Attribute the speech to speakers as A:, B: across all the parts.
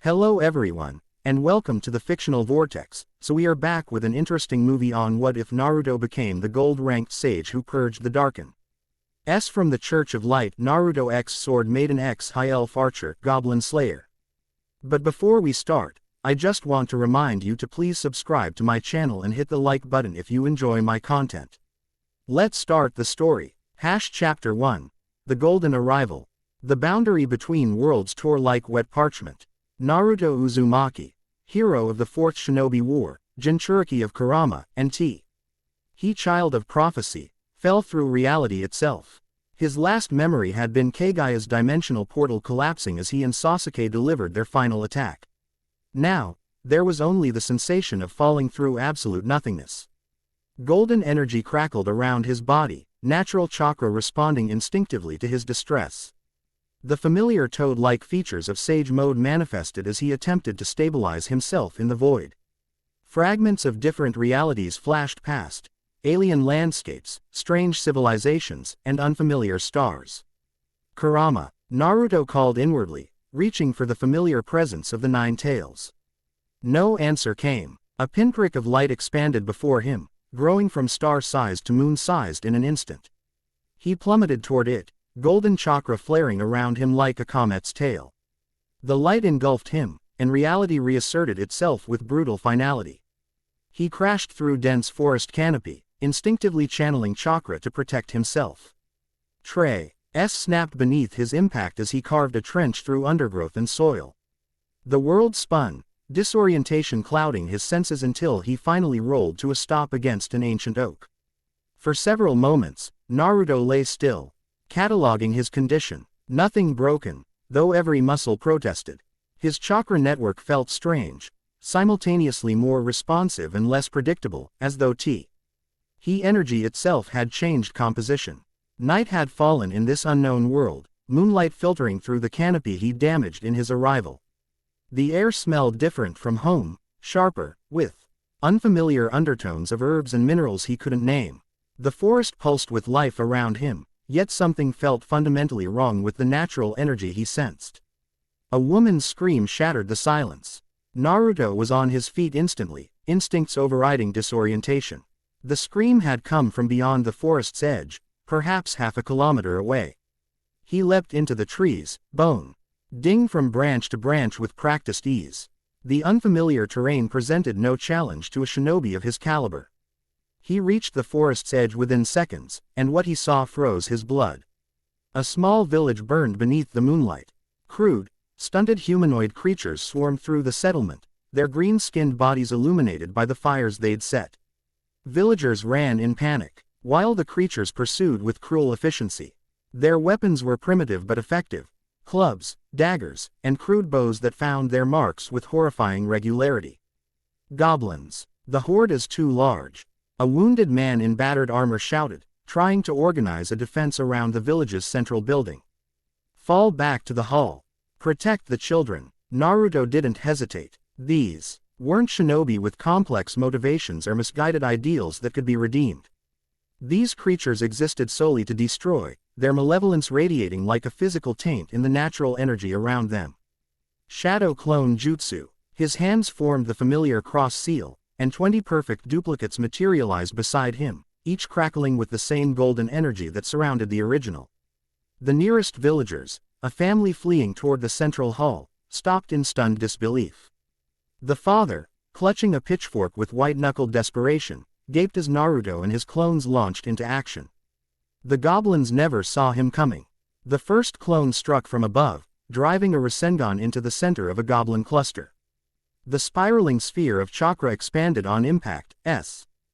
A: Hello everyone, and welcome to the Fictional Vortex. So we are back with an interesting movie on what if Naruto became the gold-ranked sage who purged the Darkin. S from the Church of Light Naruto X Sword Maiden X High Elf Archer Goblin Slayer. But before we start, I just want to remind you to please subscribe to my channel and hit the like button if you enjoy my content. Let's start the story. Chapter 1. The Golden Arrival. The boundary between worlds tore like wet parchment. Naruto Uzumaki, hero of the Fourth Shinobi War, Jinchuriki of Kurama, and He child of prophecy, fell through reality itself. His last memory had been Kagaya's dimensional portal collapsing as he and Sasuke delivered their final attack. Now, there was only the sensation of falling through absolute nothingness. Golden energy crackled around his body, natural chakra responding instinctively to his distress. The familiar toad-like features of Sage Mode manifested as he attempted to stabilize himself in the void. Fragments of different realities flashed past, alien landscapes, strange civilizations, and unfamiliar stars. Kurama, Naruto called inwardly, reaching for the familiar presence of the Nine Tails. No answer came. A pinprick of light expanded before him, growing from star-sized to moon-sized in an instant. He plummeted toward it, golden chakra flaring around him like a comet's tail. The light engulfed him, and reality reasserted itself with brutal finality. He crashed through dense forest canopy, instinctively channeling chakra to protect himself. Snapped beneath his impact as he carved a trench through undergrowth and soil. The world spun, disorientation clouding his senses until he finally rolled to a stop against an ancient oak. For several moments, Naruto lay still, cataloging his condition. Nothing broken, though every muscle protested. His chakra network felt strange, simultaneously more responsive and less predictable, as though He energy itself had changed composition. Night had fallen in this unknown world, moonlight filtering through the canopy he damaged in his arrival. The air smelled different from home, sharper, with unfamiliar undertones of herbs and minerals he couldn't name. The forest pulsed with life around him, yet something felt fundamentally wrong with the natural energy he sensed. A woman's scream shattered the silence. Naruto was on his feet instantly, instincts overriding disorientation. The scream had come from beyond the forest's edge, perhaps half a kilometer away. He leapt into the trees, ding from branch to branch with practiced ease. The unfamiliar terrain presented no challenge to a shinobi of his caliber. He reached the forest's edge within seconds, and what he saw froze his blood. A small village burned beneath the moonlight. Crude, stunted humanoid creatures swarmed through the settlement, their green-skinned bodies illuminated by the fires they'd set. Villagers ran in panic, while the creatures pursued with cruel efficiency. Their weapons were primitive but effective: clubs, daggers, and crude bows that found their marks with horrifying regularity. Goblins. The horde is too large. A wounded man in battered armor shouted, trying to organize a defense around the village's central building. Fall back to the hall. Protect the children. Naruto didn't hesitate. These weren't shinobi with complex motivations or misguided ideals that could be redeemed. These creatures existed solely to destroy, their malevolence radiating like a physical taint in the natural energy around them. Shadow Clone Jutsu. His hands formed the familiar cross seal, and 20 perfect duplicates materialized beside him, each crackling with the same golden energy that surrounded the original. The nearest villagers, a family fleeing toward the central hall, stopped in stunned disbelief. The father, clutching a pitchfork with white-knuckled desperation, gaped as Naruto and his clones launched into action. The goblins never saw him coming. The first clone struck from above, driving a Rasengan into the center of a goblin cluster. The spiraling sphere of chakra expanded on impact,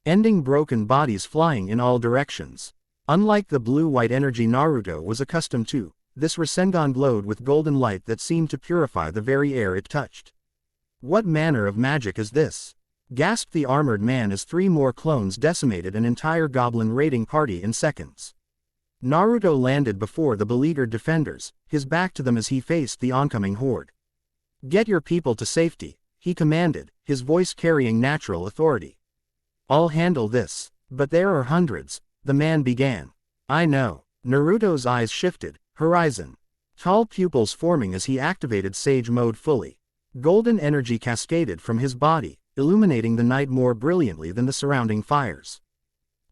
A: ending broken bodies flying in all directions. Unlike the blue-white energy Naruto was accustomed to, this Rasengan glowed with golden light that seemed to purify the very air it touched. What manner of magic is this? Gasped the armored man as 3 more clones decimated an entire goblin raiding party in seconds. Naruto landed before the beleaguered defenders, his back to them as he faced the oncoming horde. Get your people to safety, he commanded, his voice carrying natural authority. I'll handle this. But there are hundreds, the man began. I know. Naruto's eyes shifted, horizon. Tall pupils forming as he activated Sage Mode fully. Golden energy cascaded from his body, illuminating the night more brilliantly than the surrounding fires.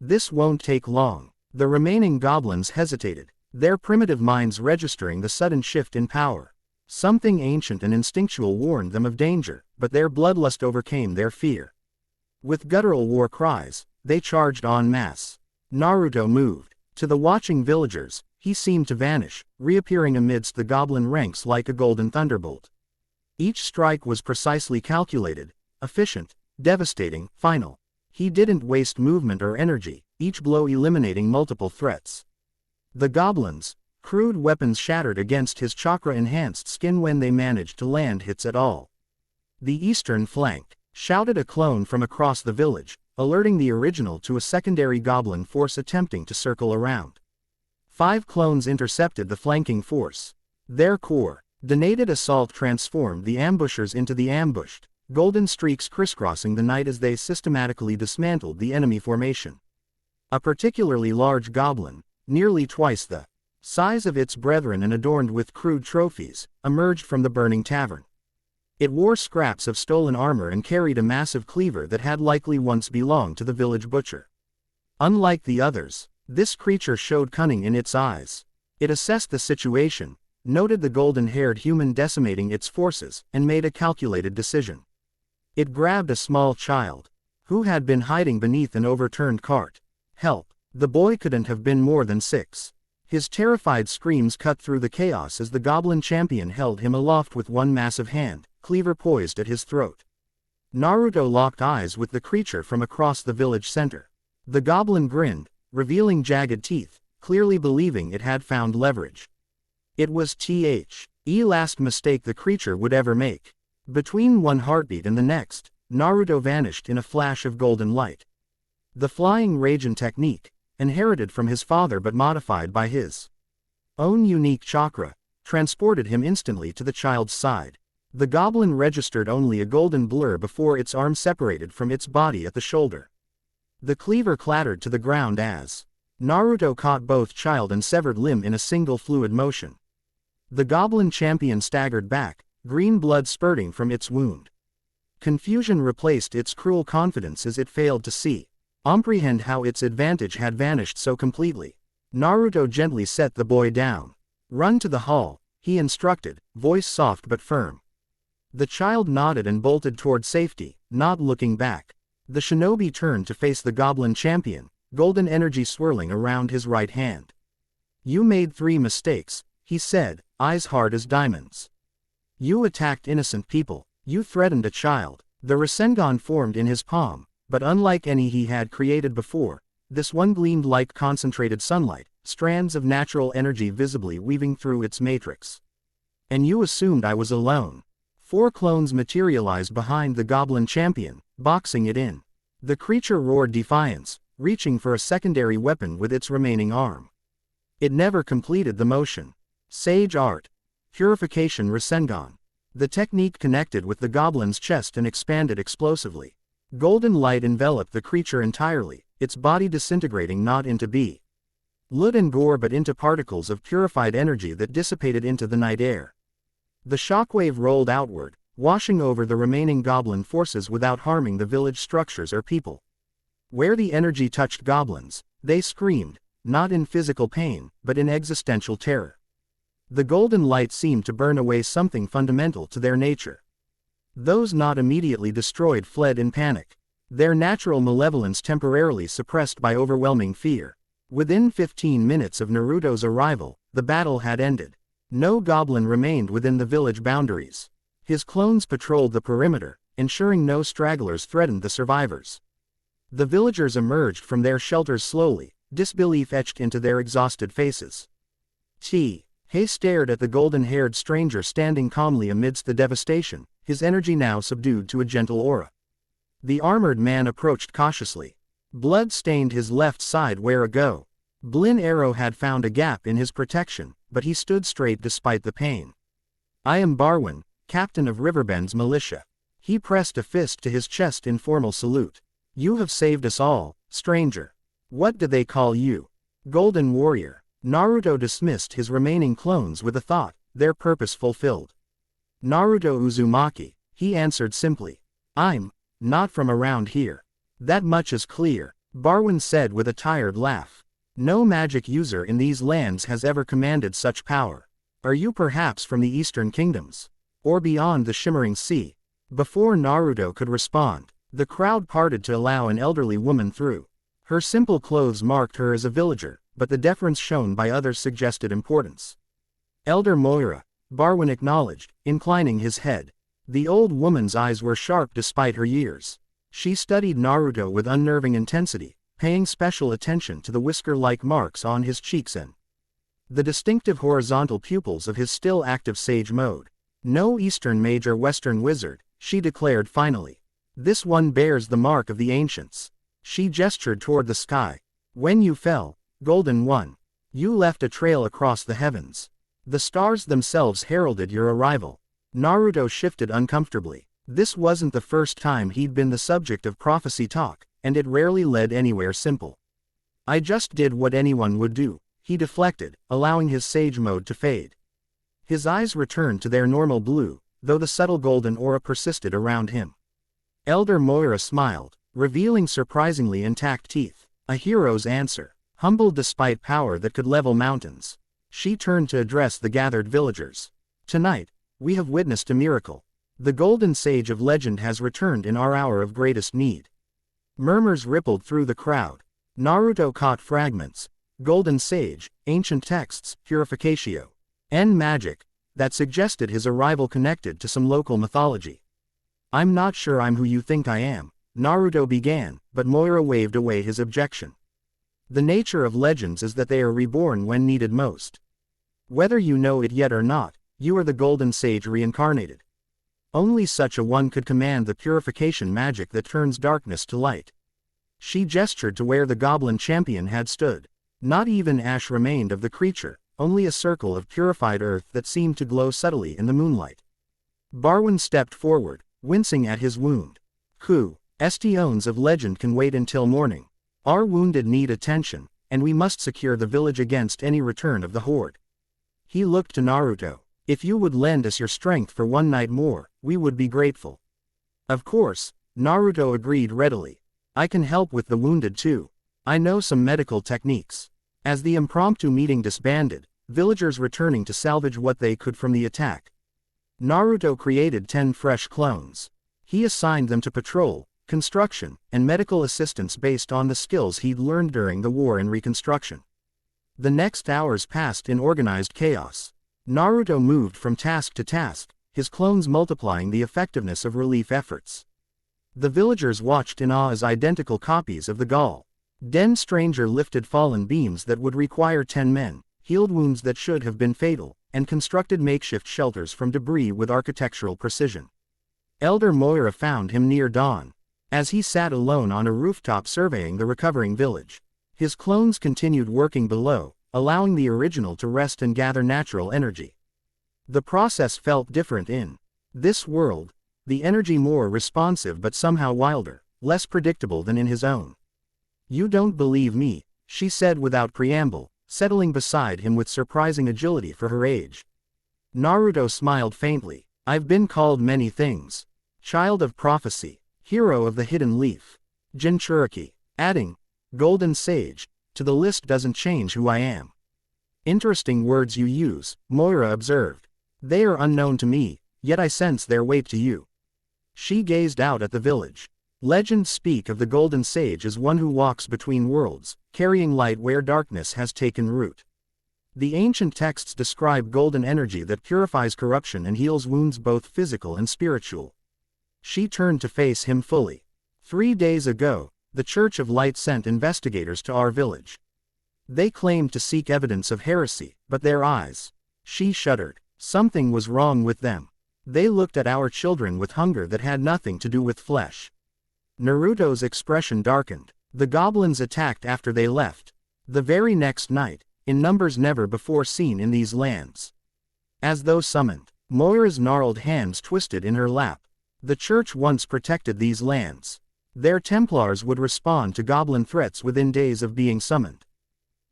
A: This won't take long. The remaining goblins hesitated, their primitive minds registering the sudden shift in power. Something ancient and instinctual warned them of danger, but their bloodlust overcame their fear. With guttural war cries, they charged en masse. Naruto moved. To the watching villagers, he seemed to vanish, reappearing amidst the goblin ranks like a golden thunderbolt. Each strike was precisely calculated, efficient, devastating, final. He didn't waste movement or energy, each blow eliminating multiple threats. The goblins' crude weapons shattered against his chakra-enhanced skin when they managed to land hits at all. The eastern flank, shouted a clone from across the village, alerting the original to a secondary goblin force attempting to circle around. 5 clones intercepted the flanking force. Their coordinated assault transformed the ambushers into the ambushed, golden streaks crisscrossing the night as they systematically dismantled the enemy formation. A particularly large goblin, nearly twice the size of its brethren and adorned with crude trophies, emerged from the burning tavern. It wore scraps of stolen armor and carried a massive cleaver that had likely once belonged to the village butcher. Unlike the others, this creature showed cunning in its eyes. It assessed the situation, noted the golden-haired human decimating its forces, and made a calculated decision. It grabbed a small child, who had been hiding beneath an overturned cart. Help! The boy couldn't have been more than 6. His terrified screams cut through the chaos as the goblin champion held him aloft with one massive hand, cleaver poised at his throat. Naruto locked eyes with the creature from across the village center. The goblin grinned, revealing jagged teeth, clearly believing it had found leverage. It was the last mistake the creature would ever make. Between one heartbeat and the next, Naruto vanished in a flash of golden light. The flying Raijin technique, inherited from his father but modified by his own unique chakra, transported him instantly to the child's side. The goblin registered only a golden blur before its arm separated from its body at the shoulder. The cleaver clattered to the ground as Naruto caught both child and severed limb in a single fluid motion. The goblin champion staggered back, green blood spurting from its wound. Confusion replaced its cruel confidence as it failed to comprehend how its advantage had vanished so completely. Naruto gently set the boy down. "Run to the hall," he instructed, voice soft but firm. The child nodded and bolted toward safety, not looking back. The shinobi turned to face the goblin champion, golden energy swirling around his right hand. "You made 3 mistakes," he said, eyes hard as diamonds. "You attacked innocent people. You threatened a child." The Rasengan formed in his palm, but unlike any he had created before, this one gleamed like concentrated sunlight, strands of natural energy visibly weaving through its matrix. "And you assumed I was alone." 4 clones materialized behind the goblin champion, boxing it in. The creature roared defiance, reaching for a secondary weapon with its remaining arm. It never completed the motion. Sage Art. Purification Rasengan. The technique connected with the goblin's chest and expanded explosively. Golden light enveloped the creature entirely, its body disintegrating not into blood and gore but into particles of purified energy that dissipated into the night air. The shockwave rolled outward, washing over the remaining goblin forces without harming the village structures or people. Where the energy touched goblins, they screamed, not in physical pain, but in existential terror. The golden light seemed to burn away something fundamental to their nature. Those not immediately destroyed fled in panic, their natural malevolence temporarily suppressed by overwhelming fear. Within 15 minutes of Naruto's arrival, the battle had ended. No goblin remained within the village boundaries. His clones patrolled the perimeter, ensuring no stragglers threatened the survivors. The villagers emerged from their shelters slowly, disbelief etched into their exhausted faces. He stared at the golden-haired stranger standing calmly amidst the devastation, his energy now subdued to a gentle aura. The armored man approached cautiously. Blood stained his left side where a goblin arrow had found a gap in his protection, but he stood straight despite the pain. "I am Barwin, captain of Riverbend's militia." He pressed a fist to his chest in formal salute. "You have saved us all, stranger." "What do they call you?" "Golden Warrior." Naruto dismissed his remaining clones with a thought, their purpose fulfilled. Naruto Uzumaki, he answered simply. I'm not from around here. That much is clear, Barwin said with a tired laugh. No magic user in these lands has ever commanded such power. Are you perhaps from the Eastern Kingdoms? Or beyond the Shimmering Sea? Before Naruto could respond, the crowd parted to allow an elderly woman through. Her simple clothes marked her as a villager, but the deference shown by others suggested importance. Elder Moira, Barwin acknowledged, inclining his head. The old woman's eyes were sharp despite her years. She studied Naruto with unnerving intensity, paying special attention to the whisker-like marks on his cheeks and the distinctive horizontal pupils of his still active sage mode. No Eastern mage or Western wizard, she declared finally. This one bears the mark of the ancients. She gestured toward the sky. When you fell, Golden One, you left a trail across the heavens. The stars themselves heralded your arrival. Naruto shifted uncomfortably. This wasn't the first time he'd been the subject of prophecy talk, and it rarely led anywhere simple. I just did what anyone would do, he deflected, allowing his sage mode to fade. His eyes returned to their normal blue, though the subtle golden aura persisted around him. Elder Moira smiled, revealing surprisingly intact teeth. A hero's answer, humbled despite power that could level mountains. She turned to address the gathered villagers. Tonight, we have witnessed a miracle. The golden sage of legend has returned in our hour of greatest need. Murmurs rippled through the crowd. Naruto caught fragments. Golden sage, ancient texts, purificatio, and magic, that suggested his arrival connected to some local mythology. I'm not sure I'm who you think I am, Naruto began, but Moira waved away his objection. The nature of legends is that they are reborn when needed most. Whether you know it yet or not, you are the golden sage reincarnated. Only such a one could command the purification magic that turns darkness to light. She gestured to where the goblin champion had stood. Not even ash remained of the creature, only a circle of purified earth that seemed to glow subtly in the moonlight. Barwin stepped forward, wincing at his wound. Estions of legend can wait until morning. Our wounded need attention, and we must secure the village against any return of the horde. He looked to Naruto. If you would lend us your strength for one night more, we would be grateful. Of course, Naruto agreed readily. I can help with the wounded too. I know some medical techniques. As the impromptu meeting disbanded, villagers returning to salvage what they could from the attack. Naruto created 10 fresh clones. He assigned them to patrol, construction, and medical assistance based on the skills he'd learned during the war and reconstruction. The next hours passed in organized chaos. Naruto moved from task to task, his clones multiplying the effectiveness of relief efforts. The villagers watched in awe as identical copies of the Den Stranger lifted fallen beams that would require 10 men, healed wounds that should have been fatal, and constructed makeshift shelters from debris with architectural precision. Elder Moira found him near dawn. As he sat alone on a rooftop surveying the recovering village, his clones continued working below, allowing the original to rest and gather natural energy. The process felt different in this world, the energy more responsive but somehow wilder, less predictable than in his own. You don't believe me, she said without preamble, settling beside him with surprising agility for her age. Naruto smiled faintly. I've been called many things. Child of prophecy, hero of the hidden leaf, Jinchuriki, adding, golden sage, to the list doesn't change who I am. Interesting words you use, Moira observed. They are unknown to me, yet I sense their weight to you. She gazed out at the village. Legends speak of the golden sage as one who walks between worlds, carrying light where darkness has taken root. The ancient texts describe golden energy that purifies corruption and heals wounds both physical and spiritual. She turned to face him fully. 3 days ago, the Church of Light sent investigators to our village. They claimed to seek evidence of heresy, but their eyes. She shuddered. Something was wrong with them. They looked at our children with hunger that had nothing to do with flesh. Naruto's expression darkened. The goblins attacked after they left. The very next night, in numbers never before seen in these lands. As though summoned, Moira's gnarled hands twisted in her lap. The church once protected these lands. Their Templars would respond to goblin threats within days of being summoned.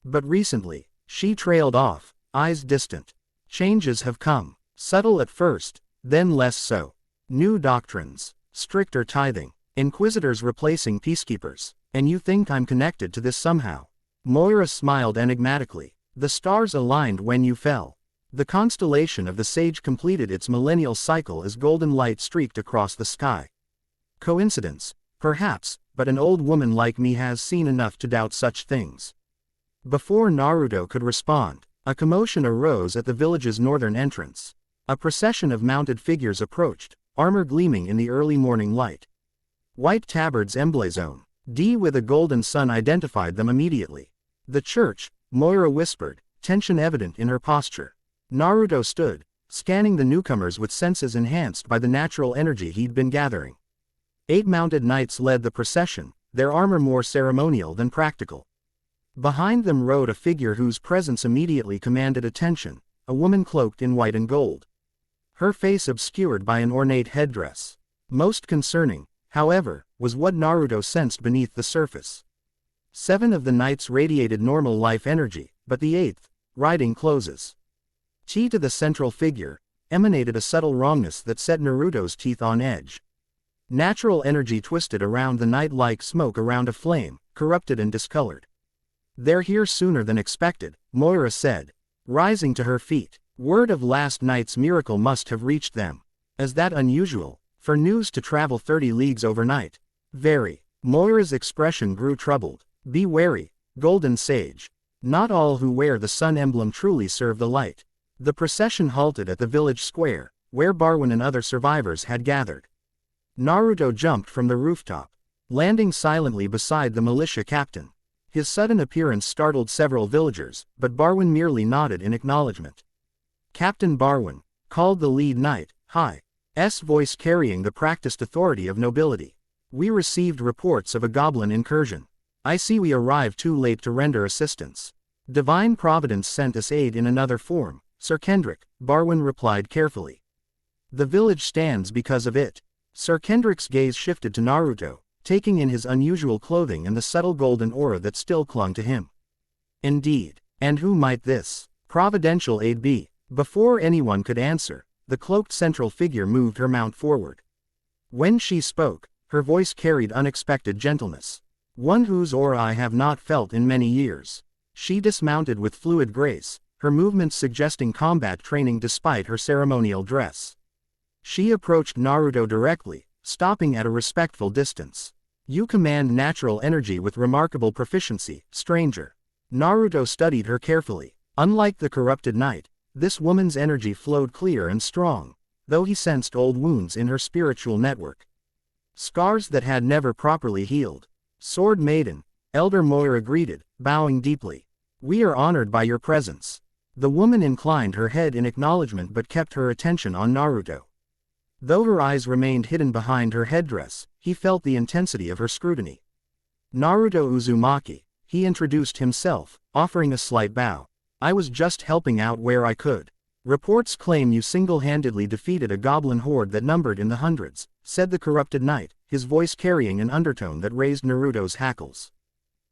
A: But recently, she trailed off, eyes distant. Changes have come, subtle at first, then less so. New doctrines, stricter tithing, inquisitors replacing peacekeepers. And you think I'm connected to this somehow? Moira smiled enigmatically. The stars aligned when you fell. The constellation of the sage completed its millennial cycle as golden light streaked across the sky. Coincidence? Perhaps, but an old woman like me has seen enough to doubt such things. Before Naruto could respond, a commotion arose at the village's northern entrance. A procession of mounted figures approached, armor gleaming in the early morning light. White tabards emblazoned. D with a golden sun identified them immediately. The church, Moira whispered, tension evident in her posture. Naruto stood, scanning the newcomers with senses enhanced by the natural energy he'd been gathering. 8 mounted knights led the procession, their armor more ceremonial than practical. Behind them rode a figure whose presence immediately commanded attention, a woman cloaked in white and gold. Her face obscured by an ornate headdress. Most concerning, however, was what Naruto sensed beneath the surface. 7 of the knights radiated normal life energy, but the 8th, riding closes. Chi to the central figure, emanated a subtle wrongness that set Naruto's teeth on edge. Natural energy twisted around the knight like smoke around a flame, corrupted and discolored. They're here sooner than expected, Moira said, rising to her feet. Word of last night's miracle must have reached them. Is that unusual, for news to travel 30 leagues overnight? Very. Moira's expression grew troubled. Be wary, golden sage. Not all who wear the sun emblem truly serve the light. The procession halted at the village square, where Barwin and other survivors had gathered. Naruto jumped from the rooftop, landing silently beside the militia captain. His sudden appearance startled several villagers, but Barwin merely nodded in acknowledgement. Captain Barwin, called the lead knight, Hi's voice carrying the practiced authority of nobility. We received reports of a goblin incursion. I see we arrived too late to render assistance. Divine Providence sent us aid in another form, Sir Kendrick, Barwin replied carefully. The village stands because of it. Sir Kendrick's gaze shifted to Naruto, taking in his unusual clothing and the subtle golden aura that still clung to him. Indeed. And who might this providential aid be? Before anyone could answer, the cloaked central figure moved her mount forward. When she spoke, her voice carried unexpected gentleness. One whose aura I have not felt in many years. She dismounted with fluid grace, her movements suggesting combat training despite her ceremonial dress. She approached Naruto directly, stopping at a respectful distance. You command natural energy with remarkable proficiency, stranger. Naruto studied her carefully. Unlike the corrupted knight, this woman's energy flowed clear and strong, though he sensed old wounds in her spiritual network. Scars that had never properly healed. Sword Maiden, Elder Moira greeted, bowing deeply. We are honored by your presence. The woman inclined her head in acknowledgement but kept her attention on Naruto. Though her eyes remained hidden behind her headdress, he felt the intensity of her scrutiny. Naruto Uzumaki, he introduced himself, offering a slight bow. I was just helping out where I could. Reports claim you single-handedly defeated a goblin horde that numbered in the hundreds, said the corrupted knight, his voice carrying an undertone that raised Naruto's hackles.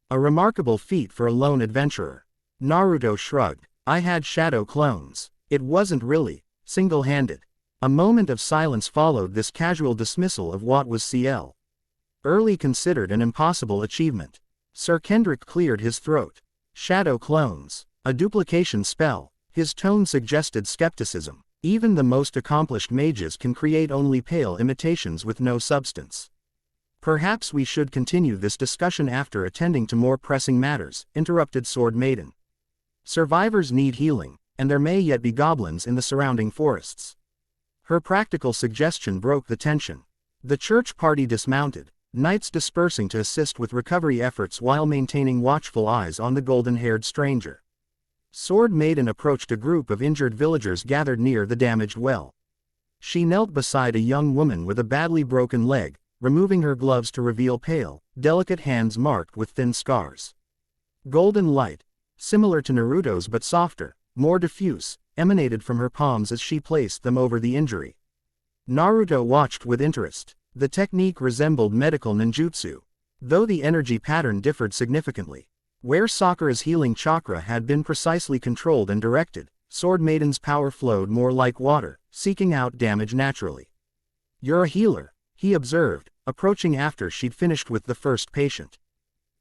A: A remarkable feat for a lone adventurer. Naruto shrugged. I had shadow clones. It wasn't really single-handed. A moment of silence followed this casual dismissal of what was CL. Early considered an impossible achievement. Sir Kendrick cleared his throat. Shadow clones. A duplication spell. His tone suggested skepticism. Even the most accomplished mages can create only pale imitations with no substance. Perhaps we should continue this discussion after attending to more pressing matters, interrupted Sword Maiden. Survivors need healing, and there may yet be goblins in the surrounding forests. Her practical suggestion broke the tension. The church party dismounted, knights dispersing to assist with recovery efforts while maintaining watchful eyes on the golden-haired stranger. Sword Maiden approached a group of injured villagers gathered near the damaged well. She knelt beside a young woman with a badly broken leg, removing her gloves to reveal pale, delicate hands marked with thin scars. Golden light, similar to Naruto's but softer, more diffuse, emanated from her palms as she placed them over the injury. Naruto watched with interest. The technique resembled medical ninjutsu, though the energy pattern differed significantly. Where Sakura's healing chakra had been precisely controlled and directed, Sword Maiden's power flowed more like water, seeking out damage naturally. "You're a healer," he observed, approaching after she'd finished with the first patient.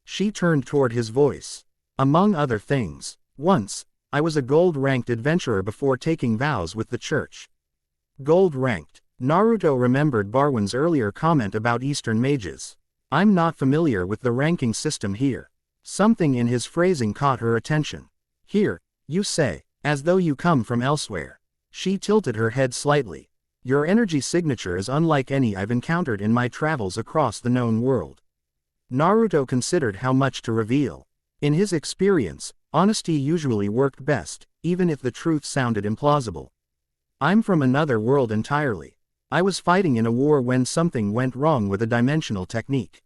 A: She turned toward his voice. "Among other things, once, I was a gold-ranked adventurer before taking vows with the church." Gold-ranked. Naruto remembered Barwin's earlier comment about Eastern mages. "I'm not familiar with the ranking system here." Something in his phrasing caught her attention. "Here, you say, as though you come from elsewhere." She tilted her head slightly. "Your energy signature is unlike any I've encountered in my travels across the known world." Naruto considered how much to reveal. In his experience, honesty usually worked best, even if the truth sounded implausible. "I'm from another world entirely. I was fighting in a war when something went wrong with a dimensional technique.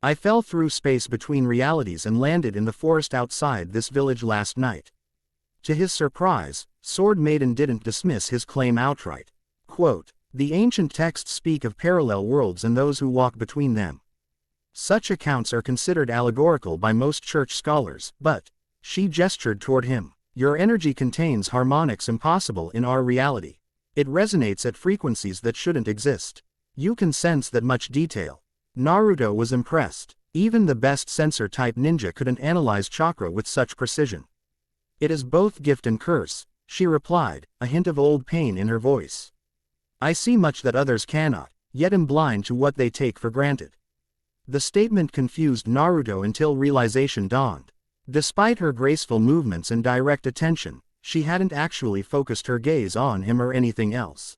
A: I fell through space between realities and landed in the forest outside this village last night." To his surprise, Sword Maiden didn't dismiss his claim outright. Quote, "The ancient texts speak of parallel worlds and those who walk between them. Such accounts are considered allegorical by most church scholars, but," she gestured toward him, "your energy contains harmonics impossible in our reality. It resonates at frequencies that shouldn't exist. You can sense that much detail." Naruto was impressed. Even the best sensor-type ninja couldn't analyze chakra with such precision. "It is both gift and curse," she replied, a hint of old pain in her voice. "I see much that others cannot, yet am blind to what they take for granted." The statement confused Naruto until realization dawned. Despite her graceful movements and direct attention, she hadn't actually focused her gaze on him or anything else.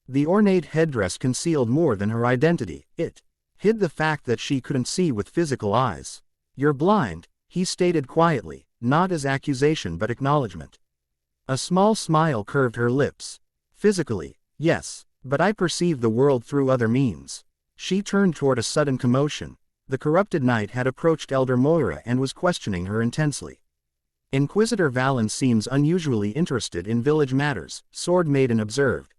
A: The ornate headdress concealed more than her identity. It hid the fact that she couldn't see with physical eyes. "You're blind," he stated quietly, not as accusation but acknowledgement. A small smile curved her lips. "Physically, yes, but I perceive the world through other means." She turned toward a sudden commotion. The corrupted knight had approached Elder Moira and was questioning her intensely. "Inquisitor Valen seems unusually interested in village matters," Sword Maiden observed,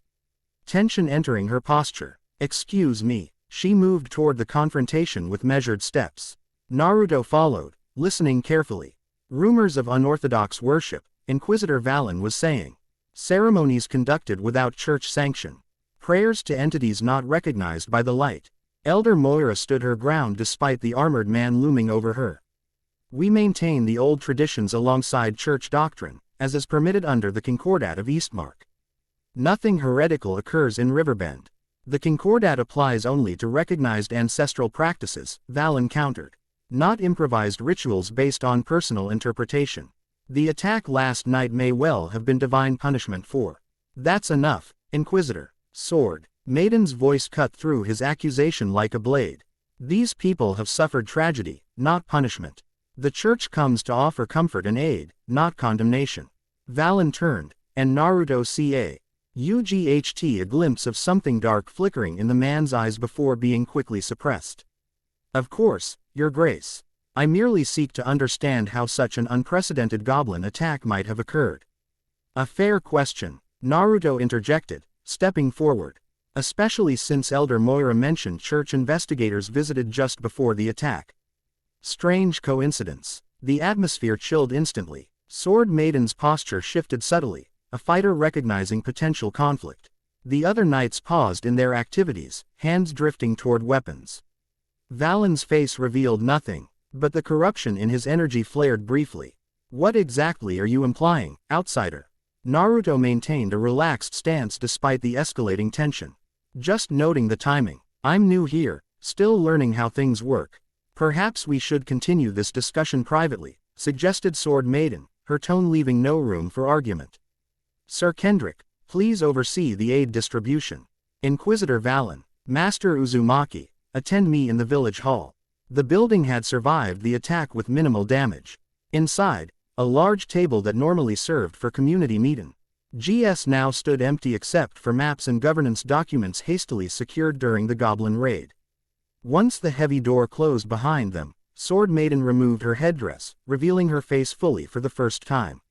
A: tension entering her posture. "Excuse me." She moved toward the confrontation with measured steps. Naruto followed, listening carefully. "Rumors of unorthodox worship," Inquisitor Valen was saying. "Ceremonies conducted without church sanction. Prayers to entities not recognized by the light." Elder Moira stood her ground despite the armored man looming over her. "We maintain the old traditions alongside church doctrine, as is permitted under the Concordat of Eastmark. Nothing heretical occurs in Riverbend. The Concordat applies only to recognized ancestral practices," Valen countered. "Not improvised rituals based on personal interpretation. The attack last night may well have been divine punishment for." "That's enough, Inquisitor." Sword Maiden's voice cut through his accusation like a blade. "These people have suffered tragedy, not punishment. The church comes to offer comfort and aid, not condemnation." Valen turned, and Naruto UGHT a glimpse of something dark flickering in the man's eyes before being quickly suppressed. "Of course, Your Grace. I merely seek to understand how such an unprecedented goblin attack might have occurred." "A fair question," Naruto interjected, stepping forward. "Especially since Elder Moira mentioned church investigators visited just before the attack." Strange coincidence. The atmosphere chilled instantly. Sword Maiden's posture shifted subtly, a fighter recognizing potential conflict. The other knights paused in their activities, hands drifting toward weapons. Valen's face revealed nothing, but the corruption in his energy flared briefly. "What exactly are you implying, outsider?" Naruto maintained a relaxed stance despite the escalating tension. "Just noting the timing. I'm new here, still learning how things work. Perhaps we should continue this discussion privately," suggested Sword Maiden, her tone leaving no room for argument. "Sir Kendrick, please oversee the aid distribution." Inquisitor Valen, Master Uzumaki, attend me in the village hall. The building had survived the attack with minimal damage. Inside, a large table that normally served for community meeting. GS now stood empty except for maps and governance documents hastily secured during the Goblin raid. Once the heavy door closed behind them, Sword Maiden removed her headdress, revealing her face fully for the first time.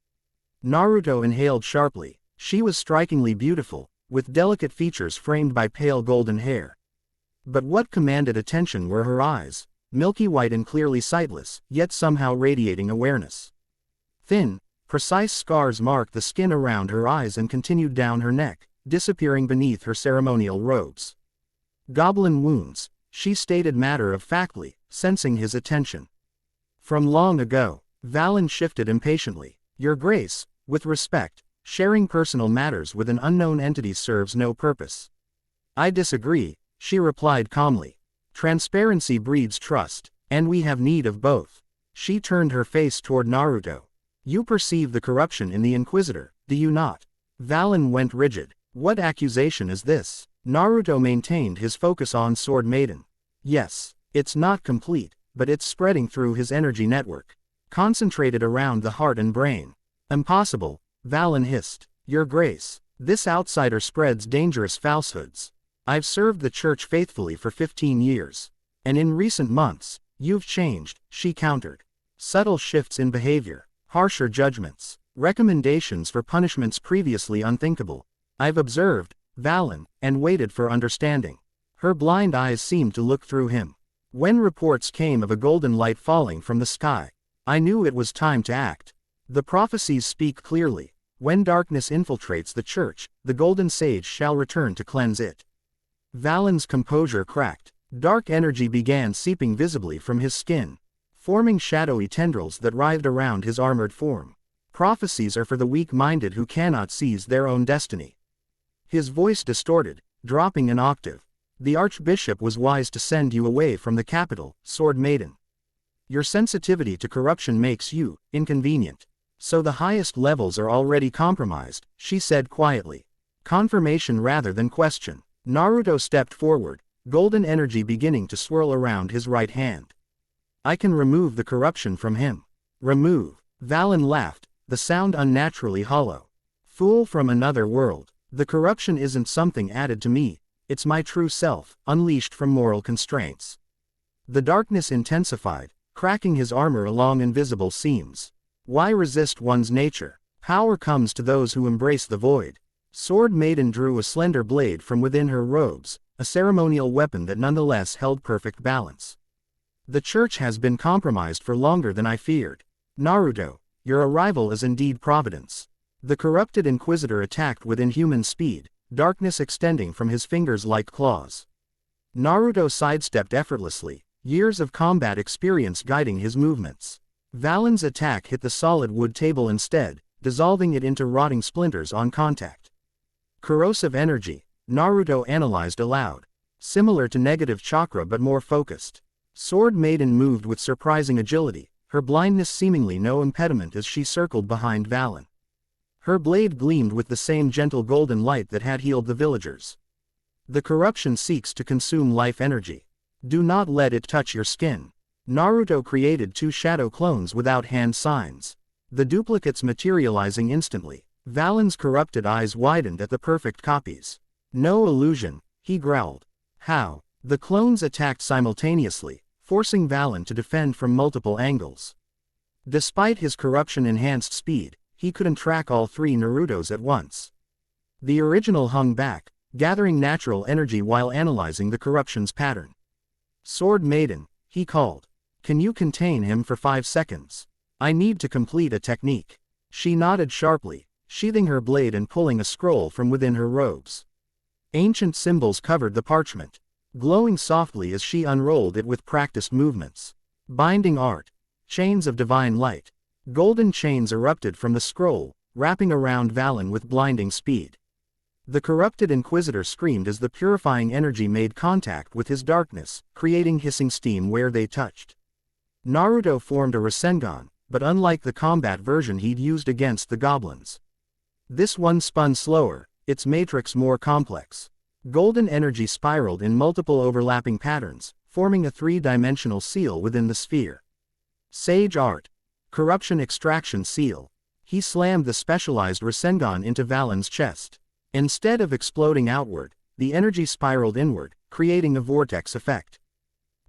A: Naruto inhaled sharply. She was strikingly beautiful, with delicate features framed by pale golden hair. But what commanded attention were her eyes, milky white and clearly sightless, yet somehow radiating awareness. Thin, Precise scars marked the skin around her eyes and continued down her neck, disappearing beneath her ceremonial robes. Goblin wounds, she stated matter-of-factly, sensing his attention. From long ago, Valen shifted impatiently. Your Grace, with respect, sharing personal matters with an unknown entity serves no purpose. I disagree, she replied calmly. Transparency breeds trust, and we have need of both. She turned her face toward Naruto. You perceive the corruption in the Inquisitor, do you not? Valen went rigid. What accusation is this? Naruto maintained his focus on Sword Maiden. Yes, it's not complete, but it's spreading through his energy network. Concentrated around the heart and brain. Impossible, Valen hissed. Your Grace, this outsider spreads dangerous falsehoods. I've served the church faithfully for 15 years. And in recent months, you've changed, she countered. Subtle shifts in behavior, harsher judgments, recommendations for punishments previously unthinkable. I've observed, Valen, and waited for understanding. Her blind eyes seemed to look through him. When reports came of a golden light falling from the sky, I knew it was time to act. The prophecies speak clearly. When darkness infiltrates the church, the golden sage shall return to cleanse it. Valen's composure cracked. Dark energy began seeping visibly from his skin, forming shadowy tendrils that writhed around his armored form. Prophecies are for the weak-minded who cannot seize their own destiny. His voice distorted, dropping an octave. The Archbishop was wise to send you away from the capital, Sword Maiden. Your sensitivity to corruption makes you inconvenient. So the highest levels are already compromised, she said quietly. Confirmation rather than question. Naruto stepped forward, golden energy beginning to swirl around his right hand. I can remove the corruption from him. Remove. Valen laughed, the sound unnaturally hollow. Fool from another world. The corruption isn't something added to me, it's my true self, unleashed from moral constraints. The darkness intensified, cracking his armor along invisible seams. Why resist one's nature? Power comes to those who embrace the void. Sword Maiden drew a slender blade from within her robes, a ceremonial weapon that nonetheless held perfect balance. The church has been compromised for longer than I feared. Naruto, your arrival is indeed providence. The corrupted Inquisitor attacked with inhuman speed, darkness extending from his fingers like claws. Naruto sidestepped effortlessly, years of combat experience guiding his movements. Valen's attack hit the solid wood table instead, dissolving it into rotting splinters on contact. Corrosive energy, Naruto analyzed aloud. Similar to negative chakra but more focused. Sword Maiden moved with surprising agility, her blindness seemingly no impediment as she circled behind Valen. Her blade gleamed with the same gentle golden light that had healed the villagers. The corruption seeks to consume life energy. Do not let it touch your skin. Naruto created 2 shadow clones without hand signs. The duplicates materializing instantly. Valen's corrupted eyes widened at the perfect copies. No illusion, he growled. How? The clones attacked simultaneously, forcing Valen to defend from multiple angles. Despite his corruption-enhanced speed, he couldn't track all 3 Narutos at once. The original hung back, gathering natural energy while analyzing the corruption's pattern. Sword Maiden, he called. Can you contain him for 5 seconds? I need to complete a technique. She nodded sharply, sheathing her blade and pulling a scroll from within her robes. Ancient symbols covered the parchment, glowing softly as she unrolled it with practiced movements. Binding art. Chains of divine light. Golden chains erupted from the scroll, wrapping around Valen with blinding speed. The corrupted Inquisitor screamed as the purifying energy made contact with his darkness, creating hissing steam where they touched. Naruto formed a Rasengan, but unlike the combat version he'd used against the goblins. This one spun slower, its matrix more complex. Golden energy spiraled in multiple overlapping patterns, forming a 3-dimensional seal within the sphere. Sage Art. Corruption Extraction Seal. He slammed the specialized Rasengan into Valen's chest. Instead of exploding outward, the energy spiraled inward, creating a vortex effect.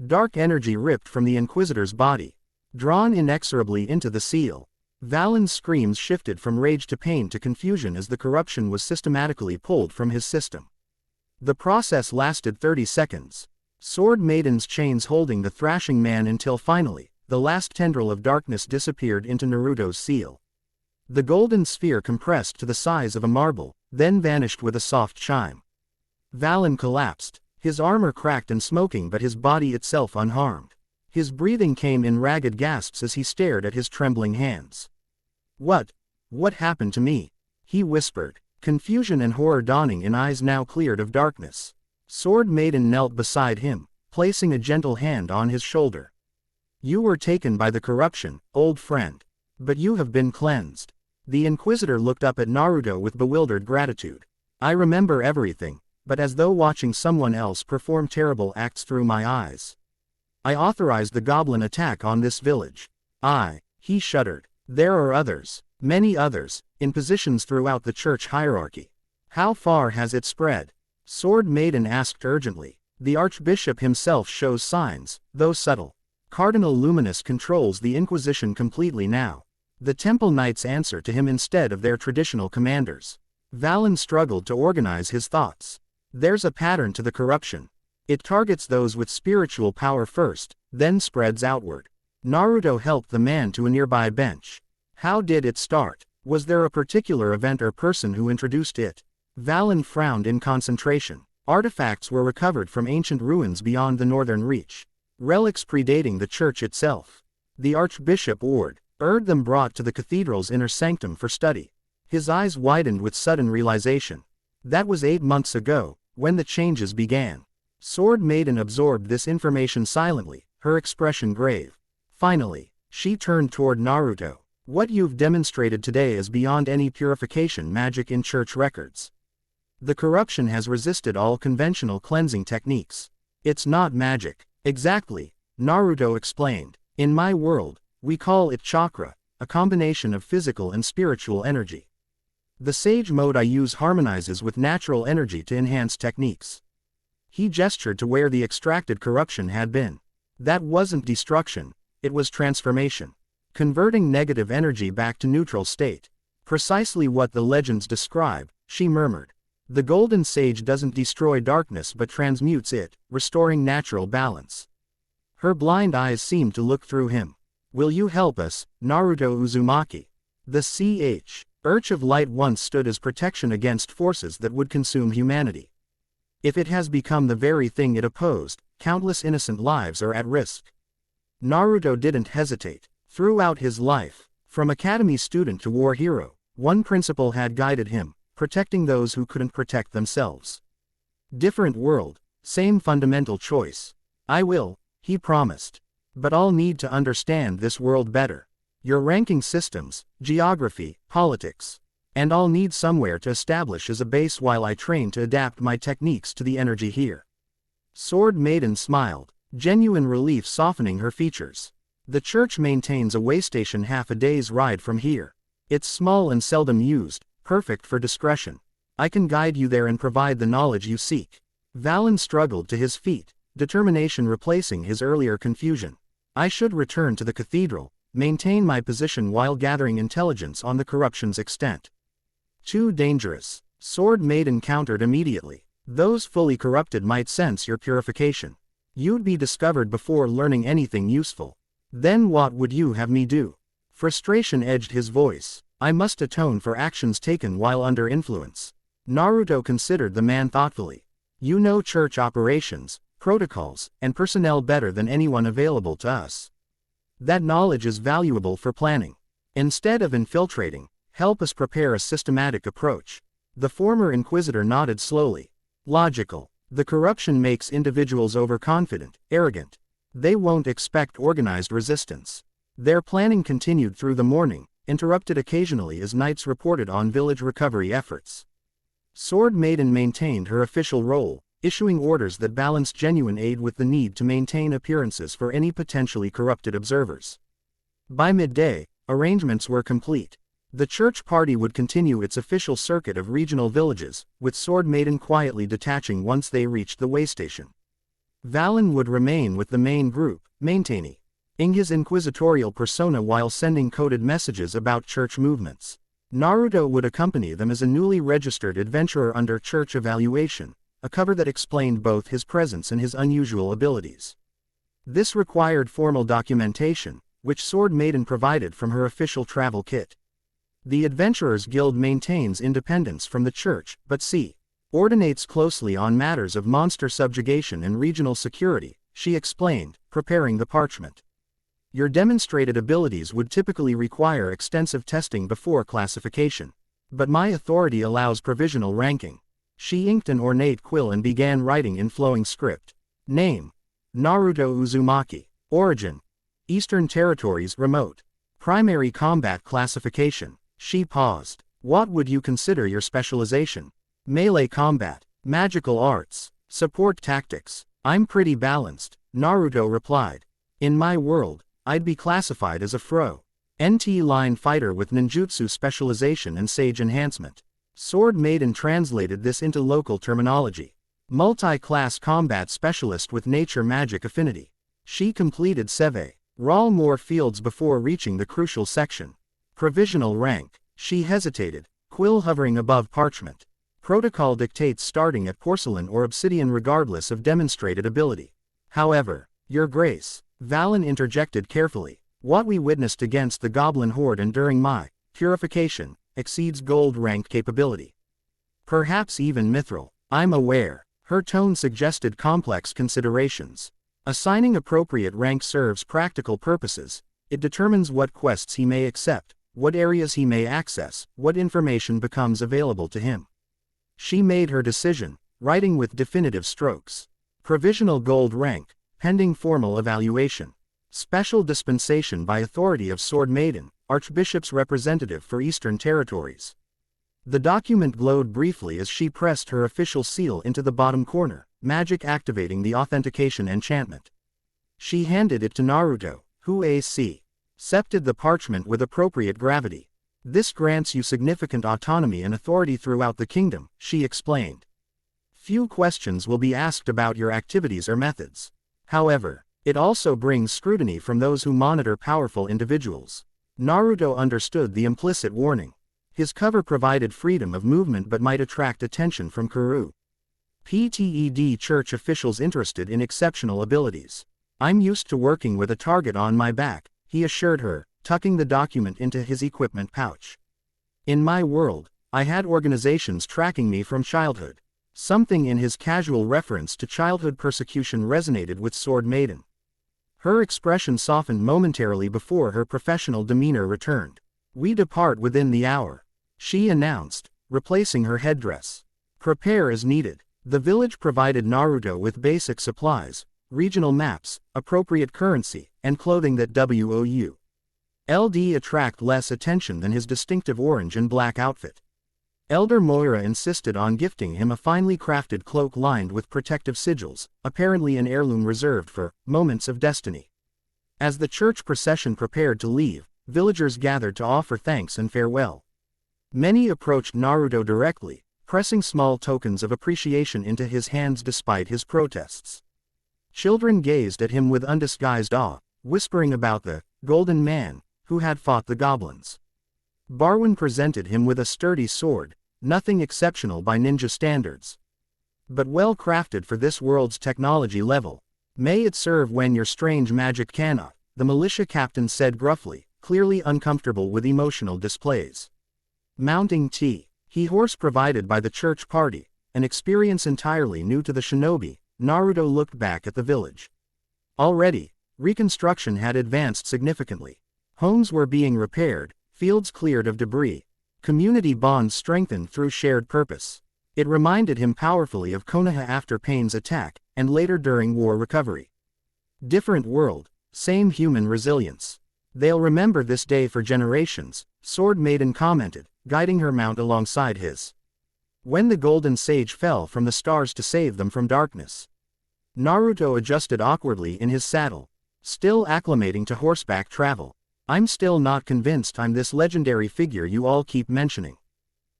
A: Dark energy ripped from the Inquisitor's body, drawn inexorably into the seal. Valen's screams shifted from rage to pain to confusion as the corruption was systematically pulled from his system. The process lasted 30 seconds. Sword Maiden's chains holding the thrashing man until finally, the last tendril of darkness disappeared into Naruto's seal. The golden sphere compressed to the size of a marble, then vanished with a soft chime. Valen collapsed, his armor cracked and smoking but his body itself unharmed. His breathing came in ragged gasps as he stared at his trembling hands. What happened to me? He whispered, confusion and horror dawning in eyes now cleared of darkness. Sword Maiden knelt beside him, placing a gentle hand on his shoulder. You were taken by the corruption, old friend. But you have been cleansed. The Inquisitor looked up at Naruto with bewildered gratitude. I remember everything, but as though watching someone else perform terrible acts through my eyes. I authorized the Goblin attack on this village. He shuddered. There are others, many others, in positions throughout the church hierarchy. How far has it spread? Sword Maiden asked urgently. The Archbishop himself shows signs, though subtle. Cardinal Luminous controls the Inquisition completely now. The Temple Knights answer to him instead of their traditional commanders. Valen struggled to organize his thoughts. There's a pattern to the corruption. It targets those with spiritual power first, then spreads outward. Naruto helped the man to a nearby bench. How did it start? Was there a particular event or person who introduced it? Valen frowned in concentration. Artifacts were recovered from ancient ruins beyond the northern reach. Relics predating the church itself. The Archbishop ordered them brought to the cathedral's inner sanctum for study. His eyes widened with sudden realization. That was 8 months ago, when the changes began. Sword Maiden absorbed this information silently, her expression grave. Finally, she turned toward Naruto. What you've demonstrated today is beyond any purification magic in church records. The corruption has resisted all conventional cleansing techniques. It's not magic. Exactly, Naruto explained. In my world, we call it chakra, a combination of physical and spiritual energy. The sage mode I use harmonizes with natural energy to enhance techniques. He gestured to where the extracted corruption had been. That wasn't destruction, it was transformation. Converting negative energy back to neutral state. Precisely what the legends describe, she murmured. The golden sage doesn't destroy darkness but transmutes it, restoring natural balance. Her blind eyes seemed to look through him. Will you help us, Naruto Uzumaki? The Urch of Light once stood as protection against forces that would consume humanity. If it has become the very thing it opposed, countless innocent lives are at risk. Naruto didn't hesitate. Throughout his life, from academy student to war hero, one principle had guided him, protecting those who couldn't protect themselves. Different world, same fundamental choice. I will, he promised. But I'll need to understand this world better. Your ranking systems, geography, politics. And I'll need somewhere to establish as a base while I train to adapt my techniques to the energy here. Sword Maiden smiled, genuine relief softening her features. The church maintains a waystation half a day's ride from here. It's small and seldom used, perfect for discretion. I can guide you there and provide the knowledge you seek. Valen struggled to his feet, determination replacing his earlier confusion. I should return to the cathedral, maintain my position while gathering intelligence on the corruption's extent. Too dangerous, Sword Maiden countered immediately. Those fully corrupted might sense your purification. You'd be discovered before learning anything useful. Then what would you have me do? Frustration edged his voice. I must atone for actions taken while under influence. Naruto considered the man thoughtfully. You know church operations, protocols, and personnel better than anyone available to us. That knowledge is valuable for planning. Instead of infiltrating, help us prepare a systematic approach. The former Inquisitor nodded slowly. Logical. The corruption makes individuals overconfident, arrogant. They won't expect organized resistance. Their planning continued through the morning, interrupted occasionally as knights reported on village recovery efforts. Sword Maiden maintained her official role, issuing orders that balanced genuine aid with the need to maintain appearances for any potentially corrupted observers. By midday, arrangements were complete. The church party would continue its official circuit of regional villages, with Sword Maiden quietly detaching once they reached the waystation. Valen would remain with the main group, maintaining his inquisitorial persona while sending coded messages about church movements. Naruto would accompany them as a newly registered adventurer under church evaluation, a cover that explained both his presence and his unusual abilities. This required formal documentation, which Sword Maiden provided from her official travel kit. The Adventurers Guild maintains independence from the church, but coordinates closely on matters of monster subjugation and regional security, she explained, preparing the parchment. Your demonstrated abilities would typically require extensive testing before classification. But my authority allows provisional ranking. She inked an ornate quill and began writing in flowing script. Name: Naruto Uzumaki. Origin: Eastern Territories Remote. Primary combat classification. She paused. What would you consider your specialization? Melee combat, magical arts, support tactics. I'm pretty balanced, Naruto replied. In my world, I'd be classified as a NT line fighter with ninjutsu specialization and sage enhancement. Sword Maiden translated this into local terminology. Multi-class combat specialist with nature magic affinity. She completed more fields before reaching the crucial section. Provisional rank. She hesitated, quill hovering above parchment. Protocol dictates starting at porcelain or obsidian regardless of demonstrated ability. However, Your Grace, Valen interjected carefully, what we witnessed against the Goblin Horde and during my purification exceeds gold rank capability. Perhaps even mithril. I'm aware. Her tone suggested complex considerations. Assigning appropriate rank serves practical purposes. It determines what quests he may accept, what areas he may access, what information becomes available to him. She made her decision, writing with definitive strokes. Provisional gold rank, pending formal evaluation. Special dispensation by authority of Sword Maiden, Archbishop's representative for Eastern Territories. The document glowed briefly as she pressed her official seal into the bottom corner, magic activating the authentication enchantment. She handed it to Naruto, who accepted the parchment with appropriate gravity. This grants you significant autonomy and authority throughout the kingdom, she explained. Few questions will be asked about your activities or methods. However, it also brings scrutiny from those who monitor powerful individuals. Naruto understood the implicit warning. His cover provided freedom of movement but might attract attention from PTED church officials interested in exceptional abilities. I'm used to working with a target on my back, he assured her, tucking the document into his equipment pouch. In my world, I had organizations tracking me from childhood. Something in his casual reference to childhood persecution resonated with Sword Maiden. Her expression softened momentarily before her professional demeanor returned. We depart within the hour, she announced, replacing her headdress. Prepare as needed. The village provided Naruto with basic supplies, regional maps, appropriate currency, and clothing that would attract less attention than his distinctive orange and black outfit. Elder Moira insisted on gifting him a finely crafted cloak lined with protective sigils, apparently an heirloom reserved for moments of destiny. As the church procession prepared to leave, villagers gathered to offer thanks and farewell. Many approached Naruto directly, pressing small tokens of appreciation into his hands despite his protests. Children gazed at him with undisguised awe, whispering about the Golden Man who had fought the goblins. Barwin presented him with a sturdy sword, nothing exceptional by ninja standards, but well crafted for this world's technology level. May it serve when your strange magic cannot, the militia captain said gruffly, clearly uncomfortable with emotional displays. Mounting he horse provided by the church party, an experience entirely new to the shinobi. Naruto looked back at the village. Already, reconstruction had advanced significantly. Homes were being repaired, fields cleared of debris. Community bonds strengthened through shared purpose. It reminded him powerfully of Konoha after Pain's attack, and later during war recovery. Different world, same human resilience. They'll remember this day for generations, Sword Maiden commented, guiding her mount alongside his. When the golden sage fell from the stars to save them from darkness. Naruto adjusted awkwardly in his saddle, still acclimating to horseback travel. I'm still not convinced I'm this legendary figure you all keep mentioning.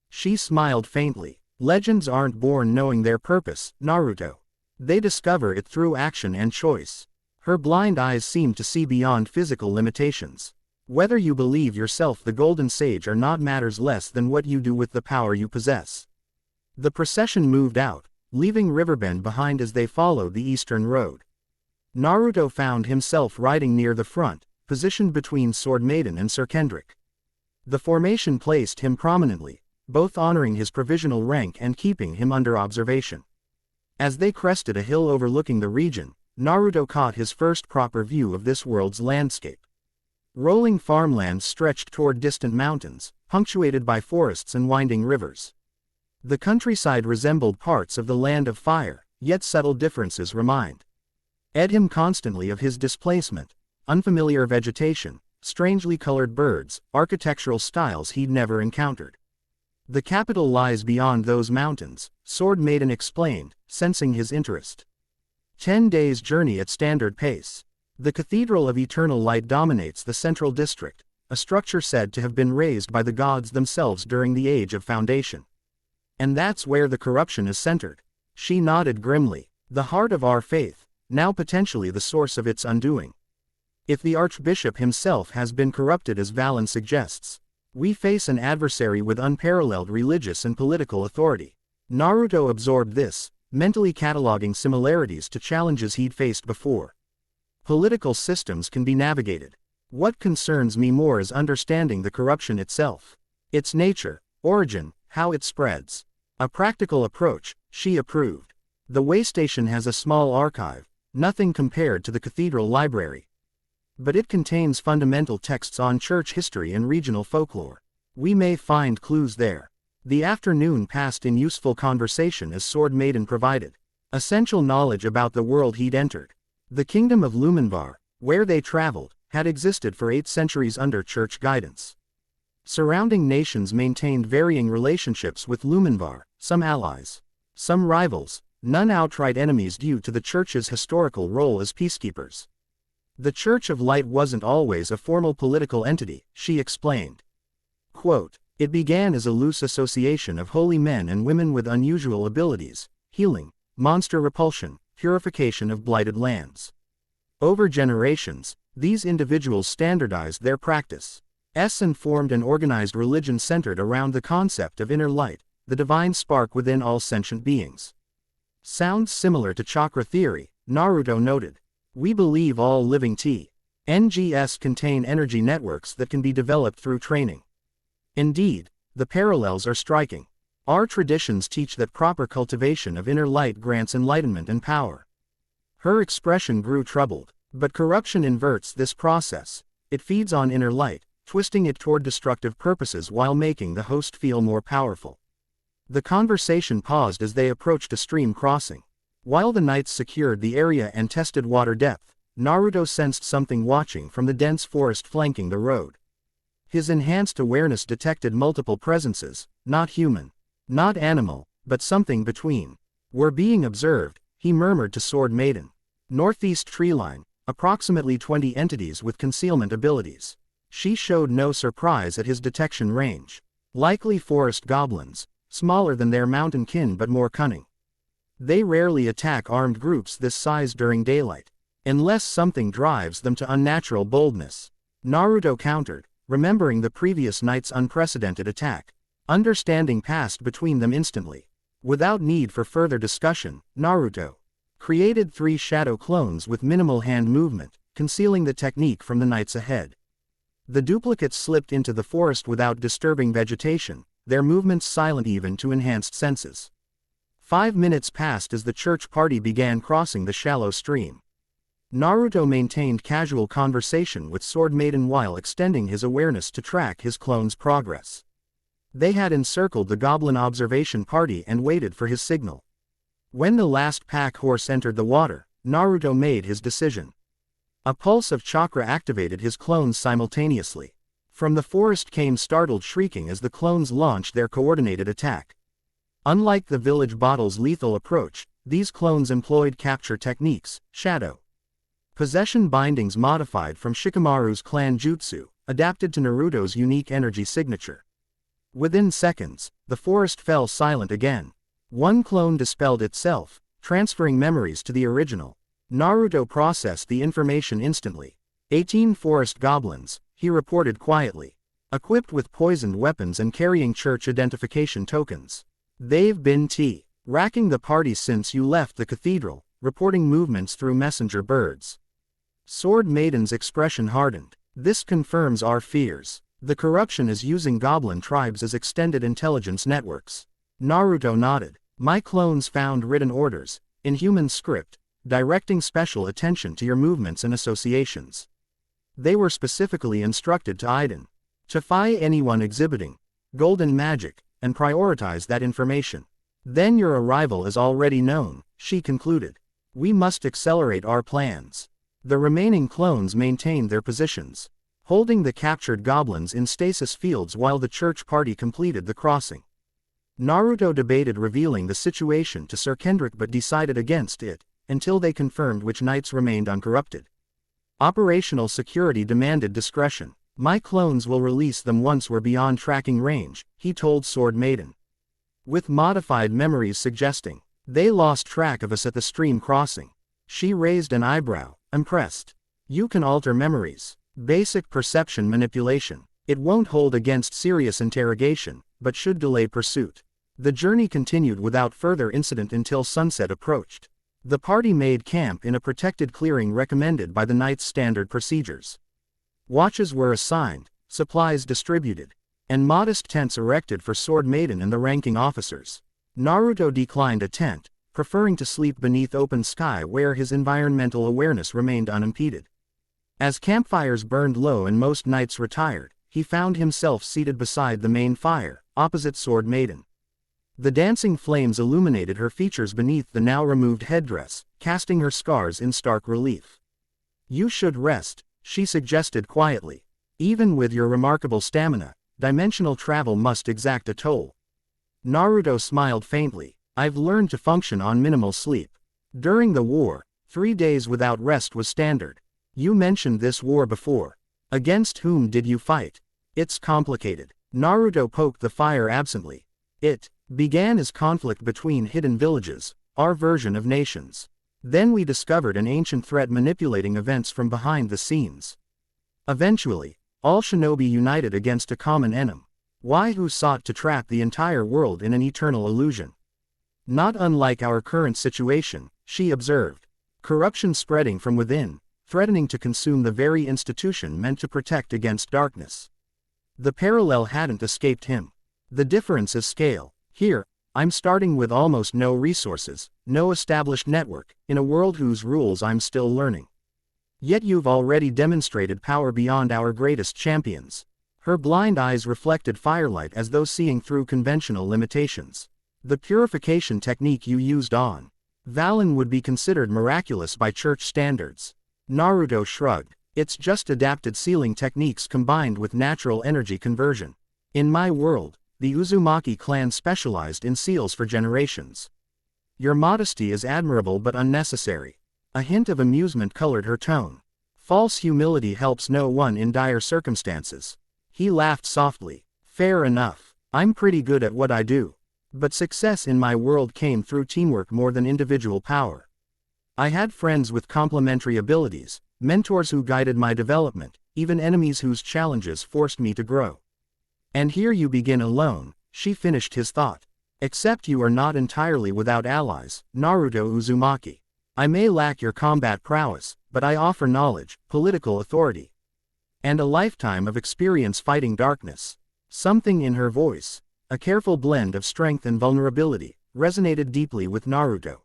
A: She smiled faintly. Legends aren't born knowing their purpose, Naruto. They discover it through action and choice. Her blind eyes seemed to see beyond physical limitations. Whether you believe yourself the Golden Sage or not matters less than what you do with the power you possess. The procession moved out, leaving Riverbend behind as they followed the eastern road. Naruto found himself riding near the front, positioned between Sword Maiden and Sir Kendrick. The formation placed him prominently, both honoring his provisional rank and keeping him under observation. As they crested a hill overlooking the region, Naruto caught his first proper view of this world's landscape. Rolling farmlands stretched toward distant mountains, punctuated by forests and winding rivers. The countryside resembled parts of the Land of Fire, yet subtle differences remind him constantly of his displacement, unfamiliar vegetation, strangely colored birds, architectural styles he'd never encountered. The capital lies beyond those mountains, Sword Maiden explained, sensing his interest. 10 days' journey at standard pace. The Cathedral of Eternal Light dominates the central district, a structure said to have been raised by the gods themselves during the Age of Foundation. And that's where the corruption is centered. She nodded grimly. The heart of our faith, now potentially the source of its undoing. If the Archbishop himself has been corrupted as Valen suggests, we face an adversary with unparalleled religious and political authority. Naruto absorbed this, mentally cataloging similarities to challenges he'd faced before. Political systems can be navigated. What concerns me more is understanding the corruption itself. Its nature, origin, how it spreads. A practical approach, she approved. The waystation has a small archive, nothing compared to the cathedral library. But it contains fundamental texts on church history and regional folklore. We may find clues there. The afternoon passed in useful conversation as Sword Maiden provided essential knowledge about the world he'd entered. The kingdom of Luminvar, where they traveled, had existed for 8 centuries under church guidance. Surrounding nations maintained varying relationships with Luminvar, some allies, some rivals, none outright enemies due to the church's historical role as peacekeepers. The Church of Light wasn't always a formal political entity, she explained. Quote, it began as a loose association of holy men and women with unusual abilities, healing, monster repulsion, purification of blighted lands. Over generations, these individuals standardized their practice and formed an organized religion centered around the concept of inner light, the divine spark within all sentient beings. Sounds similar to chakra theory, Naruto noted. We believe all living TNGs contain energy networks that can be developed through training. Indeed, the parallels are striking. Our traditions teach that proper cultivation of inner light grants enlightenment and power. Her expression grew troubled, but corruption inverts this process. It feeds on inner light, twisting it toward destructive purposes while making the host feel more powerful. The conversation paused as they approached a stream crossing. While the knights secured the area and tested water depth, Naruto sensed something watching from the dense forest flanking the road. His enhanced awareness detected multiple presences, not human, not animal, but something between. We're being observed, he murmured to Sword Maiden. Northeast treeline, approximately 20 entities with concealment abilities. She showed no surprise at his detection range. Likely forest goblins, smaller than their mountain kin but more cunning. They rarely attack armed groups this size during daylight, unless something drives them to unnatural boldness. Naruto countered, remembering the previous night's unprecedented attack. Understanding passed between them instantly. Without need for further discussion, Naruto created 3 shadow clones with minimal hand movement, concealing the technique from the knights ahead. The duplicates slipped into the forest without disturbing vegetation, their movements silent even to enhanced senses. 5 minutes passed as the church party began crossing the shallow stream. Naruto maintained casual conversation with Sword Maiden while extending his awareness to track his clone's progress. They had encircled the Goblin observation party and waited for his signal. When the last pack horse entered the water, Naruto made his decision. A pulse of chakra activated his clones simultaneously. From the forest came startled shrieking as the clones launched their coordinated attack. Unlike the village bottle's lethal approach, these clones employed capture techniques, shadow possession bindings modified from Shikamaru's clan jutsu, adapted to Naruto's unique energy signature. Within seconds, the forest fell silent again. One clone dispelled itself, transferring memories to the original. Naruto processed the information instantly. 18 forest goblins, he reported quietly. Equipped with poisoned weapons and carrying church identification tokens. They've been racking the party since you left the cathedral, reporting movements through messenger birds. Sword Maiden's expression hardened. This confirms our fears. The corruption is using Goblin tribes as extended intelligence networks. Naruto nodded. My clones found written orders, in human script, directing special attention to your movements and associations. They were specifically instructed to identify anyone exhibiting golden magic, and prioritize that information. Then your arrival is already known, she concluded. We must accelerate our plans. The remaining clones maintained their positions, holding the captured goblins in stasis fields while the church party completed the crossing. Naruto debated revealing the situation to Sir Kendrick but decided against it, until they confirmed which knights remained uncorrupted. Operational security demanded discretion. My clones will release them once we're beyond tracking range, he told Sword Maiden. With modified memories suggesting, they lost track of us at the stream crossing. She raised an eyebrow, impressed. You can alter memories. Basic perception manipulation. It won't hold against serious interrogation, but should delay pursuit. The journey continued without further incident until sunset approached. The party made camp in a protected clearing recommended by the Knight's standard procedures. Watches were assigned, supplies distributed, and modest tents erected for Sword Maiden and the ranking officers. Naruto declined a tent, preferring to sleep beneath open sky where his environmental awareness remained unimpeded. As campfires burned low and most knights retired, he found himself seated beside the main fire, opposite Sword Maiden. The dancing flames illuminated her features beneath the now removed headdress, casting her scars in stark relief. You should rest, she suggested quietly. Even with your remarkable stamina, dimensional travel must exact a toll. Naruto smiled faintly. I've learned to function on minimal sleep. During the war, 3 days without rest was standard. You mentioned this war before. Against whom did you fight? It's complicated. Naruto poked the fire absently. It began as conflict between hidden villages, our version of nations. Then we discovered an ancient threat manipulating events from behind the scenes. Eventually, all shinobi united against a common enemy, who sought to trap the entire world in an eternal illusion. Not unlike our current situation, she observed. Corruption spreading from within, threatening to consume the very institution meant to protect against darkness. The parallel hadn't escaped him. The difference is scale. Here, I'm starting with almost no resources, no established network, in a world whose rules I'm still learning. Yet you've already demonstrated power beyond our greatest champions. Her blind eyes reflected firelight as though seeing through conventional limitations. The purification technique you used on Valen would be considered miraculous by church standards. Naruto shrugged. It's just adapted sealing techniques combined with natural energy conversion. In my world, the Uzumaki clan specialized in seals for generations. Your modesty is admirable but unnecessary. A hint of amusement colored her tone. False humility helps no one in dire circumstances. He laughed softly. Fair enough. I'm pretty good at what I do. But success in my world came through teamwork more than individual power. I had friends with complementary abilities, mentors who guided my development, even enemies whose challenges forced me to grow. And here you begin alone, she finished his thought. Except you are not entirely without allies, Naruto Uzumaki. I may lack your combat prowess, but I offer knowledge, political authority, and a lifetime of experience fighting darkness. Something in her voice, a careful blend of strength and vulnerability, resonated deeply with Naruto.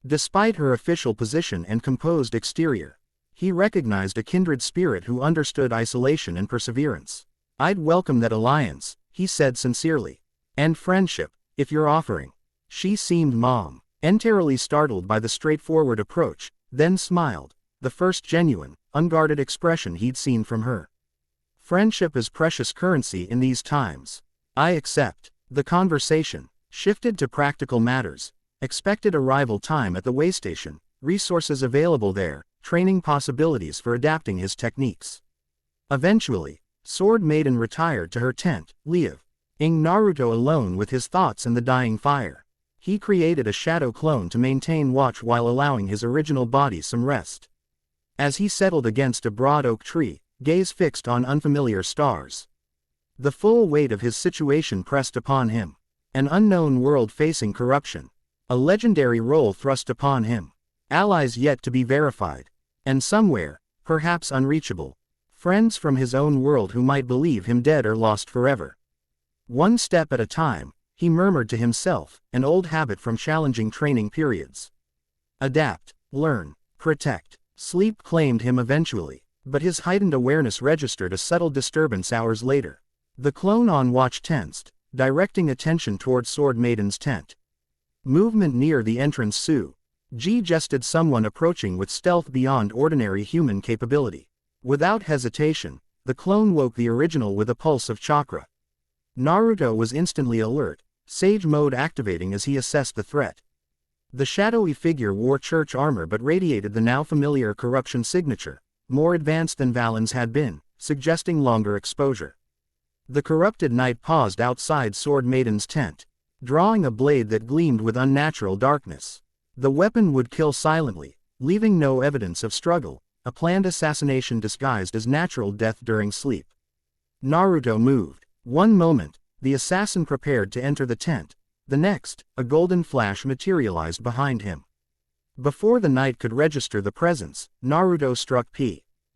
A: Despite her official position and composed exterior, he recognized a kindred spirit who understood isolation and perseverance. I'd welcome that alliance, he said sincerely. And friendship, if you're offering. She seemed momentarily startled by the straightforward approach, then smiled, the first genuine, unguarded expression he'd seen from her. Friendship is precious currency in these times. I accept. The conversation shifted to practical matters. Expected arrival time at the waystation, resources available there, training possibilities for adapting his techniques. Eventually, Sword Maiden retired to her tent, leaving Naruto alone with his thoughts and the dying fire. He created a shadow clone to maintain watch while allowing his original body some rest. As he settled against a broad oak tree, gaze fixed on unfamiliar stars, the full weight of his situation pressed upon him. An unknown world facing corruption. A legendary role thrust upon him. Allies yet to be verified. And somewhere, perhaps unreachable, Friends from his own world who might believe him dead or lost forever. One step at a time, he murmured to himself, an old habit from challenging training periods. Adapt, learn, protect. Sleep claimed him eventually, but his heightened awareness registered a subtle disturbance hours later. The clone on watch tensed, directing attention toward Sword Maiden's tent. Movement near the entrance suggested someone approaching with stealth beyond ordinary human capability. Without hesitation, the clone woke the original with a pulse of chakra. Naruto was instantly alert, Sage mode activating as he assessed the threat. The shadowy figure wore church armor but radiated the now familiar corruption signature, more advanced than Valen's had been, suggesting longer exposure. The corrupted knight paused outside Sword Maiden's tent, drawing a blade that gleamed with unnatural darkness. The weapon would kill silently, leaving no evidence of struggle, a planned assassination disguised as natural death during sleep. Naruto moved. One moment, the assassin prepared to enter the tent. The next, a golden flash materialized behind him. Before the knight could register the presence, Naruto struck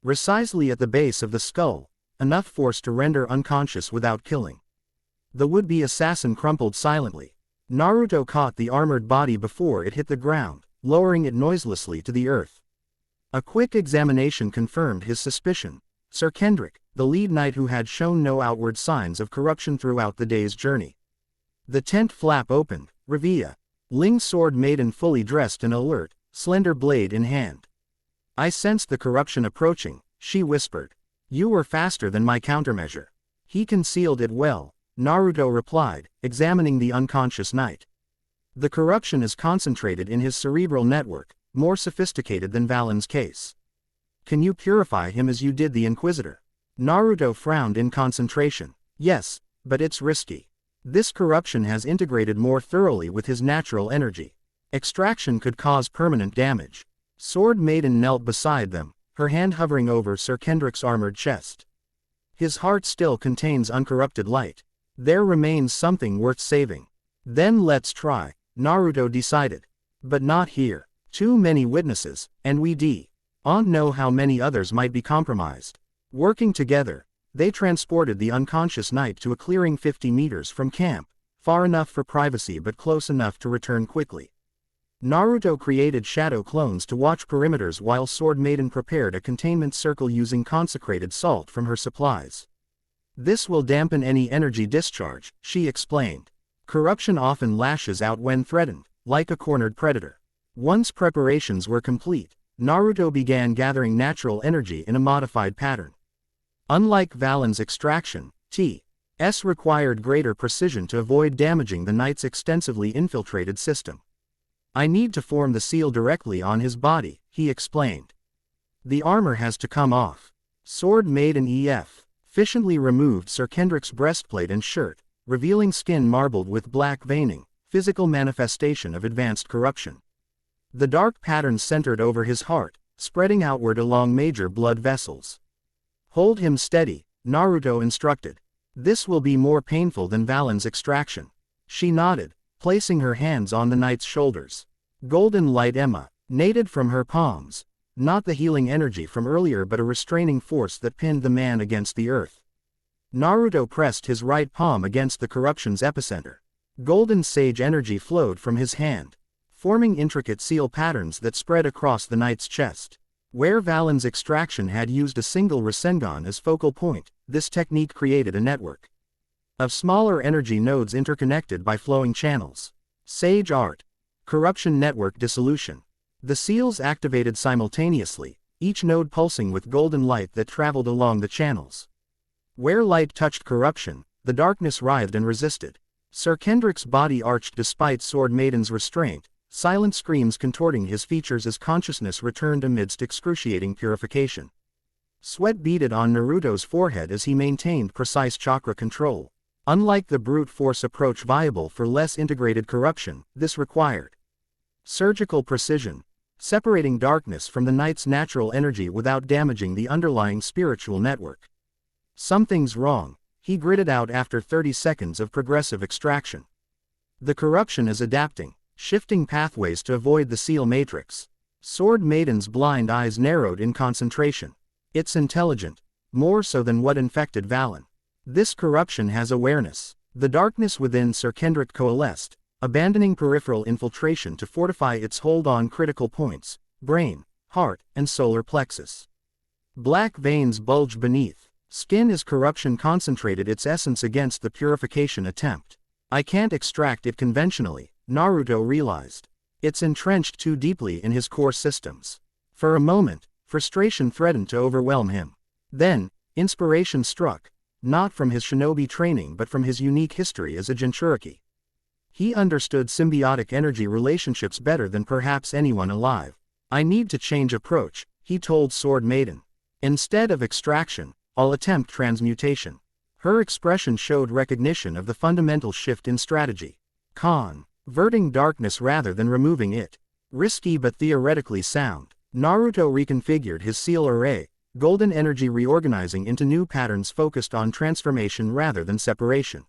A: precisely at the base of the skull, enough force to render unconscious without killing. The would-be assassin crumpled silently. Naruto caught the armored body before it hit the ground, lowering it noiselessly to the earth. A quick examination confirmed his suspicion. Sir Kendrick, the lead knight who had shown no outward signs of corruption throughout the day's journey. The tent flap opened, revealing Sword Maiden fully dressed and alert, slender blade in hand. "I sensed the corruption approaching," she whispered. "You were faster than my countermeasure." "He concealed it well," Naruto replied, examining the unconscious knight. "The corruption is concentrated in his cerebral network, more sophisticated than Valen's case. Can you purify him as you did the Inquisitor?" Naruto frowned in concentration. "Yes, but it's risky. This corruption has integrated more thoroughly with his natural energy. Extraction could cause permanent damage." Sword Maiden knelt beside them, her hand hovering over Sir Kendrick's armored chest. "His heart still contains uncorrupted light. There remains something worth saving." "Then let's try," Naruto decided. "But not here. Too many witnesses, and we don't know how many others might be compromised." Working together, they transported the unconscious knight to a clearing 50 meters from camp, far enough for privacy but close enough to return quickly. Naruto created shadow clones to watch perimeters while Sword Maiden prepared a containment circle using consecrated salt from her supplies. "This will dampen any energy discharge," she explained. "Corruption often lashes out when threatened, like a cornered predator." Once preparations were complete, Naruto began gathering natural energy in a modified pattern. Unlike Valen's extraction, T.S. required greater precision to avoid damaging the knight's extensively infiltrated system. "I need to form the seal directly on his body," he explained. "The armor has to come off." Sword Maiden efficiently removed Sir Kendrick's breastplate and shirt, revealing skin marbled with black veining, physical manifestation of advanced corruption. The dark pattern centered over his heart, spreading outward along major blood vessels. "Hold him steady," Naruto instructed. "This will be more painful than Valen's extraction." She nodded, placing her hands on the knight's shoulders. Golden light emanated from her palms, not the healing energy from earlier but a restraining force that pinned the man against the earth. Naruto pressed his right palm against the corruption's epicenter. Golden sage energy flowed from his hand, forming intricate seal patterns that spread across the knight's chest. Where Valen's extraction had used a single Rasengan as focal point, this technique created a network of smaller energy nodes interconnected by flowing channels. Sage Art. Corruption Network Dissolution. The seals activated simultaneously, each node pulsing with golden light that traveled along the channels. Where light touched corruption, the darkness writhed and resisted. Sir Kendrick's body arched despite Sword Maiden's restraint, silent screams contorting his features as consciousness returned amidst excruciating purification. Sweat beaded on Naruto's forehead as he maintained precise chakra control. Unlike the brute force approach viable for less integrated corruption, this required surgical precision, separating darkness from the knight's natural energy without damaging the underlying spiritual network. "Something's wrong," he gritted out after 30 seconds of progressive extraction. "The corruption is adapting, shifting pathways to avoid the seal matrix." Sword Maiden's blind eyes narrowed in concentration. "It's intelligent. more so than what infected Valen. This corruption has awareness. The darkness within Sir Kendrick coalesced, abandoning peripheral infiltration to fortify its hold on critical points, brain, heart, and solar plexus. Black veins bulge beneath. Skin is corruption concentrated its essence against the purification attempt. I can't extract it conventionally, Naruto realized. It's entrenched too deeply in his core systems. For a moment, frustration threatened to overwhelm him. Then, inspiration struck, not from his shinobi training but from his unique history as a Jinchuriki. He understood symbiotic energy relationships better than perhaps anyone alive. I need to change approach, he told Sword Maiden. Instead of extraction, I'll attempt transmutation. Her expression showed recognition of the fundamental shift in strategy. Converting darkness rather than removing it. Risky but theoretically sound. Naruto reconfigured his seal array, golden energy reorganizing into new patterns focused on transformation rather than separation.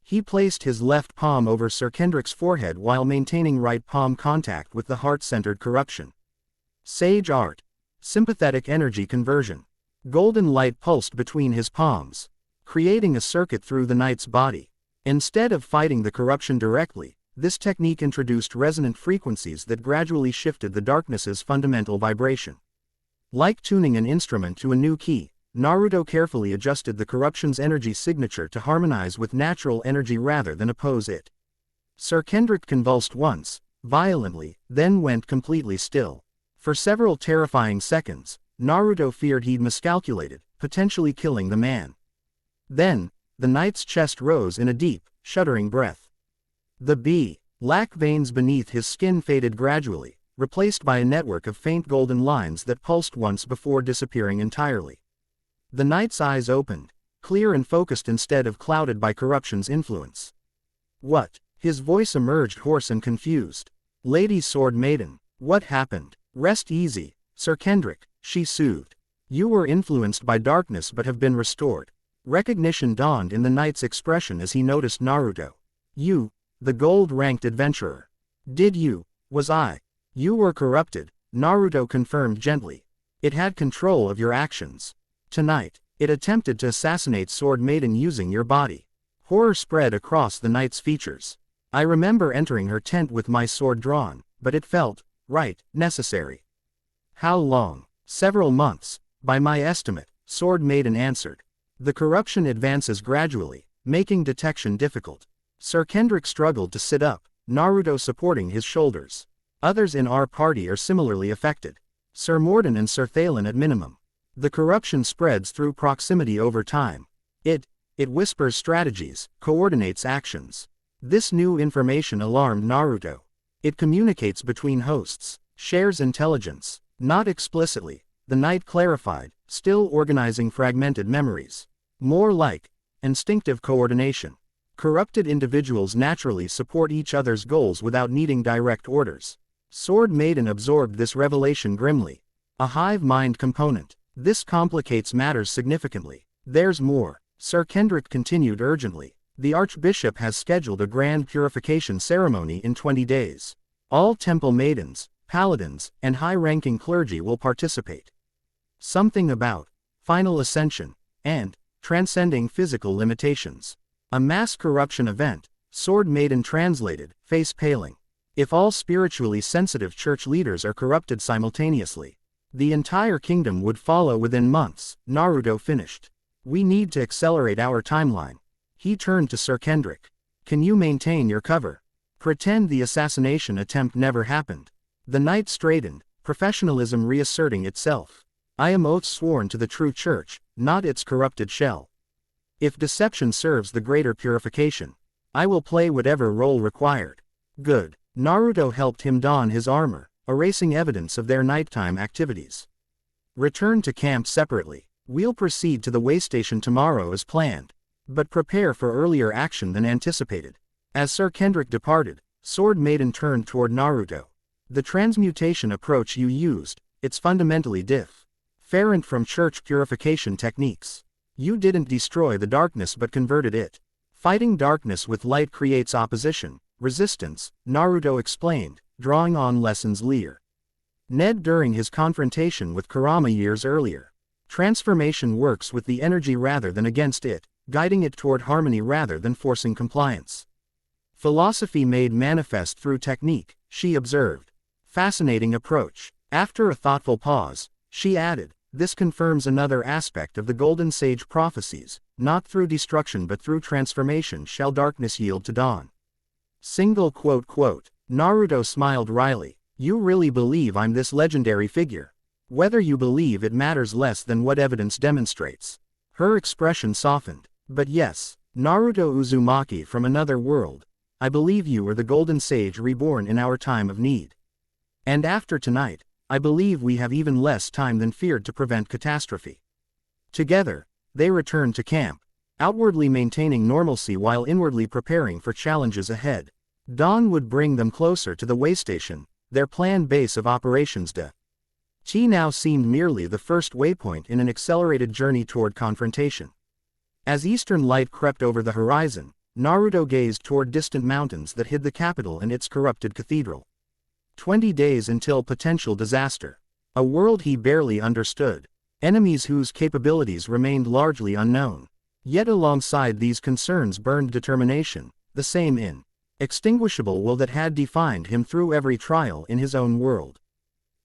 A: He placed his left palm over Sir Kendrick's forehead while maintaining right palm contact with the heart-centered corruption. Sage art. Sympathetic energy conversion. Golden light pulsed between his palms, creating a circuit through the knight's body. Instead of fighting the corruption directly, this technique introduced resonant frequencies that gradually shifted the darkness's fundamental vibration. Like tuning an instrument to a new key, Naruto carefully adjusted the corruption's energy signature to harmonize with natural energy rather than oppose it. Sir Kendrick convulsed once, violently, then went completely still. For several terrifying seconds, Naruto feared he'd miscalculated, potentially killing the man. Then, the knight's chest rose in a deep, shuddering breath. The black veins beneath his skin faded gradually, replaced by a network of faint golden lines that pulsed once before disappearing entirely. The knight's eyes opened, clear and focused instead of clouded by corruption's influence. What? His voice emerged hoarse and confused. Lady Sword Maiden, what happened? Rest easy, Sir Kendrick, she soothed. You were influenced by darkness but have been restored. Recognition dawned in the knight's expression as he noticed Naruto. You, the gold-ranked adventurer. Did you? Was I? You were corrupted, Naruto confirmed gently. It had control of your actions. Tonight, it attempted to assassinate Sword Maiden using your body. Horror spread across the knight's features. I remember entering her tent with my sword drawn, but it felt, right, necessary. How long? Several months, by my estimate, Sword Maiden answered. The corruption advances gradually, making detection difficult. Sir Kendrick struggled to sit up, Naruto supporting his shoulders. Others in our party are similarly affected. Sir Morden and Sir Thalen at minimum. The corruption spreads through proximity over time. It whispers strategies, coordinates actions. This new information alarmed Naruto. It communicates between hosts, shares intelligence. Not explicitly, the knight clarified, still organizing fragmented memories. More like instinctive coordination. Corrupted individuals naturally support each other's goals without needing direct orders. Sword Maiden absorbed this revelation grimly. A hive mind component. This complicates matters significantly. There's more, Sir Kendrick continued urgently. The Archbishop has scheduled a grand purification ceremony in 20 days. All temple maidens, paladins, and high-ranking clergy will participate. Something about final ascension and transcending physical limitations. A mass corruption event, Sword Maiden translated, face paling. If all spiritually sensitive church leaders are corrupted simultaneously, the entire kingdom would follow within months, Naruto finished. We need to accelerate our timeline. He turned to Sir Kendrick. Can you maintain your cover? Pretend the assassination attempt never happened. The knight straightened, professionalism reasserting itself. I am oath sworn to the true church, not its corrupted shell. If deception serves the greater purification, I will play whatever role required. Good. Naruto helped him don his armor, erasing evidence of their nighttime activities. Return to camp separately. We'll proceed to the waystation tomorrow as planned, but prepare for earlier action than anticipated. As Sir Kendrick departed, Sword Maiden turned toward Naruto. The transmutation approach you used, it's fundamentally different from church purification techniques. You didn't destroy the darkness but converted it. Fighting darkness with light creates opposition, resistance, Naruto explained, drawing on lessons learned during his confrontation with Kurama years earlier. Transformation works with the energy rather than against it, guiding it toward harmony rather than forcing compliance. Philosophy made manifest through technique, she observed. Fascinating approach. After a thoughtful pause, she added, this confirms another aspect of the Golden Sage prophecies, not through destruction but through transformation shall darkness yield to dawn. Naruto smiled wryly. You really believe I'm this legendary figure? Whether you believe it matters less than what evidence demonstrates. Her expression softened. But yes, Naruto Uzumaki from another world, I believe you are the Golden Sage reborn in our time of need. And after tonight, I believe we have even less time than feared to prevent catastrophe. Together, they returned to camp, outwardly maintaining normalcy while inwardly preparing for challenges ahead. Dawn would bring them closer to the waystation, their planned base of operations. Chi now seemed merely the first waypoint in an accelerated journey toward confrontation. As eastern light crept over the horizon, Naruto gazed toward distant mountains that hid the capital and its corrupted cathedral. 20 days until potential disaster. A world he barely understood. Enemies whose capabilities remained largely unknown. Yet alongside these concerns burned determination, the same inextinguishable will that had defined him through every trial in his own world.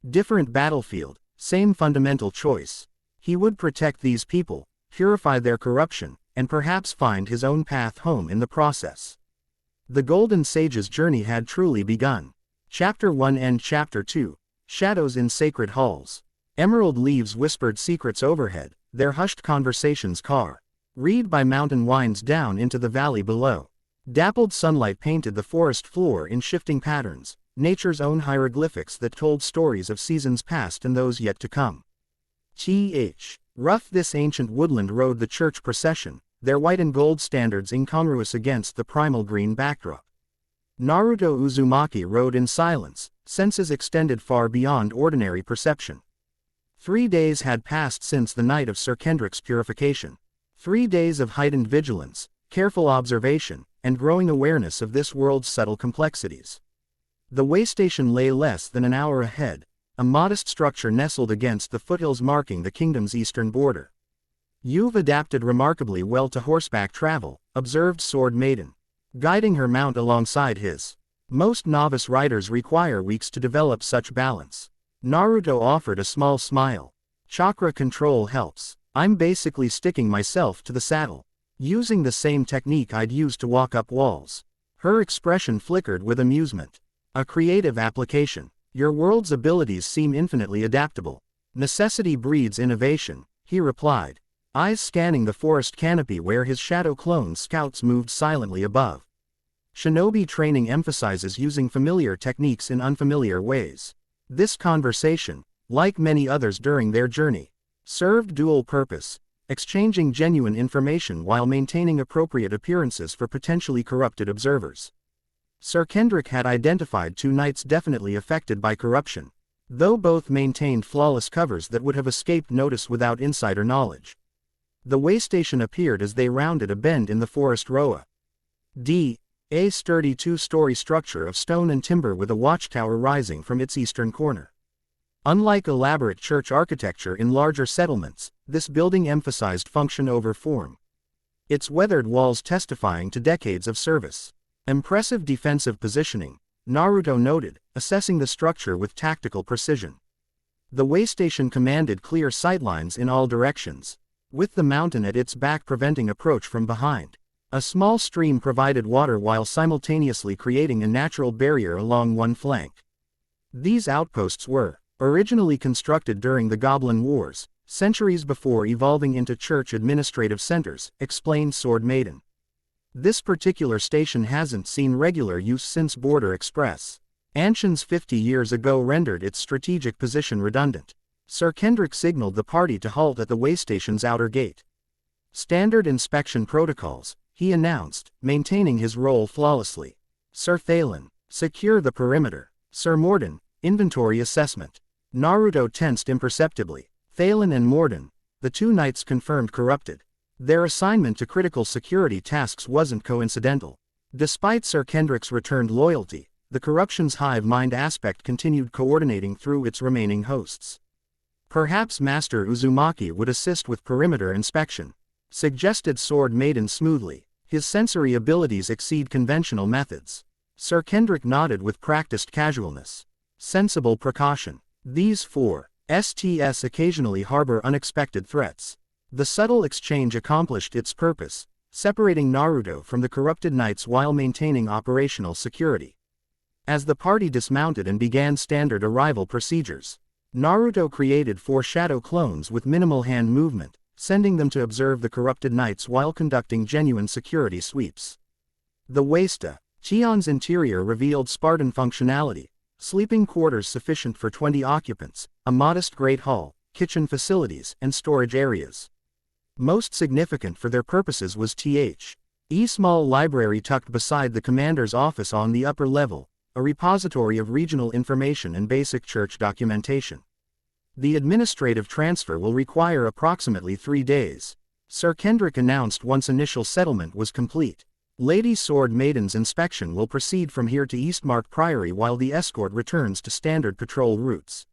A: Different battlefield, same fundamental choice. He would protect these people, purify their corruption, and perhaps find his own path home in the process. The Golden Sage's journey had truly begun. Chapter 1 and Chapter 2, Shadows in Sacred Halls. Emerald leaves whispered secrets overhead, their hushed conversations read by mountain winds down into the valley below. Dappled sunlight painted the forest floor in shifting patterns, nature's own hieroglyphics that told stories of seasons past and those yet to come. Rough this ancient woodland rode the church procession, their white and gold standards incongruous against the primal green backdrop. Naruto Uzumaki rode in silence, senses extended far beyond ordinary perception. 3 days had passed since the night of Sir Kendrick's purification. 3 days of heightened vigilance, careful observation, and growing awareness of this world's subtle complexities. The waystation lay less than an hour ahead, a modest structure nestled against the foothills marking the kingdom's eastern border. You've adapted remarkably well to horseback travel, observed Sword Maiden, guiding her mount alongside his. Most novice riders require weeks to develop such balance. Naruto offered a small smile. Chakra control helps. I'm basically sticking myself to the saddle, using the same technique I'd use to walk up walls. Her expression flickered with amusement. A creative application. Your world's abilities seem infinitely adaptable. Necessity breeds innovation, he replied, eyes scanning the forest canopy where his shadow clone scouts moved silently above. Shinobi training emphasizes using familiar techniques in unfamiliar ways. This conversation, like many others during their journey, served dual purpose, exchanging genuine information while maintaining appropriate appearances for potentially corrupted observers. Sir Kendrick had identified 2 knights definitely affected by corruption, though both maintained flawless covers that would have escaped notice without insider knowledge. The waystation appeared as they rounded a bend in the forest roa. A sturdy 2-story structure of stone and timber with a watchtower rising from its eastern corner. Unlike elaborate church architecture in larger settlements, this building emphasized function over form. Its weathered walls testifying to decades of service. Impressive defensive positioning, Naruto noted, assessing the structure with tactical precision. The waystation commanded clear sightlines in all directions, with the mountain at its back preventing approach from behind. A small stream provided water while simultaneously creating a natural barrier along one flank. These outposts were originally constructed during the Goblin Wars, centuries before evolving into church administrative centers, explained Sword Maiden. This particular station hasn't seen regular use since Border Express. Anshan's 50 years ago rendered its strategic position redundant. Sir Kendrick signaled the party to halt at the waystation's outer gate. Standard inspection protocols, he announced, maintaining his role flawlessly. Sir Thalen, secure the perimeter. Sir Morden, inventory assessment. Naruto tensed imperceptibly. Thalen and Morden, the 2 knights confirmed corrupted. Their assignment to critical security tasks wasn't coincidental. Despite Sir Kendrick's returned loyalty, the corruption's hive mind aspect continued coordinating through its remaining hosts. Perhaps Master Uzumaki would assist with perimeter inspection, suggested Sword Maiden smoothly. His sensory abilities exceed conventional methods. Sir Kendrick nodded with practiced casualness. Sensible precaution. These four STS occasionally harbor unexpected threats. The subtle exchange accomplished its purpose, separating Naruto from the corrupted knights while maintaining operational security. As the party dismounted and began standard arrival procedures, Naruto created 4 shadow clones with minimal hand movement, sending them to observe the corrupted knights while conducting genuine security sweeps. The Waista, Chion's interior revealed Spartan functionality, sleeping quarters sufficient for 20 occupants, a modest great hall, kitchen facilities, and storage areas. Most significant for their purposes was a small library tucked beside the commander's office on the upper level, a repository of regional information and basic church documentation. The administrative transfer will require approximately 3 days, Sir Kendrick announced once initial settlement was complete. Lady Sword Maiden's inspection will proceed from here to Eastmark Priory while the escort returns to standard patrol routes.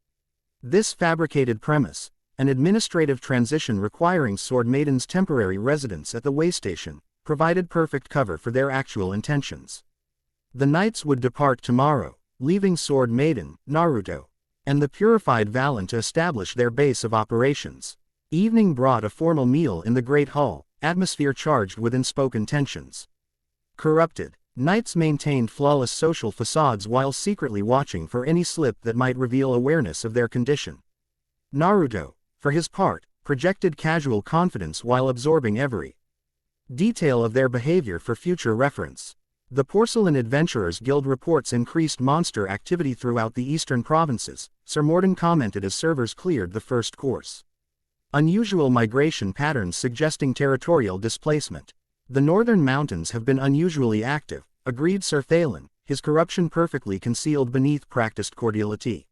A: This fabricated premise, an administrative transition requiring Sword Maiden's temporary residence at the way station, provided perfect cover for their actual intentions. The knights would depart tomorrow, leaving Sword Maiden, Naruto, and the purified Valen to establish their base of operations. Evening brought a formal meal in the Great Hall, atmosphere charged with unspoken tensions. Corrupted knights maintained flawless social facades while secretly watching for any slip that might reveal awareness of their condition. Naruto, for his part, projected casual confidence while absorbing every detail of their behavior for future reference. The Porcelain Adventurers Guild reports increased monster activity throughout the eastern provinces, Sir Morden commented as servers cleared the first course. Unusual migration patterns suggesting territorial displacement. The northern mountains have been unusually active, agreed Sir Thalen, his corruption perfectly concealed beneath practiced cordiality.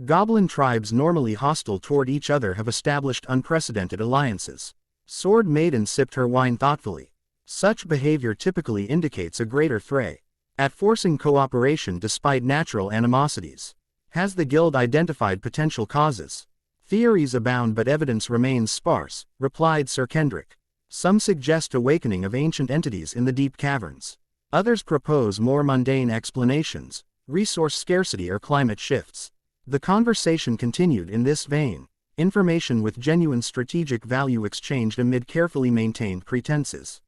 A: Goblin tribes normally hostile toward each other have established unprecedented alliances. Sword Maiden sipped her wine thoughtfully. Such behavior typically indicates a greater threat at forcing cooperation despite natural animosities. Has the guild identified potential causes? Theories abound but evidence remains sparse, replied Sir Kendrick. Some suggest awakening of ancient entities in the deep caverns. Others propose more mundane explanations, resource scarcity or climate shifts. The conversation continued in this vein, information with genuine strategic value exchanged amid carefully maintained pretenses.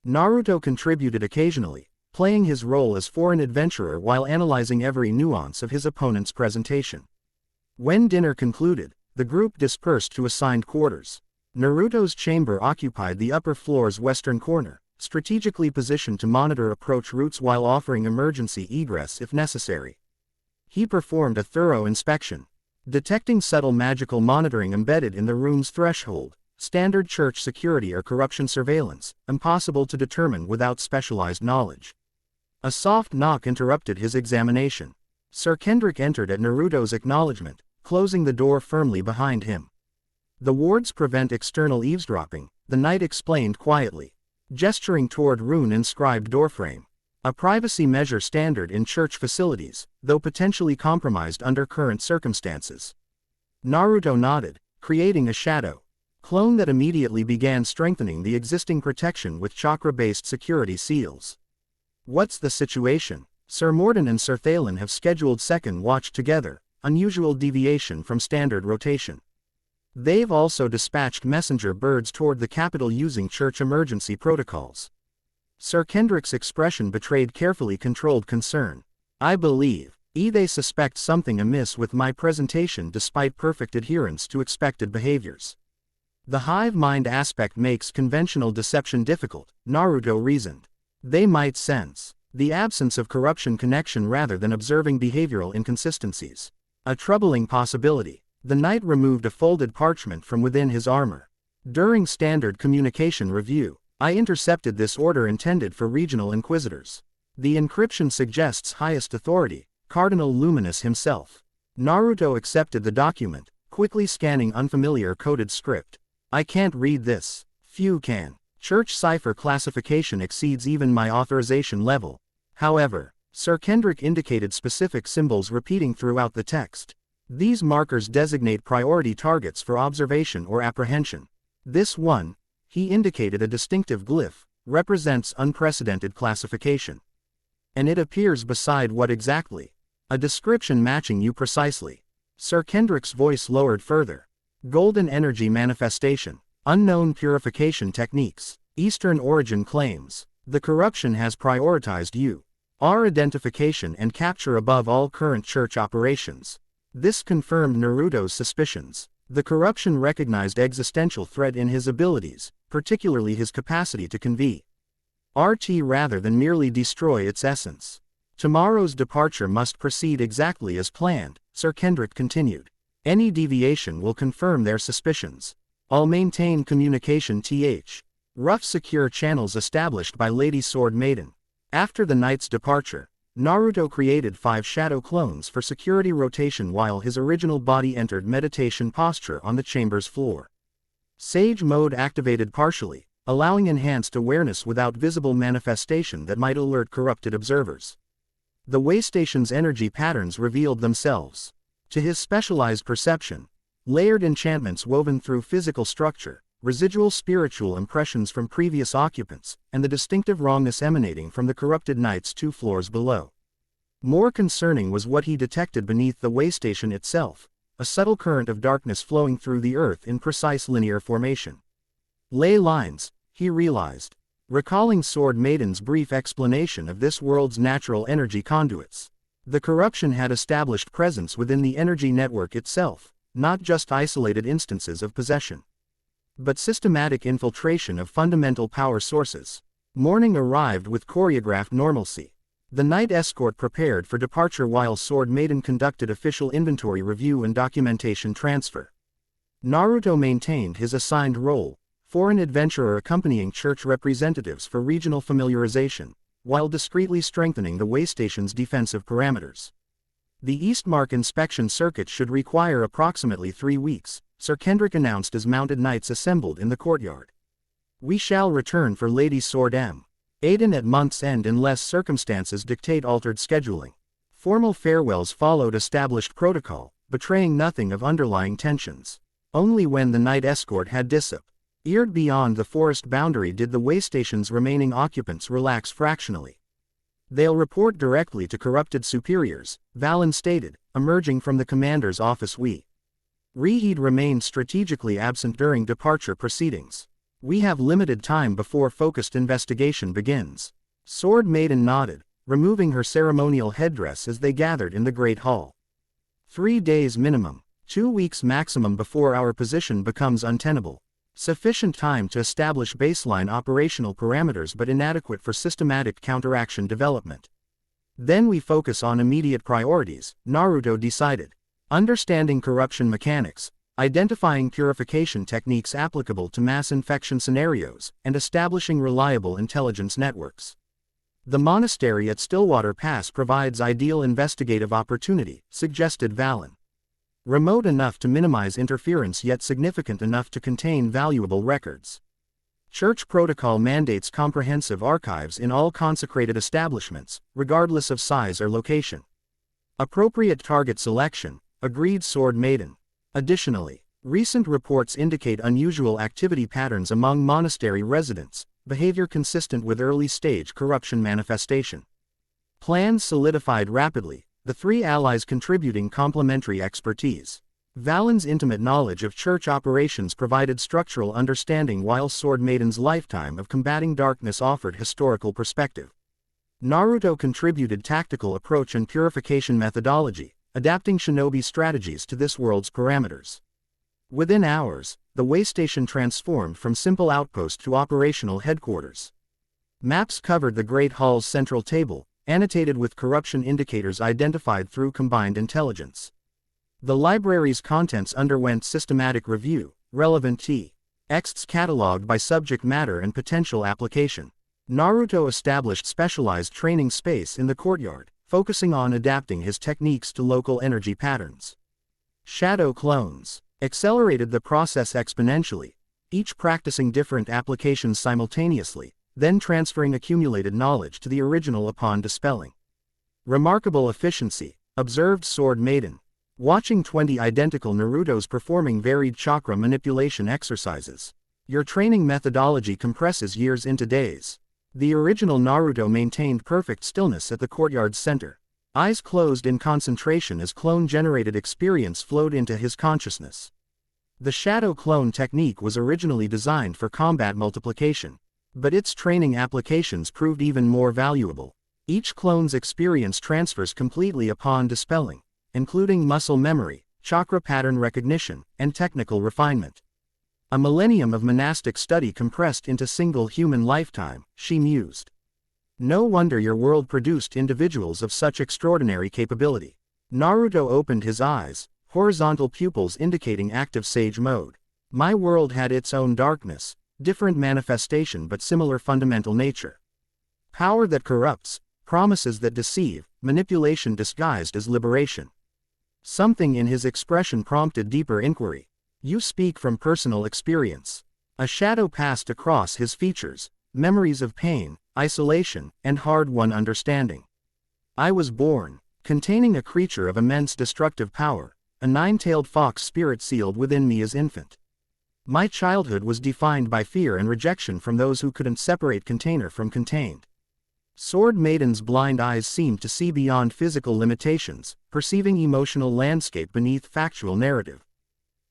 A: Naruto contributed occasionally, playing his role as foreign adventurer while analyzing every nuance of his opponent's presentation. When dinner concluded, the group dispersed to assigned quarters. Naruto's chamber occupied the upper floor's western corner, strategically positioned to monitor approach routes while offering emergency egress if necessary. He performed a thorough inspection, detecting subtle magical monitoring embedded in the room's threshold. Standard church security or corruption surveillance, impossible to determine without specialized knowledge. A soft knock interrupted his examination. Sir Kendrick entered at Naruto's acknowledgement, closing the door firmly behind him. The wards prevent external eavesdropping, the knight explained quietly, gesturing toward rune-inscribed doorframe. A privacy measure standard in church facilities, though potentially compromised under current circumstances. Naruto nodded, creating a shadow clone that immediately began strengthening the existing protection with chakra-based security seals. What's the situation? Sir Morden and Sir Thalen have scheduled second watch together, unusual deviation from standard rotation. They've also dispatched messenger birds toward the capital using church emergency protocols. Sir Kendrick's expression betrayed carefully controlled concern. I believe, they suspect something amiss with my presentation despite perfect adherence to expected behaviors. The hive mind aspect makes conventional deception difficult, Naruto reasoned. They might sense the absence of corruption connection rather than observing behavioral inconsistencies. A troubling possibility. The knight removed a folded parchment from within his armor. During standard communication review, I intercepted this order intended for regional inquisitors. The encryption suggests highest authority, Cardinal Luminous himself. Naruto accepted the document, quickly scanning unfamiliar coded script. I can't read this. Few can. Church cipher classification exceeds even my authorization level. However, Sir Kendrick indicated specific symbols repeating throughout the text. These markers designate priority targets for observation or apprehension. This one, he indicated a distinctive glyph, represents unprecedented classification. And it appears beside what exactly? A description matching you precisely. Sir Kendrick's voice lowered further. Golden energy manifestation. Unknown purification techniques. Eastern origin claims. The corruption has prioritized you. Our identification and capture above all current church operations. This confirmed Naruto's suspicions. The corruption recognized existential threat in his abilities, particularly his capacity to convey RT rather than merely destroy its essence. Tomorrow's departure must proceed exactly as planned, Sir Kendrick continued. Any deviation will confirm their suspicions. I'll maintain communication rough secure channels established by Lady Sword Maiden. After the knight's departure, Naruto created 5 shadow clones for security rotation while his original body entered meditation posture on the chamber's floor. Sage mode activated partially, allowing enhanced awareness without visible manifestation that might alert corrupted observers. The waystation's energy patterns revealed themselves. To his specialized perception, layered enchantments woven through physical structure, residual spiritual impressions from previous occupants, and the distinctive wrongness emanating from the corrupted knights 2 floors below. More concerning was what he detected beneath the waystation itself, a subtle current of darkness flowing through the earth in precise linear formation. Ley lines, he realized, recalling Sword Maiden's brief explanation of this world's natural energy conduits. The corruption had established presence within the energy network itself, not just isolated instances of possession, but systematic infiltration of fundamental power sources. Morning arrived with choreographed normalcy. The night escort prepared for departure while Sword Maiden conducted official inventory review and documentation transfer. Naruto maintained his assigned role, foreign adventurer accompanying church representatives for regional familiarization, while discreetly strengthening the waystation's defensive parameters. The Eastmark inspection circuit should require approximately 3 weeks, Sir Kendrick announced as mounted knights assembled in the courtyard. We shall return for Lady Sword Maiden at month's end unless circumstances dictate altered scheduling. Formal farewells followed established protocol, betraying nothing of underlying tensions. Only when the night escort had disappeared beyond the forest boundary did the waystation's remaining occupants relax fractionally. They'll report directly to corrupted superiors, Valen stated, emerging from the commander's office. Reheed remained strategically absent during departure proceedings. We have limited time before focused investigation begins. Sword Maiden nodded, removing her ceremonial headdress as they gathered in the Great Hall. 3 days minimum, 2 weeks maximum before our position becomes untenable. Sufficient time to establish baseline operational parameters but inadequate for systematic counteraction development. Then we focus on immediate priorities, Naruto decided. Understanding corruption mechanics, identifying purification techniques applicable to mass infection scenarios, and establishing reliable intelligence networks. The monastery at Stillwater Pass provides ideal investigative opportunity, suggested Valen. Remote enough to minimize interference yet significant enough to contain valuable records. Church protocol mandates comprehensive archives in all consecrated establishments, regardless of size or location. Appropriate target selection, agreed Sword Maiden. Additionally, recent reports indicate unusual activity patterns among monastery residents, behavior consistent with early-stage corruption manifestation. Plans solidified rapidly, the 3 allies contributing complementary expertise. Valen's intimate knowledge of church operations provided structural understanding while Sword Maiden's lifetime of combating darkness offered historical perspective. Naruto contributed tactical approach and purification methodology, adapting shinobi strategies to this world's parameters. Within hours, the waystation transformed from simple outpost to operational headquarters. Maps covered the Great Hall's central table, annotated with corruption indicators identified through combined intelligence. The library's contents underwent systematic review, relevant texts cataloged by subject matter and potential application. Naruto established specialized training space in the courtyard, focusing on adapting his techniques to local energy patterns. Shadow clones accelerated the process exponentially, each practicing different applications simultaneously, then transferring accumulated knowledge to the original upon dispelling. Remarkable efficiency, observed Sword Maiden. Watching 20 identical Narutos performing varied chakra manipulation exercises. Your training methodology compresses years into days. The original Naruto maintained perfect stillness at the courtyard's center. Eyes closed in concentration as clone-generated experience flowed into his consciousness. The shadow clone technique was originally designed for combat multiplication, but its training applications proved even more valuable. Each clone's experience transfers completely upon dispelling, including muscle memory, chakra pattern recognition, and technical refinement. A millennium of monastic study compressed into single human lifetime, she mused. No wonder your world produced individuals of such extraordinary capability. Naruto opened his eyes, horizontal pupils indicating active sage mode. My world had its own darkness, different manifestation but similar fundamental nature. Power that corrupts, promises that deceive, manipulation disguised as liberation. Something in his expression prompted deeper inquiry. You speak from personal experience. A shadow passed across his features, memories of pain, isolation, and hard-won understanding. I was born, containing a creature of immense destructive power, a nine-tailed fox spirit sealed within me as infant. My childhood was defined by fear and rejection from those who couldn't separate container from contained. Sword Maiden's blind eyes seemed to see beyond physical limitations, perceiving emotional landscape beneath factual narrative.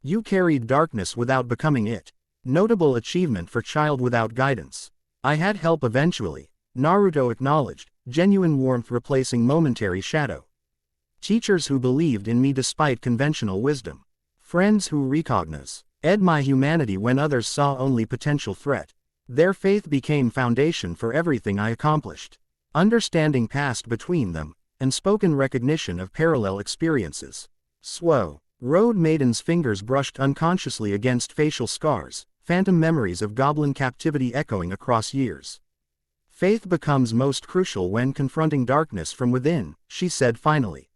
A: You carried darkness without becoming it. Notable achievement for child without guidance. I had help eventually, Naruto acknowledged, genuine warmth replacing momentary shadow. Teachers who believed in me despite conventional wisdom. Friends who recognized my humanity when others saw only potential threat. Their faith became foundation for everything I accomplished. Understanding passed between them, and spoken recognition of parallel experiences. Road Maiden's fingers brushed unconsciously against facial scars, phantom memories of goblin captivity echoing across years. Faith becomes most crucial when confronting darkness from within, she said finally.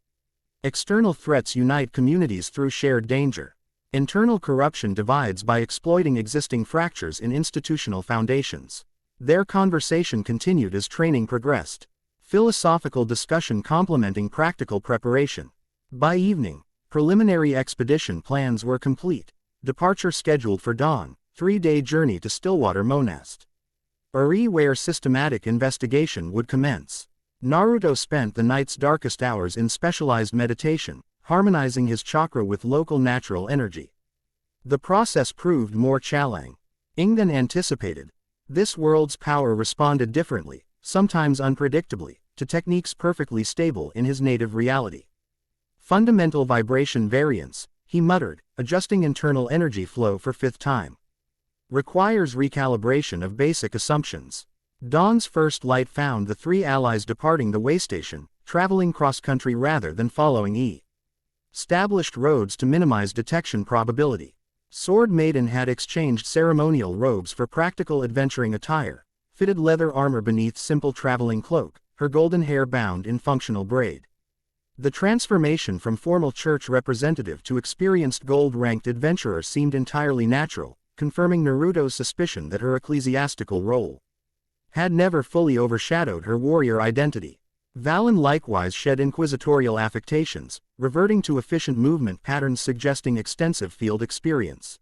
A: External threats unite communities through shared danger. Internal corruption divides by exploiting existing fractures in institutional foundations. Their conversation continued as training progressed. Philosophical discussion complementing practical preparation. By evening, preliminary expedition plans were complete. Departure scheduled for dawn, 3-day journey to Stillwater Monast, where systematic investigation would commence. Naruto spent the night's darkest hours in specialized meditation, harmonizing his chakra with local natural energy. The process proved more challenging than anticipated. This world's power responded differently, sometimes unpredictably, to techniques perfectly stable in his native reality. Fundamental vibration variance, he muttered, adjusting internal energy flow for 5th time. Requires recalibration of basic assumptions. Dawn's first light found the 3 allies departing the waystation, traveling cross-country rather than following established roads to minimize detection probability. Sword Maiden had exchanged ceremonial robes for practical adventuring attire, fitted leather armor beneath simple traveling cloak, her golden hair bound in functional braid. The transformation from formal church representative to experienced gold-ranked adventurer seemed entirely natural, confirming Naruto's suspicion that her ecclesiastical role had never fully overshadowed her warrior identity. Valen likewise shed inquisitorial affectations, reverting to efficient movement patterns suggesting extensive field experience.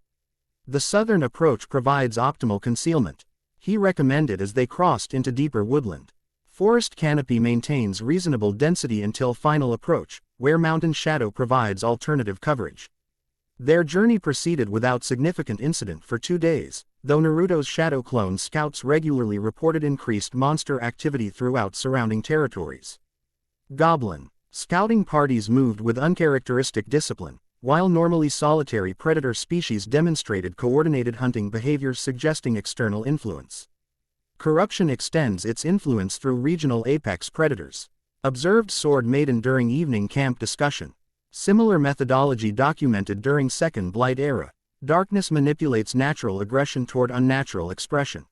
A: The southern approach provides optimal concealment, he recommended as they crossed into deeper woodland. Forest canopy maintains reasonable density until final approach, where mountain shadow provides alternative coverage. Their journey proceeded without significant incident for 2 days, though Naruto's shadow clone scouts regularly reported increased monster activity throughout surrounding territories. Goblin scouting parties moved with uncharacteristic discipline, while normally solitary predator species demonstrated coordinated hunting behaviors suggesting external influence. Corruption extends its influence through regional apex predators. Observed Sword Maiden during evening camp discussion. Similar methodology documented during Second Blight era. Darkness manipulates natural aggression toward unnatural expression.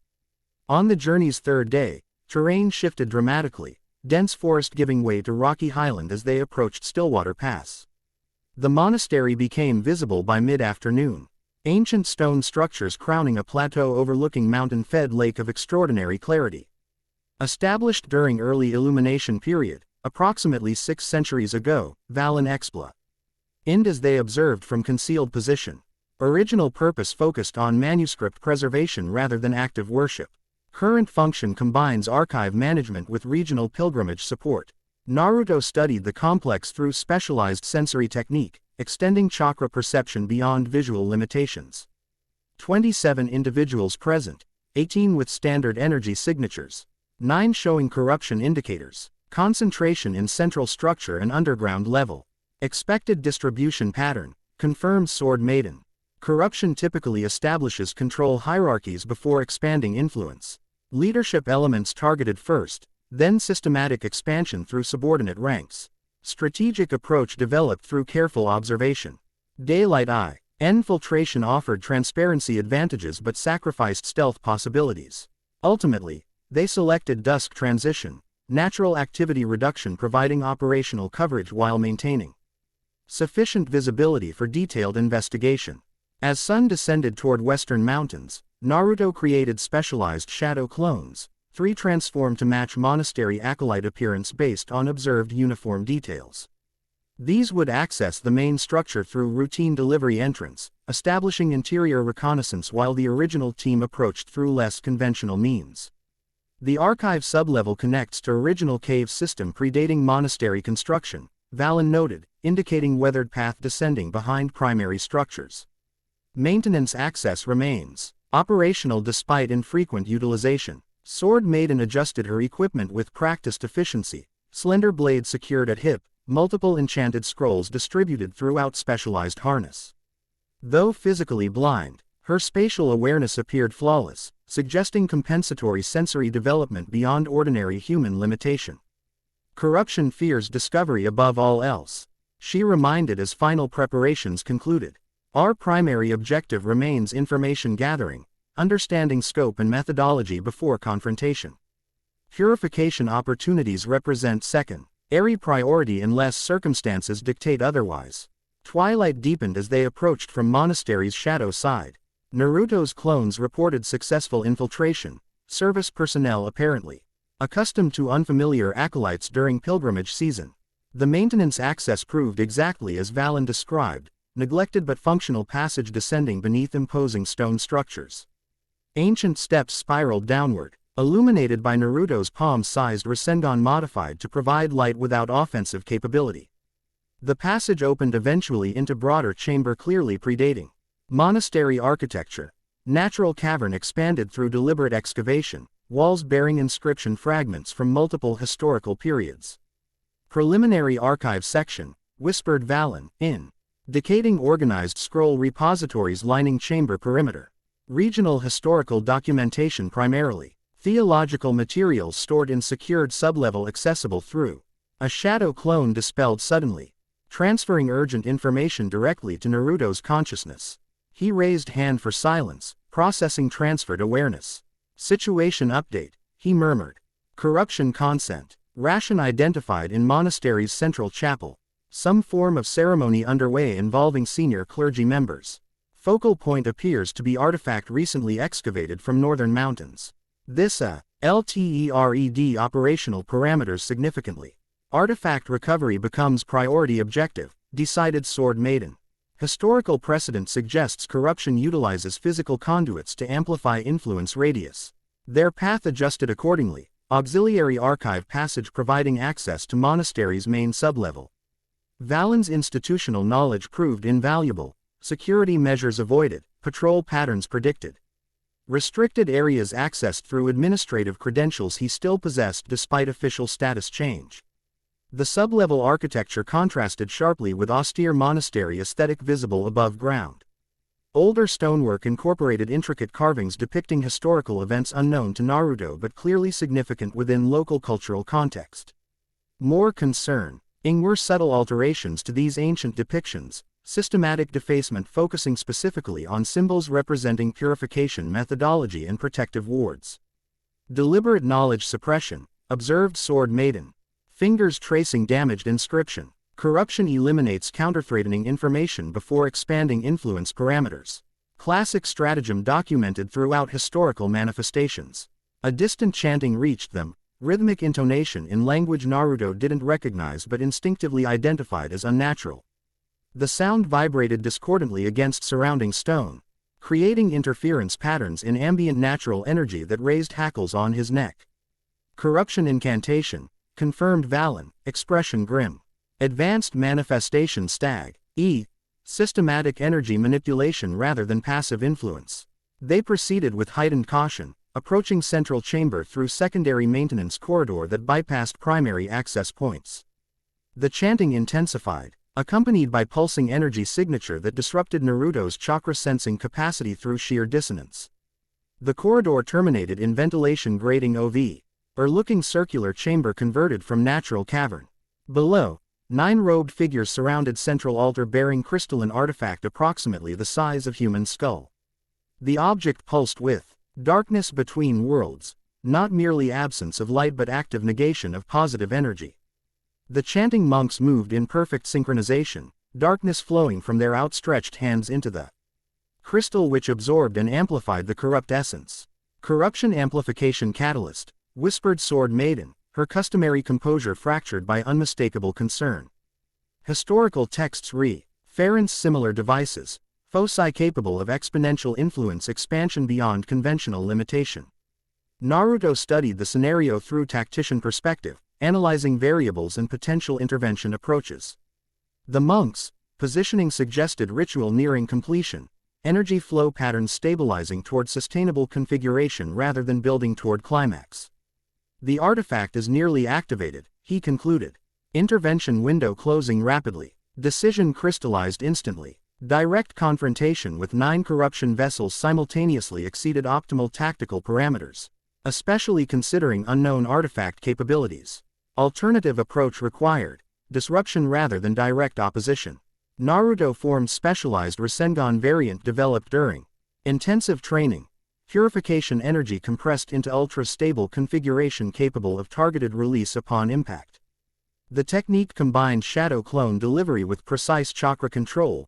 A: On the journey's 3rd day, terrain shifted dramatically, dense forest giving way to rocky highland as they approached Stillwater Pass. The monastery became visible by mid-afternoon. Ancient stone structures crowning a plateau overlooking mountain-fed lake of extraordinary clarity. Established during early Illumination period, approximately 6 centuries ago, Valen Expla. End as they observed from concealed position. Original purpose focused on manuscript preservation rather than active worship. Current function combines archive management with regional pilgrimage support. Naruto studied the complex through specialized sensory technique, extending chakra perception beyond visual limitations. 27 individuals present, 18 with standard energy signatures, 9 showing corruption indicators, concentration in central structure and underground level. Expected distribution pattern, confirmed Sword Maiden. Corruption typically establishes control hierarchies before expanding influence. Leadership elements targeted first, then systematic expansion through subordinate ranks. Strategic approach developed through careful observation. Daylight Eye. Infiltration offered transparency advantages but sacrificed stealth possibilities. Ultimately, they selected dusk transition, natural activity reduction providing operational coverage while maintaining sufficient visibility for detailed investigation. As sun descended toward western mountains, Naruto created specialized shadow clones. 3 transformed to match monastery acolyte appearance based on observed uniform details. These would access the main structure through routine delivery entrance, establishing interior reconnaissance while the original team approached through less conventional means. The archive sublevel connects to original cave system predating monastery construction, Valen noted, indicating weathered path descending behind primary structures. Maintenance access remains operational despite infrequent utilization. Sword Maiden adjusted her equipment with practiced efficiency, slender blade secured at hip, multiple enchanted scrolls distributed throughout specialized harness. Though physically blind, her spatial awareness appeared flawless, suggesting compensatory sensory development beyond ordinary human limitation. Corruption fears discovery above all else. She reminded as final preparations concluded. Our primary objective remains information gathering, understanding scope and methodology before confrontation. Purification opportunities represent secondary priority unless circumstances dictate otherwise. Twilight deepened as they approached from monastery's shadow side. Naruto's clones reported successful infiltration, service personnel apparently accustomed to unfamiliar acolytes during pilgrimage season. The maintenance access proved exactly as Valen described, neglected but functional passage descending beneath imposing stone structures. Ancient steps spiraled downward, illuminated by Naruto's palm-sized Rasengan modified to provide light without offensive capability. The passage opened eventually into broader chamber clearly predating monastery architecture. Natural cavern expanded through deliberate excavation, walls bearing inscription fragments from multiple historical periods. Preliminary archive section, whispered Valen, indicating organized scroll repositories lining chamber perimeter. Regional historical documentation primarily. Theological materials stored in secured sublevel accessible through a shadow clone dispelled suddenly, transferring urgent information directly to Naruto's consciousness. He raised hand for silence, processing transferred awareness. Situation update, he murmured. Corruption consent. Ration identified in monastery's central chapel. Some form of ceremony underway involving senior clergy members. Focal point appears to be artifact recently excavated from northern mountains. This LTERED operational parameters significantly. Artifact recovery becomes priority objective, decided Sword Maiden. Historical precedent suggests corruption utilizes physical conduits to amplify influence radius. Their path adjusted accordingly, auxiliary archive passage providing access to monastery's main sublevel. Valen's institutional knowledge proved invaluable, security measures avoided, patrol patterns predicted. Restricted areas accessed through administrative credentials he still possessed despite official status change. The sublevel architecture contrasted sharply with austere monastery aesthetic visible above ground. Older stonework incorporated intricate carvings depicting historical events unknown to Naruto but clearly significant within local cultural context. More concern were subtle alterations to these ancient depictions, systematic defacement focusing specifically on symbols representing purification methodology and protective wards. Deliberate knowledge suppression, observed Sword Maiden. Fingers tracing damaged inscription. Corruption eliminates counterthreatening information before expanding influence parameters. Classic stratagem documented throughout historical manifestations. A distant chanting reached them, rhythmic intonation in language Naruto didn't recognize but instinctively identified as unnatural. The sound vibrated discordantly against surrounding stone, creating interference patterns in ambient natural energy that raised hackles on his neck. Corruption incantation, confirmed Valen, expression grim. Advanced manifestation stag, systematic energy manipulation rather than passive influence. They proceeded with heightened caution, approaching central chamber through secondary maintenance corridor that bypassed primary access points. The chanting intensified, accompanied by pulsing energy signature that disrupted Naruto's chakra sensing capacity through sheer dissonance. The corridor terminated in ventilation grating looking circular chamber converted from natural cavern. Below, 9 robed figures surrounded central altar bearing crystalline artifact approximately the size of human skull. The object pulsed with darkness between worlds, not merely absence of light but active negation of positive energy. The chanting monks moved in perfect synchronization, darkness flowing from their outstretched hands into the crystal which absorbed and amplified the corrupt essence. Corruption amplification catalyst, whispered Sword Maiden, her customary composure fractured by unmistakable concern. Historical texts reference similar devices, foci capable of exponential influence expansion beyond conventional limitation. Naruto studied the scenario through tactician perspective, analyzing variables and potential intervention approaches. The monks' positioning suggested ritual nearing completion, energy flow patterns stabilizing toward sustainable configuration rather than building toward climax. The artifact is nearly activated, he concluded. Intervention window closing rapidly. Decision crystallized instantly. Direct confrontation with 9 corruption vessels simultaneously exceeded optimal tactical parameters, especially considering unknown artifact capabilities. Alternative approach required, disruption rather than direct opposition. Naruto formed specialized Rasengan variant developed during intensive training. Purification energy compressed into ultra-stable configuration capable of targeted release upon impact. The technique combined shadow clone delivery with precise chakra control,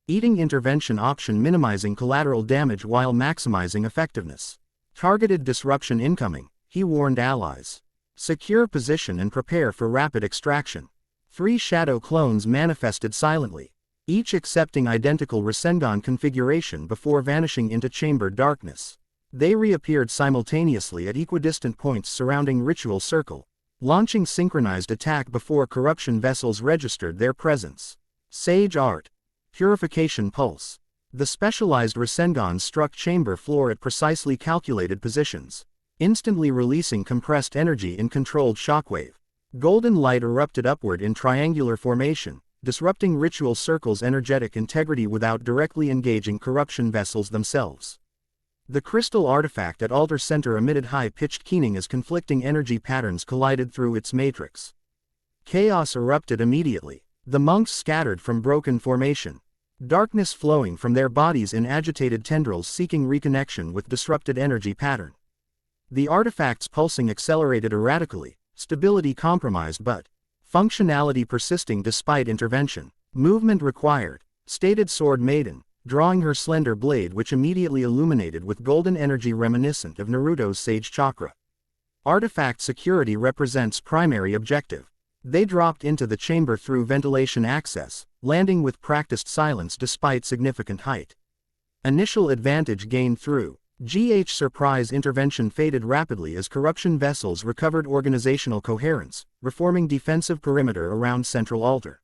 A: eating intervention option minimizing collateral damage while maximizing effectiveness. Targeted disruption incoming, he warned allies. Secure position and prepare for rapid extraction. 3 shadow clones manifested silently, each accepting identical Rasengan configuration before vanishing into chamber darkness. They reappeared simultaneously at equidistant points surrounding ritual circle, launching synchronized attack before corruption vessels registered their presence. Sage Art. Purification Pulse. The specialized Rasengan struck chamber floor at precisely calculated positions, instantly releasing compressed energy in controlled shockwave. Golden light erupted upward in triangular formation, disrupting ritual circles' energetic integrity without directly engaging corruption vessels themselves. The crystal artifact at altar center emitted high-pitched keening as conflicting energy patterns collided through its matrix. Chaos erupted immediately. The monks scattered from broken formation, darkness flowing from their bodies in agitated tendrils seeking reconnection with disrupted energy pattern. The artifact's pulsing accelerated erratically, stability compromised but functionality persisting despite intervention. Movement required, stated Sword Maiden, drawing her slender blade which immediately illuminated with golden energy reminiscent of Naruto's Sage Chakra. Artifact security represents primary objective. They dropped into the chamber through ventilation access, landing with practiced silence despite significant height. Initial advantage gained through surprise intervention faded rapidly as corruption vessels recovered organizational coherence, reforming defensive perimeter around central altar.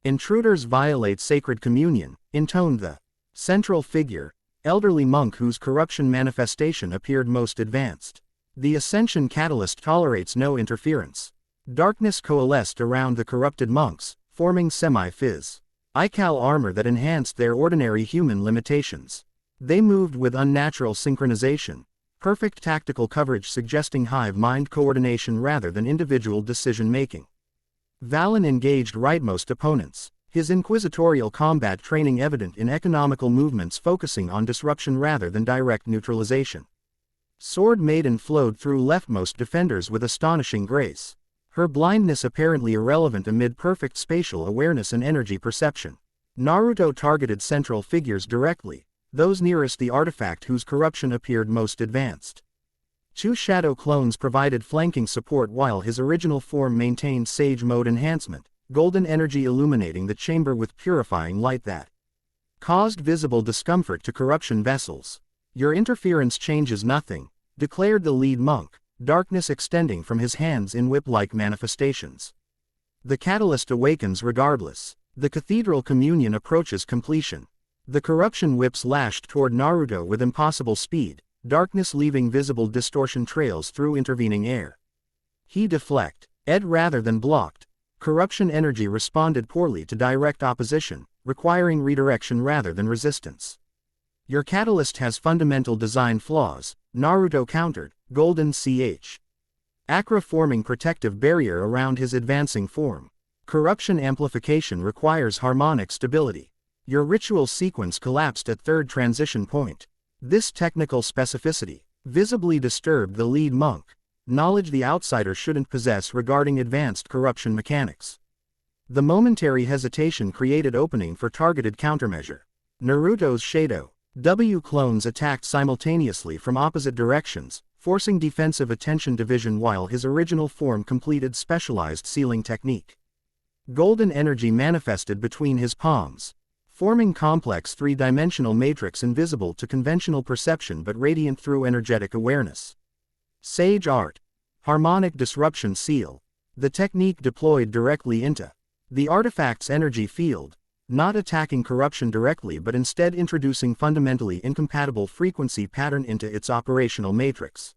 A: Intruders violate sacred communion, intoned the central figure, elderly monk whose corruption manifestation appeared most advanced. The ascension catalyst tolerates no interference. Darkness coalesced around the corrupted monks, forming semi-phys Ical armor that enhanced their ordinary human limitations. They moved with unnatural synchronization, perfect tactical coverage suggesting hive mind coordination rather than individual decision-making. Valen engaged rightmost opponents, his inquisitorial combat training evident in economical movements focusing on disruption rather than direct neutralization. Sword Maiden flowed through leftmost defenders with astonishing grace, her blindness apparently irrelevant amid perfect spatial awareness and energy perception. Naruto targeted central figures directly, those nearest the artifact whose corruption appeared most advanced. 2 shadow clones provided flanking support while his original form maintained Sage Mode enhancement, golden energy illuminating the chamber with purifying light that caused visible discomfort to corruption vessels. Your interference changes nothing, declared the lead monk, darkness extending from his hands in whip-like manifestations. The catalyst awakens regardless. The cathedral communion approaches completion. The corruption whips lashed toward Naruto with impossible speed, darkness leaving visible distortion trails through intervening air. He deflected rather than blocked. Corruption energy responded poorly to direct opposition, requiring redirection rather than resistance. Your catalyst has fundamental design flaws, Naruto countered, golden Akra forming protective barrier around his advancing form. Corruption amplification requires harmonic stability. Your ritual sequence collapsed at third transition point. This technical specificity visibly disturbed the lead monk, knowledge the outsider shouldn't possess regarding advanced corruption mechanics. The momentary hesitation created opening for targeted countermeasure. Naruto's Shadow W clones attacked simultaneously from opposite directions, forcing defensive attention division while his original form completed specialized sealing technique. Golden energy manifested between his palms, forming complex three-dimensional matrix invisible to conventional perception but radiant through energetic awareness. Sage Art. Harmonic Disruption Seal. The technique deployed directly into the artifact's energy field, not attacking corruption directly but instead introducing fundamentally incompatible frequency pattern into its operational matrix.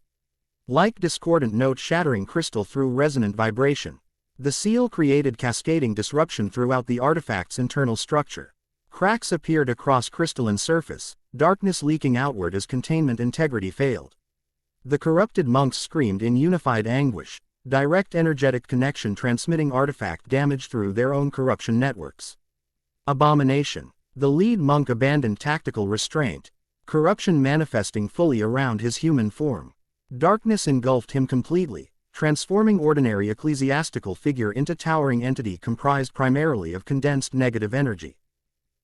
A: Like discordant note shattering crystal through resonant vibration, the seal created cascading disruption throughout the artifact's internal structure. Cracks appeared across crystalline surface, darkness leaking outward as containment integrity failed. The corrupted monks screamed in unified anguish, direct energetic connection transmitting artifact damage through their own corruption networks. Abomination. The lead monk abandoned tactical restraint, corruption manifesting fully around his human form. Darkness engulfed him completely, transforming ordinary ecclesiastical figure into towering entity comprised primarily of condensed negative energy.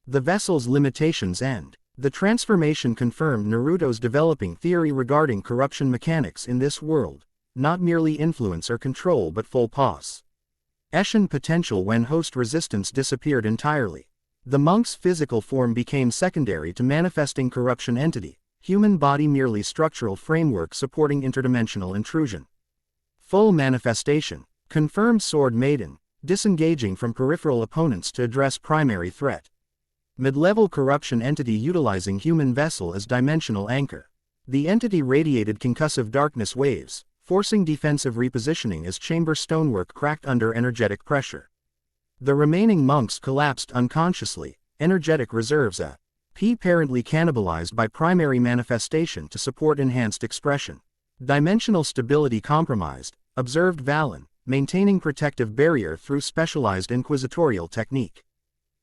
A: The vessel's limitations end. The transformation confirmed Naruto's developing theory regarding corruption mechanics in this world, not merely influence or control but full possession potential when host resistance disappeared entirely. The monk's physical form became secondary to manifesting corruption entity, human body merely structural framework supporting interdimensional intrusion. Full manifestation. Confirmed sword Maiden, disengaging from peripheral opponents to address primary threat. Mid-level corruption entity utilizing human vessel as dimensional anchor. The entity radiated concussive darkness waves, forcing defensive repositioning as chamber stonework cracked under energetic pressure. The remaining monks collapsed unconsciously, energetic reserves apparently cannibalized by primary manifestation to support enhanced expression. Dimensional stability compromised, observed Valen, maintaining protective barrier through specialized inquisitorial technique.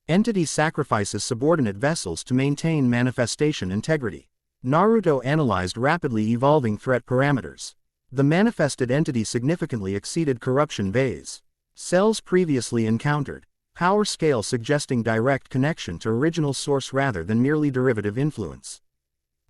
A: Entity sacrifices subordinate vessels to maintain manifestation integrity. Naruto analyzed rapidly evolving threat parameters. The manifested entity significantly exceeded corruption vase cells previously encountered, power scale suggesting direct connection to original source rather than merely derivative influence.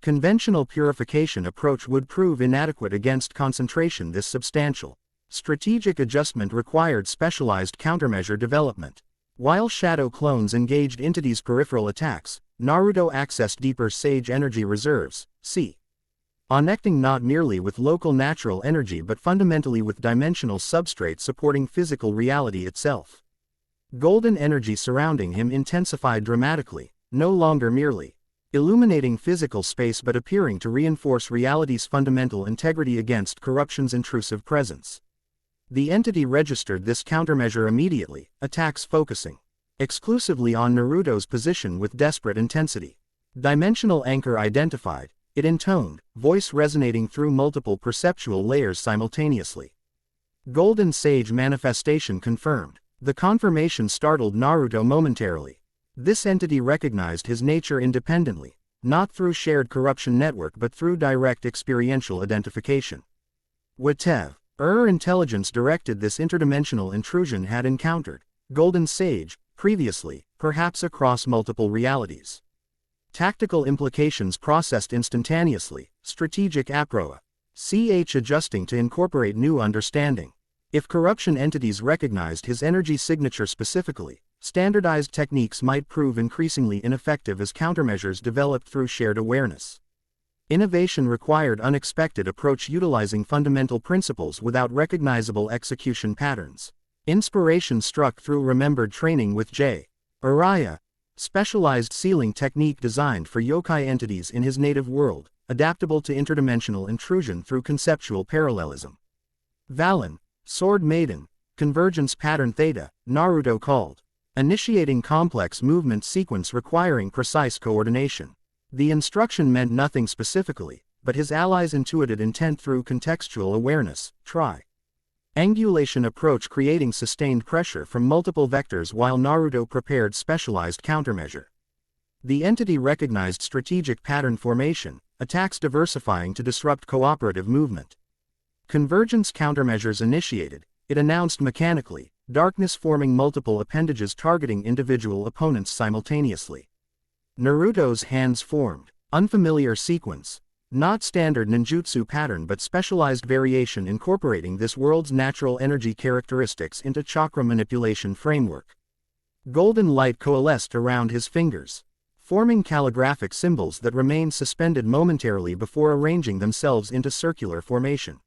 A: Conventional purification approach would prove inadequate against concentration this substantial. Strategic adjustment required specialized countermeasure development. While shadow clones engaged entities' peripheral attacks, Naruto accessed deeper sage energy reserves, connecting not merely with local natural energy but fundamentally with dimensional substrate supporting physical reality itself. Golden energy surrounding him intensified dramatically, no longer merely illuminating physical space but appearing to reinforce reality's fundamental integrity against corruption's intrusive presence. The entity registered this countermeasure immediately, attacks focusing exclusively on Naruto's position with desperate intensity. Dimensional anchor identified, it intoned, voice resonating through multiple perceptual layers simultaneously. Golden Sage manifestation confirmed. The confirmation startled Naruto momentarily. This entity recognized his nature independently, not through shared corruption network but through direct experiential identification. Whatever intelligence directed this interdimensional intrusion had encountered Golden Sage, previously, perhaps across multiple realities. Tactical implications processed instantaneously, strategic approach adjusting to incorporate new understanding. If corruption entities recognized his energy signature specifically, standardized techniques might prove increasingly ineffective as countermeasures developed through shared awareness. Innovation required unexpected approach utilizing fundamental principles without recognizable execution patterns. Inspiration struck through remembered training with J. Araya, specialized sealing technique designed for yokai entities in his native world, adaptable to interdimensional intrusion through conceptual parallelism. Valen, Sword Maiden, convergence pattern theta, Naruto called. Initiating complex movement sequence requiring precise coordination. The instruction meant nothing specifically, but his allies intuited intent through contextual awareness. Angulation approach creating sustained pressure from multiple vectors while Naruto prepared specialized countermeasure. The entity recognized strategic pattern formation, attacks diversifying to disrupt cooperative movement. Convergence countermeasures initiated, it announced mechanically, darkness forming multiple appendages targeting individual opponents simultaneously. Naruto's hands formed, unfamiliar sequence, not standard ninjutsu pattern but specialized variation incorporating this world's natural energy characteristics into chakra manipulation framework. Golden light coalesced around his fingers, forming calligraphic symbols that remained suspended momentarily before arranging themselves into circular formation.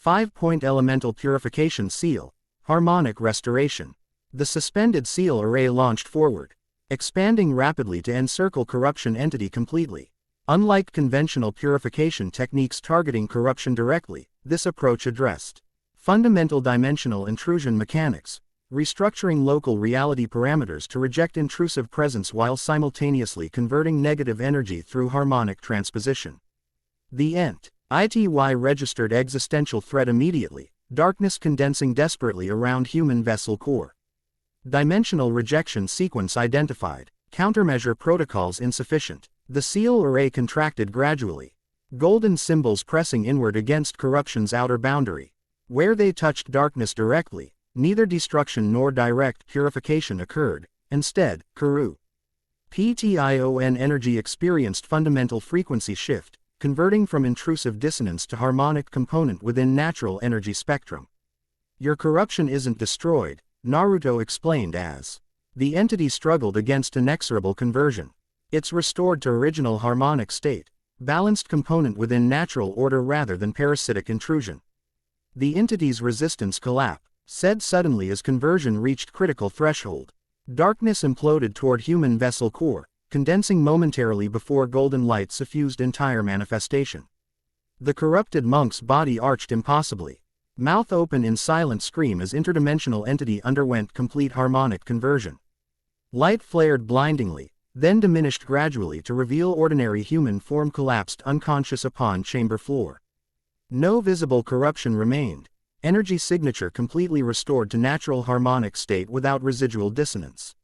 A: 5-point elemental purification seal, harmonic restoration. The suspended seal array launched forward, expanding rapidly to encircle corruption entity completely. Unlike conventional purification techniques targeting corruption directly, this approach addressed fundamental dimensional intrusion mechanics, restructuring local reality parameters to reject intrusive presence while simultaneously converting negative energy through harmonic transposition. The ITY registered existential threat immediately, darkness condensing desperately around human vessel core. Dimensional rejection sequence identified, countermeasure protocols insufficient. The seal array contracted gradually, golden symbols pressing inward against corruption's outer boundary. Where they touched darkness directly, neither destruction nor direct purification occurred. Instead, Kuru Ption energy experienced fundamental frequency shift, converting from intrusive dissonance to harmonic component within natural energy spectrum. Your corruption isn't destroyed, Naruto explained as the entity struggled against inexorable conversion. It's restored to original harmonic state, balanced component within natural order rather than parasitic intrusion. The entity's resistance collapsed, said suddenly as conversion reached critical threshold. Darkness imploded toward human vessel core, condensing momentarily before golden light suffused entire manifestation. The corrupted monk's body arched impossibly, mouth open in silent scream as interdimensional entity underwent complete harmonic conversion. Light flared blindingly, then diminished gradually to reveal ordinary human form collapsed unconscious upon chamber floor. No visible corruption remained, energy signature completely restored to natural harmonic state without residual dissonance.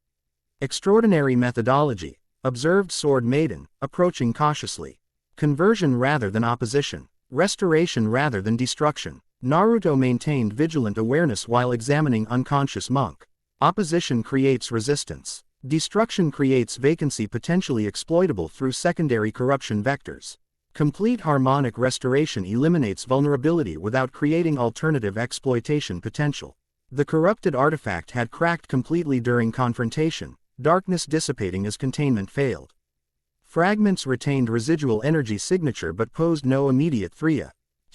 A: Extraordinary methodology, observed Sword Maiden, approaching cautiously. Conversion rather than opposition, restoration rather than destruction. Naruto maintained vigilant awareness while examining unconscious monk. Opposition creates resistance. Destruction creates vacancy potentially exploitable through secondary corruption vectors. Complete harmonic restoration eliminates vulnerability without creating alternative exploitation potential. The corrupted artifact had cracked completely during confrontation, darkness dissipating as containment failed. Fragments retained residual energy signature but posed no immediate threat.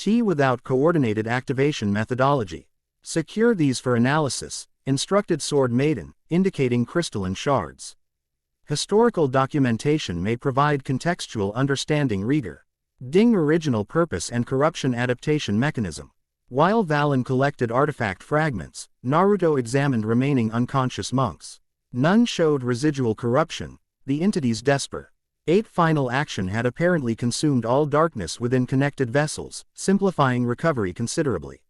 A: Without coordinated activation methodology. Secure these for analysis, instructed Sword Maiden, indicating crystalline shards. Historical documentation may provide contextual understanding reader. Ding original purpose and corruption adaptation mechanism. While Valen collected artifact fragments, Naruto examined remaining unconscious monks. None showed residual corruption, the entity's desper. Final action had apparently consumed all darkness within connected vessels, simplifying recovery considerably.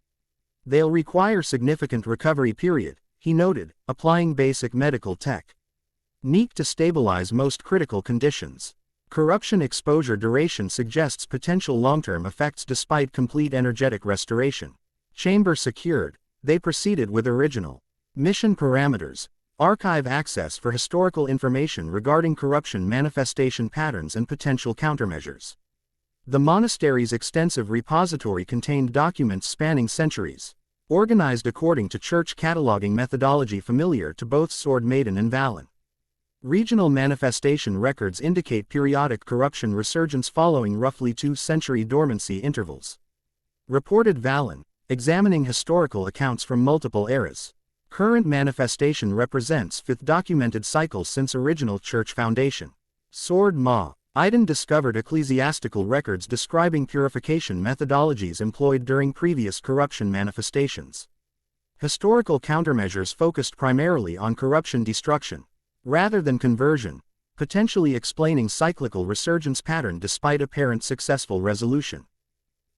A: They'll require significant recovery period, he noted, applying basic medical technique to stabilize most critical conditions. Corruption exposure duration suggests potential long-term effects despite complete energetic restoration. Chamber secured, they proceeded with original mission parameters. Archive access for historical information regarding corruption manifestation patterns and potential countermeasures. The monastery's extensive repository contained documents spanning centuries. organized according to church cataloging methodology familiar to both Sword Maiden and Valen. Regional manifestation records indicate periodic corruption resurgence following roughly 2-century dormancy intervals. Reported Valen, examining historical accounts from multiple eras. Current manifestation represents 5th documented cycle since original church foundation. Sword Maiden discovered ecclesiastical records describing purification methodologies employed during previous corruption manifestations. Historical countermeasures focused primarily on corruption destruction, rather than conversion, potentially explaining cyclical resurgence pattern despite apparent successful resolution.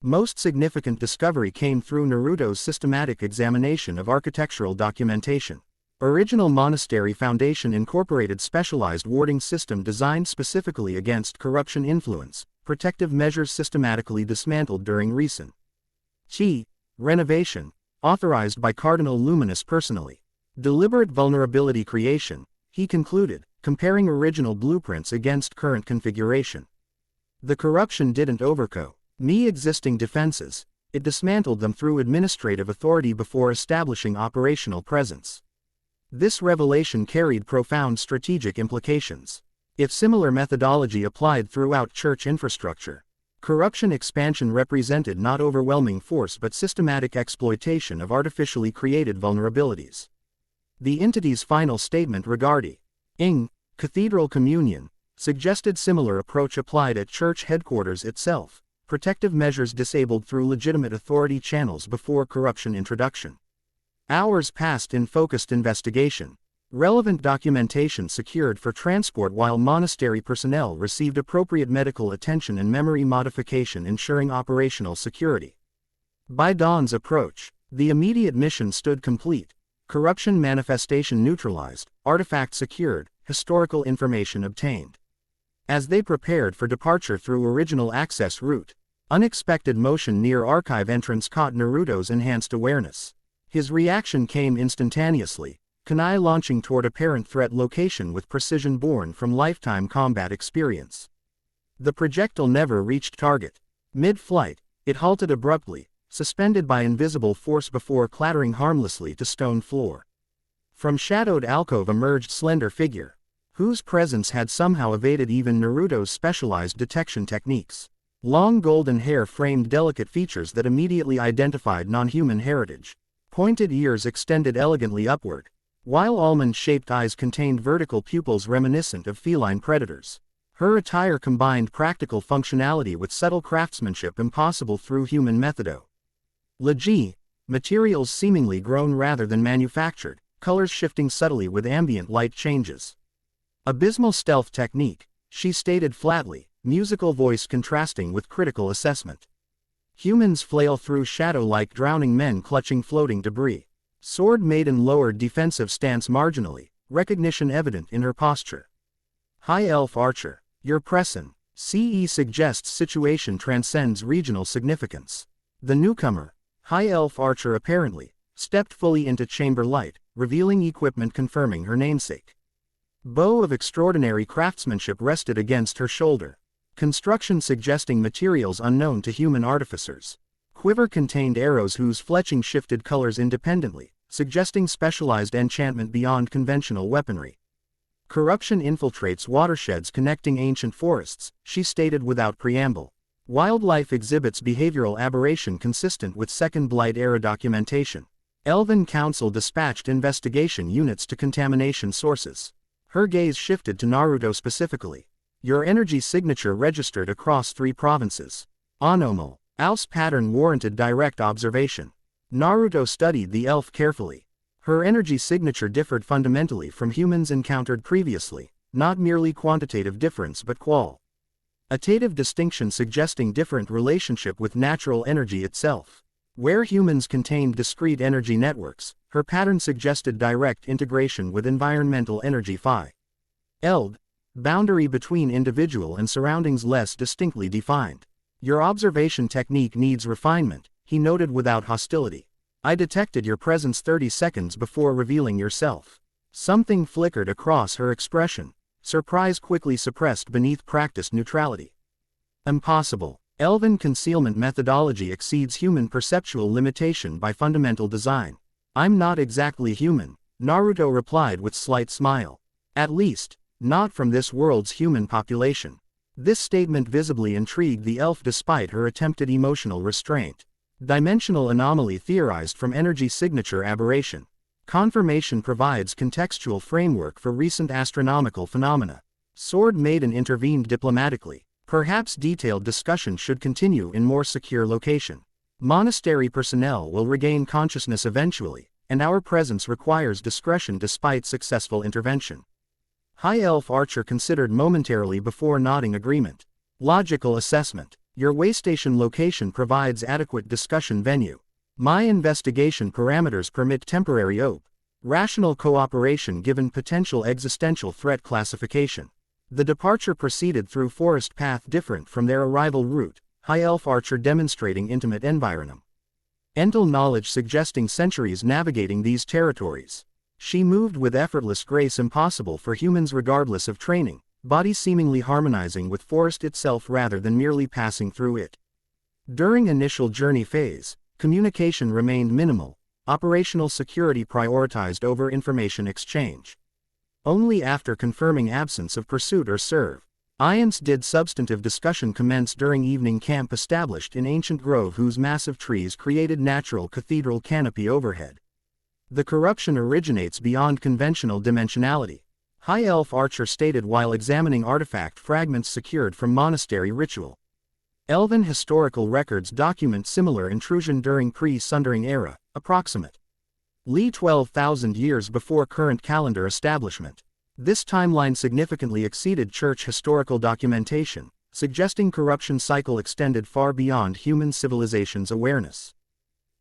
A: Most significant discovery came through Naruto's systematic examination of architectural documentation. Original monastery foundation incorporated specialized warding system designed specifically against corruption influence, protective measures systematically dismantled during recent renovation, authorized by Cardinal Luminous personally. Deliberate vulnerability creation, he concluded, comparing original blueprints against current configuration. The corruption didn't overcome existing defenses, it dismantled them through administrative authority before establishing operational presence. This revelation carried profound strategic implications. If similar methodology applied throughout church infrastructure, corruption expansion represented not overwhelming force but systematic exploitation of artificially created vulnerabilities. The entity's final statement regarding cathedral communion suggested similar approach applied at church headquarters itself. Protective measures disabled through legitimate authority channels before corruption introduction. Hours passed in focused investigation. Relevant documentation secured for transport while monastery personnel received appropriate medical attention and memory modification ensuring operational security. By dawn's approach, the immediate mission stood complete. Corruption manifestation neutralized, artifact secured, historical information obtained. As they prepared for departure through original access route, unexpected motion near archive entrance caught Naruto's enhanced awareness. His reaction came instantaneously, kunai launching toward apparent threat location with precision born from lifetime combat experience. The projectile never reached target. Mid-flight, it halted abruptly, suspended by invisible force before clattering harmlessly to stone floor. From shadowed alcove emerged slender figure, whose presence had somehow evaded even Naruto's specialized detection techniques. Long golden hair framed delicate features that immediately identified non-human heritage. Pointed ears extended elegantly upward, while almond-shaped eyes contained vertical pupils reminiscent of feline predators. Her attire combined practical functionality with subtle craftsmanship impossible through human methodology. Materials seemingly grown rather than manufactured, colors shifting subtly with ambient light changes. Abysmal stealth technique, she stated flatly, musical voice contrasting with critical assessment. Humans flail through shadow like drowning men clutching floating debris. Sword Maiden lowered defensive stance marginally, recognition evident in her posture. High Elf Archer, your presence. CE suggests situation transcends regional significance. The newcomer, High Elf Archer apparently, stepped fully into chamber light, revealing equipment confirming her namesake. Bow of extraordinary craftsmanship rested against her shoulder. Construction suggesting materials unknown to human artificers. Quiver contained arrows whose fletching shifted colors independently, suggesting specialized enchantment beyond conventional weaponry. Corruption infiltrates watersheds connecting ancient forests, she stated without preamble. Wildlife exhibits behavioral aberration consistent with Second Blight era documentation. Elven Council dispatched investigation units to contamination sources. Her gaze shifted to Naruto specifically. Your energy signature registered across 3 provinces. Anomal. Aus pattern warranted direct observation. Naruto studied the elf carefully. Her energy signature differed fundamentally from humans encountered previously, not merely quantitative difference but qualitative distinction suggesting different relationship with natural energy itself. Where humans contained discrete energy networks, her pattern suggested direct integration with environmental energy phi. Eld. Boundary between individual and surroundings less distinctly defined. Your observation technique needs refinement, he noted without hostility. I detected your presence 30 seconds before revealing yourself. Something flickered across her expression, surprise quickly suppressed beneath practiced neutrality. Impossible. Elven concealment methodology exceeds human perceptual limitation by fundamental design. I'm not exactly human, Naruto replied with slight smile. At least, not from this world's human population. This statement visibly intrigued the elf despite her attempted emotional restraint. Dimensional anomaly theorized from energy signature aberration. Confirmation provides contextual framework for recent astronomical phenomena. Sword Maiden intervened diplomatically. Perhaps detailed discussion should continue in more secure location. Monastery personnel will regain consciousness eventually, and our presence requires discretion despite successful intervention. High Elf Archer considered momentarily before nodding agreement. Logical assessment. Your waystation location provides adequate discussion venue. My investigation parameters permit temporary OP. Rational cooperation given potential existential threat classification. The departure proceeded through forest path different from their arrival route, High Elf Archer demonstrating intimate environment. Ental knowledge suggesting centuries navigating these territories. She moved with effortless grace impossible for humans regardless of training, body seemingly harmonizing with forest itself rather than merely passing through it. During initial journey phase, communication remained minimal, operational security prioritized over information exchange. Only after confirming absence of pursuit or serve, IANS did substantive discussion commence during evening camp established in ancient grove whose massive trees created natural cathedral canopy overhead. The corruption originates beyond conventional dimensionality, High Elf Archer stated while examining artifact fragments secured from monastery ritual. Elven historical records document similar intrusion during pre-Sundering era, approximate. Li 12,000 years before current calendar establishment. This timeline significantly exceeded church historical documentation, suggesting corruption cycle extended far beyond human civilization's awareness.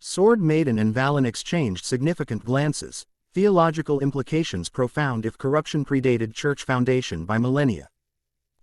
A: Sword Maiden and Valen exchanged significant glances, theological implications profound if corruption predated church foundation by millennia.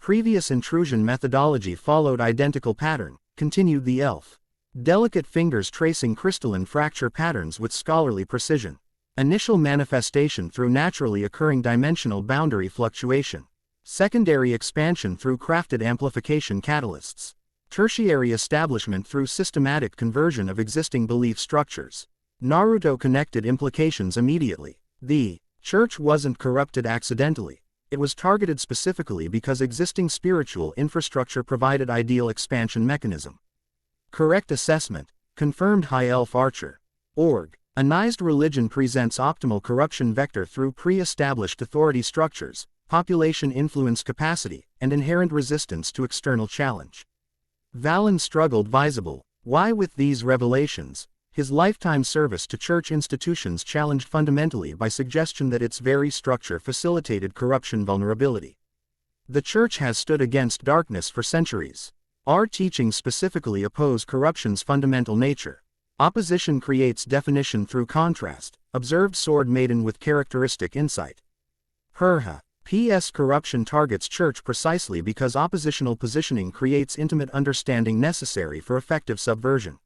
A: Previous intrusion methodology followed identical pattern, continued the elf. Delicate fingers tracing crystalline fracture patterns with scholarly precision. Initial manifestation through naturally occurring dimensional boundary fluctuation. Secondary expansion through crafted amplification catalysts. Tertiary establishment through systematic conversion of existing belief structures. Naruto connected implications immediately. The church wasn't corrupted accidentally. It was targeted specifically because existing spiritual infrastructure provided ideal expansion mechanism. Correct assessment, confirmed High Elf Archer. Organized religion presents optimal corruption vector through pre-established authority structures, population influence capacity, and inherent resistance to external challenge. Valen struggled visible. Why with these revelations? His lifetime service to church institutions challenged fundamentally by suggestion that its very structure facilitated corruption vulnerability. The church has stood against darkness for centuries. Our teachings specifically oppose corruption's fundamental nature. Opposition creates definition through contrast, observed Sword Maiden with characteristic insight. P.S. Corruption targets church precisely because oppositional positioning creates intimate understanding necessary for effective subversion.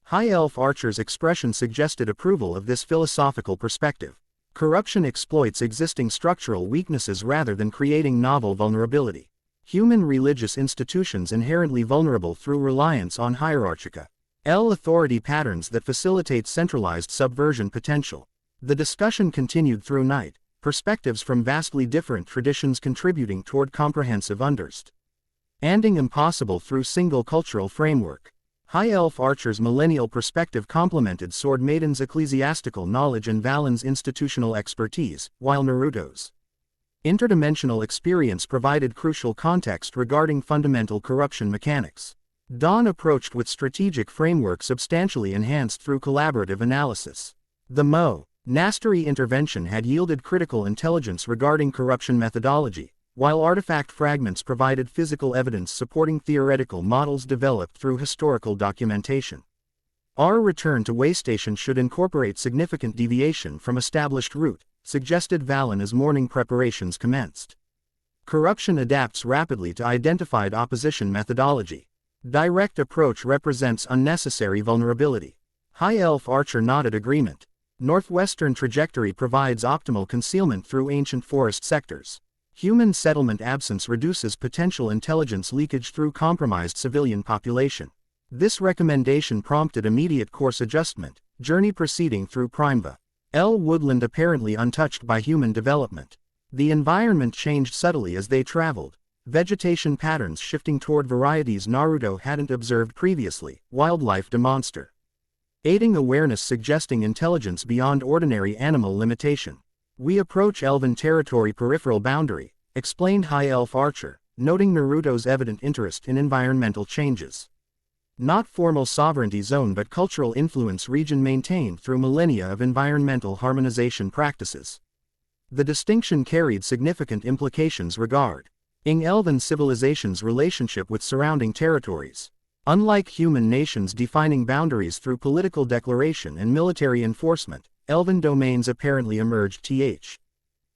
A: High Elf Archer's expression suggested approval of this philosophical perspective. Corruption exploits existing structural weaknesses rather than creating novel vulnerability. Human religious institutions inherently vulnerable through reliance on hierarchica. Authority patterns that facilitate centralized subversion potential. The discussion continued through night, perspectives from vastly different traditions contributing toward comprehensive understanding impossible through single cultural framework. High Elf Archer's millennial perspective complemented Sword Maiden's ecclesiastical knowledge and Valen's institutional expertise, while Naruto's interdimensional experience provided crucial context regarding fundamental corruption mechanics. Dawn approached with strategic framework substantially enhanced through collaborative analysis. The Monastery intervention had yielded critical intelligence regarding corruption methodology, while artifact fragments provided physical evidence supporting theoretical models developed through historical documentation. Our return to Waystation should incorporate significant deviation from established route, suggested Valen as morning preparations commenced. Corruption adapts rapidly to identified opposition methodology. Direct approach represents unnecessary vulnerability. High Elf Archer nodded agreement. Northwestern trajectory provides optimal concealment through ancient forest sectors. Human settlement absence reduces potential intelligence leakage through compromised civilian population. This recommendation prompted immediate course adjustment, journey proceeding through Primeva. Woodland apparently untouched by human development. The environment changed subtly as they traveled, vegetation patterns shifting toward varieties Naruto hadn't observed previously, wildlife to monster. Aiding awareness suggesting intelligence beyond ordinary animal limitation. We approach elven territory peripheral boundary, explained High Elf Archer, noting Naruto's evident interest in environmental changes. Not formal sovereignty zone but cultural influence region maintained through millennia of environmental harmonization practices. The distinction carried significant implications regarding elven civilization's relationship with surrounding territories. Unlike human nations defining boundaries through political declaration and military enforcement, elven domains apparently emerged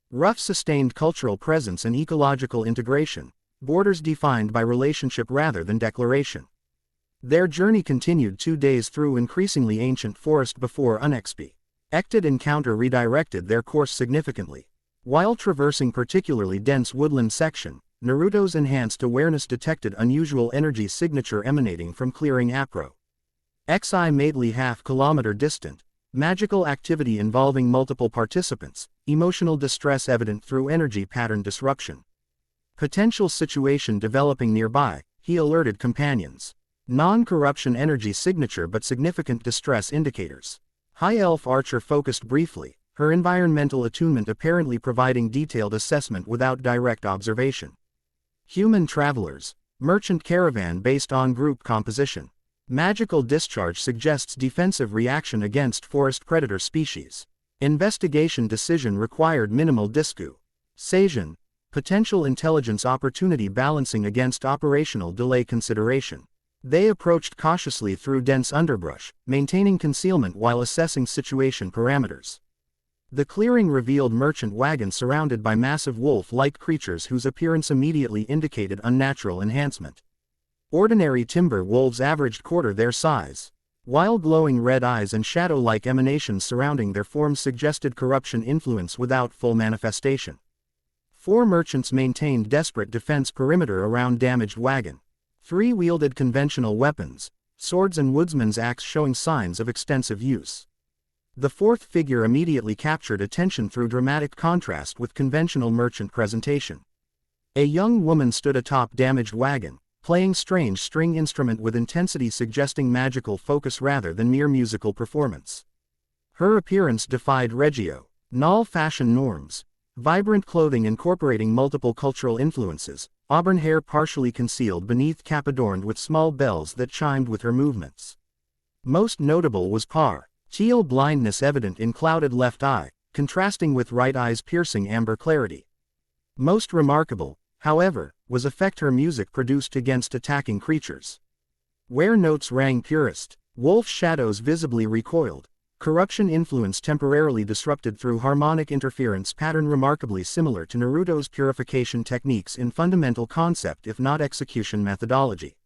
A: rough sustained cultural presence and ecological integration, borders defined by relationship rather than declaration. Their journey continued 2 days through increasingly ancient forest before unexpected encounter redirected their course significantly. While traversing particularly dense woodland section, Naruto's enhanced awareness detected unusual energy signature emanating from clearing approximately half-kilometer distant. Magical activity involving multiple participants, emotional distress evident through energy pattern disruption. Potential situation developing nearby, he alerted companions. Non-corruption energy signature but significant distress indicators. High Elf Archer focused briefly, her environmental attunement apparently providing detailed assessment without direct observation. Human travelers, merchant caravan based on group composition. Magical discharge suggests defensive reaction against forest predator species. Investigation decision required minimal discussion. Potential intelligence opportunity balancing against operational delay consideration. They approached cautiously through dense underbrush, maintaining concealment while assessing situation parameters. The clearing revealed merchant wagon surrounded by massive wolf-like creatures whose appearance immediately indicated unnatural enhancement. Ordinary timber wolves averaged quarter their size, while glowing red eyes and shadow-like emanations surrounding their forms suggested corruption influence without full manifestation. 4 merchants maintained desperate defense perimeter around damaged wagon. 3 wielded conventional weapons, swords and woodsman's axe showing signs of extensive use. The 4th figure immediately captured attention through dramatic contrast with conventional merchant presentation. A young woman stood atop damaged wagon, playing strange string instrument with intensity suggesting magical focus rather than mere musical performance. Her appearance defied regional fashion norms. Vibrant clothing incorporating multiple cultural influences, auburn hair partially concealed beneath cap adorned with small bells that chimed with her movements. Most notable was partial blindness evident in clouded left eye, contrasting with right eye's piercing amber clarity. Most remarkable, however, was effect her music produced against attacking creatures. Where notes rang purest, wolf shadows visibly recoiled. Corruption influence temporarily disrupted through harmonic interference pattern remarkably similar to Naruto's purification techniques in fundamental concept if not execution methodology.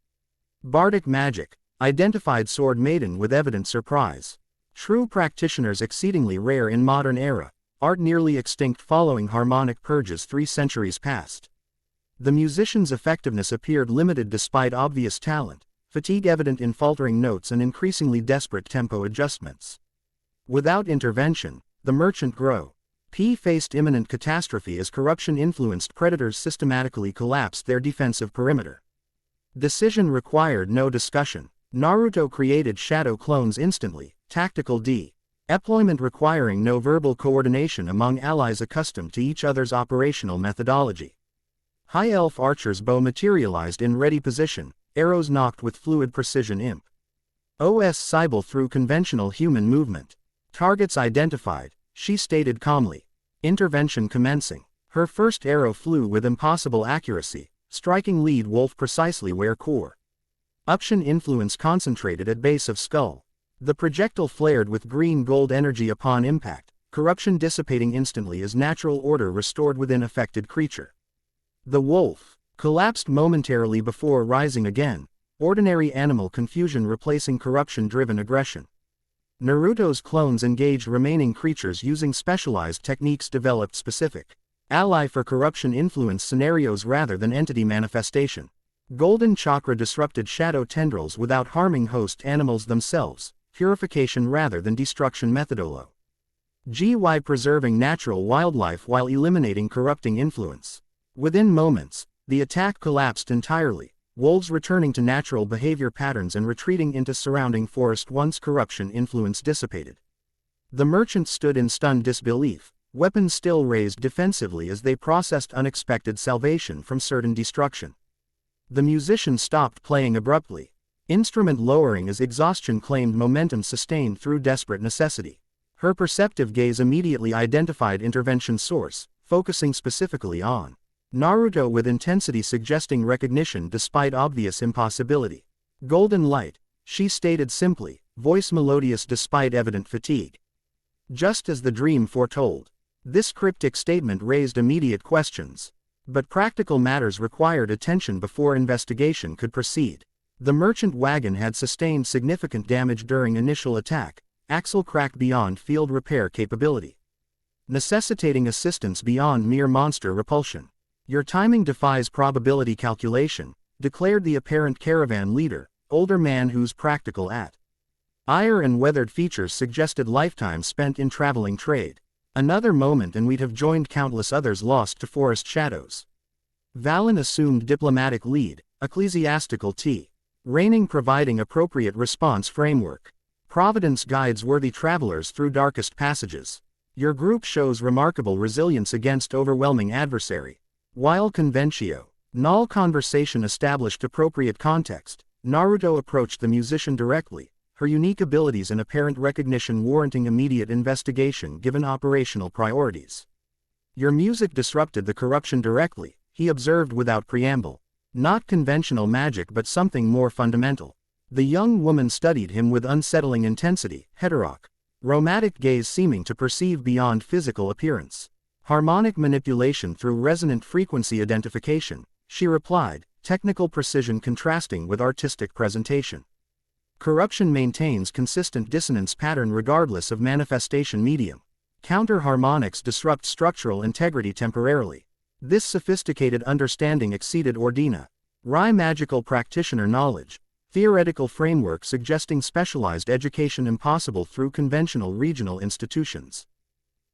A: Bardic magic, identified sword Maiden with evident surprise. True practitioners exceedingly rare in modern era, art nearly extinct following harmonic purges 3 centuries past. The musician's effectiveness appeared limited despite obvious talent, fatigue evident in faltering notes and increasingly desperate tempo adjustments. Without intervention, the merchant faced imminent catastrophe as corruption-influenced predators systematically collapsed their defensive perimeter. Decision required no discussion. Naruto created shadow clones instantly, tactical deployment requiring no verbal coordination among allies accustomed to each other's operational methodology. High Elf Archer's bow materialized in ready position, arrows nocked with fluid precision Sybil through conventional human movement. Targets identified, she stated calmly. Intervention commencing. Her first arrow flew with impossible accuracy, striking lead wolf precisely where corruption influence concentrated at base of skull. The projectile flared with green-gold energy upon impact, corruption dissipating instantly as natural order restored within affected creature. The wolf collapsed momentarily before rising again, ordinary animal confusion replacing corruption-driven aggression. Naruto's clones engaged remaining creatures using specialized techniques developed specifically Ally for corruption influence scenarios rather than entity manifestation. Golden chakra disrupted shadow tendrils without harming host animals themselves, purification rather than destruction methodolo. GY preserving natural wildlife while eliminating corrupting influence. Within moments, the attack collapsed entirely, wolves returning to natural behavior patterns and retreating into surrounding forest once corruption influence dissipated. The merchants stood in stunned disbelief, weapons still raised defensively as they processed unexpected salvation from certain destruction. The musician stopped playing abruptly, instrument lowering as exhaustion claimed momentum sustained through desperate necessity. Her perceptive gaze immediately identified intervention source, focusing specifically on Naruto with intensity suggesting recognition despite obvious impossibility. Golden light, she stated simply, voice melodious despite evident fatigue. Just as the dream foretold. This cryptic statement raised immediate questions. But practical matters required attention before investigation could proceed. The merchant wagon had sustained significant damage during initial attack, axle crack beyond field repair capability, necessitating assistance beyond mere monster repulsion. Your timing defies probability calculation, declared the apparent caravan leader, older man whose practical ire and weathered features suggested lifetime spent in traveling trade. Another moment and we'd have joined countless others lost to forest shadows. Valen assumed diplomatic lead, ecclesiastical reigning providing appropriate response framework. Providence guides worthy travelers through darkest passages. Your group shows remarkable resilience against overwhelming adversary. While conventio, null conversation established appropriate context, Naruto approached the musician directly, her unique abilities and apparent recognition warranting immediate investigation given operational priorities. Your music disrupted the corruption directly, he observed without preamble. Not conventional magic but something more fundamental. The young woman studied him with unsettling intensity, romantic gaze seeming to perceive beyond physical appearance. Harmonic manipulation through resonant frequency identification, she replied, technical precision contrasting with artistic presentation. Corruption maintains consistent dissonance pattern regardless of manifestation medium. Counter-harmonics disrupt structural integrity temporarily. This sophisticated understanding exceeded Ordina. Rai magical practitioner knowledge, theoretical framework suggesting specialized education impossible through conventional regional institutions.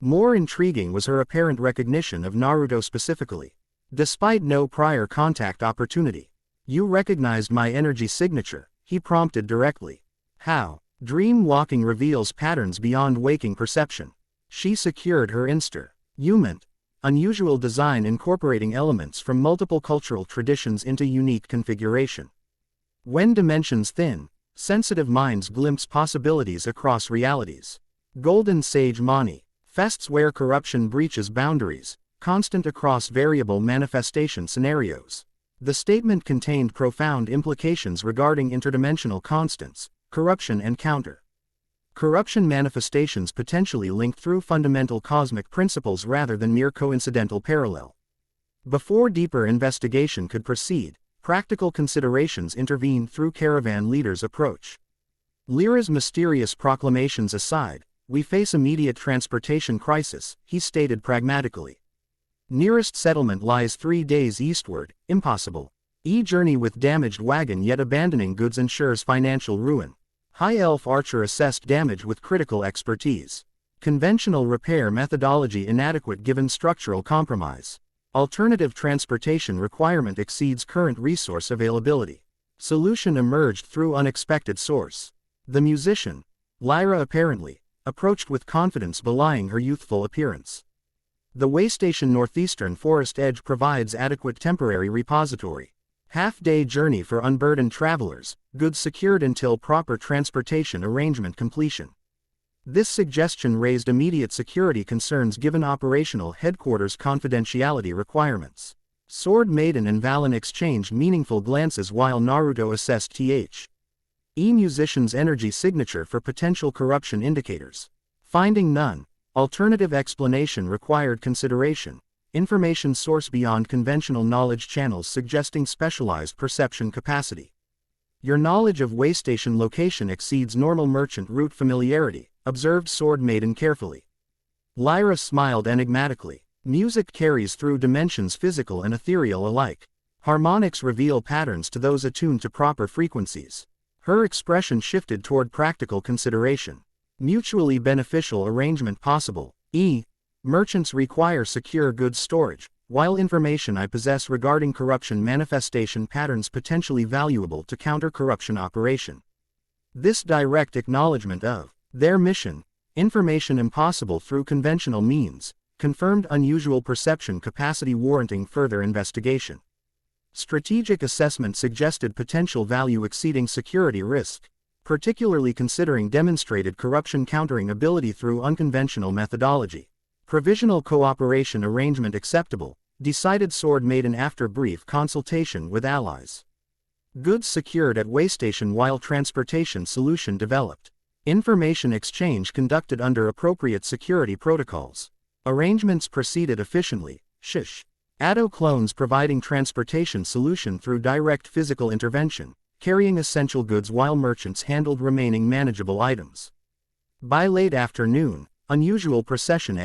A: More intriguing was her apparent recognition of Naruto specifically. Despite no prior contact opportunity. You recognized my energy signature, he prompted directly. How? Dream walking reveals patterns beyond waking perception. She secured her human, unusual design incorporating elements from multiple cultural traditions into unique configuration. When dimensions thin, sensitive minds glimpse possibilities across realities. Golden Sage Mani, fests where corruption breaches boundaries, constant across variable manifestation scenarios. The statement contained profound implications regarding interdimensional constants, corruption and counter-corruption manifestations potentially linked through fundamental cosmic principles rather than mere coincidental parallel. Before deeper investigation could proceed, practical considerations intervened through caravan leader's approach. Lyra's mysterious proclamations aside, we face immediate transportation crisis, he stated pragmatically. Nearest settlement lies 3 days eastward, impossible. Journey with damaged wagon yet abandoning goods ensures financial ruin. High Elf Archer assessed damage with critical expertise. Conventional repair methodology inadequate given structural compromise. Alternative transportation requirement exceeds current resource availability. Solution emerged through unexpected source. The musician, Lyra apparently, approached with confidence belying her youthful appearance. The waystation northeastern forest edge provides adequate temporary repository. Half-day journey for unburdened travelers, goods secured until proper transportation arrangement completion. This suggestion raised immediate security concerns given operational headquarters confidentiality requirements. Sword Maiden and Valen exchanged meaningful glances while Naruto assessed musician's energy signature for potential corruption indicators. Finding none. Alternative explanation required consideration. Information source beyond conventional knowledge channels suggesting specialized perception capacity. Your knowledge of waystation location exceeds normal merchant route familiarity, observed Sword Maiden carefully. Lyra smiled enigmatically. Music carries through dimensions physical and ethereal alike. Harmonics reveal patterns to those attuned to proper frequencies. Her expression shifted toward practical consideration. Mutually beneficial arrangement possible. Merchants require secure goods storage, while information I possess regarding corruption manifestation patterns potentially valuable to counter corruption operation. This direct acknowledgement of their mission, information impossible through conventional means, confirmed unusual perception capacity warranting further investigation. Strategic assessment suggested potential value exceeding security risk, particularly considering demonstrated corruption countering ability through unconventional methodology. Provisional cooperation arrangement acceptable, decided sword Maiden after brief consultation with allies. Goods secured at waystation while transportation solution developed. Information exchange conducted under appropriate security protocols. Arrangements proceeded efficiently. Addo clones providing transportation solution through direct physical intervention, carrying essential goods while merchants handled remaining manageable items. By late afternoon, unusual procession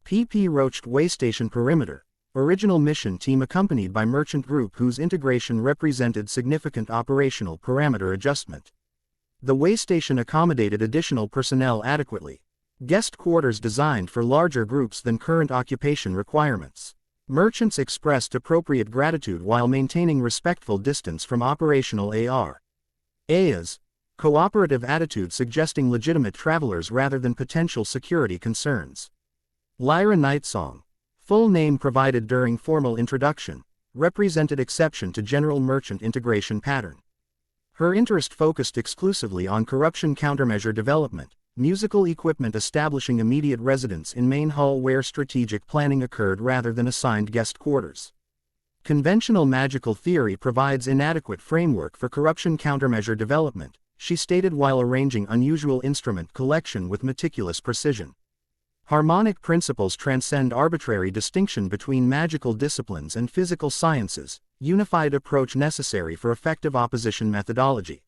A: PP roached waystation perimeter, original mission team accompanied by merchant group whose integration represented significant operational parameter adjustment. The waystation accommodated additional personnel adequately. Guest quarters designed for larger groups than current occupation requirements. Merchants expressed appropriate gratitude while maintaining respectful distance from operational ARs. Cooperative attitude suggesting legitimate travelers rather than potential security concerns. Lyra Nightsong, full name provided during formal introduction, represented exception to general merchant integration pattern. Her interest focused exclusively on corruption countermeasure development, musical equipment establishing immediate residence in main hall where strategic planning occurred rather than assigned guest quarters. Conventional magical theory provides inadequate framework for corruption countermeasure development, she stated while arranging unusual instrument collection with meticulous precision. Harmonic principles transcend arbitrary distinction between magical disciplines and physical sciences, unified approach necessary for effective opposition methodology.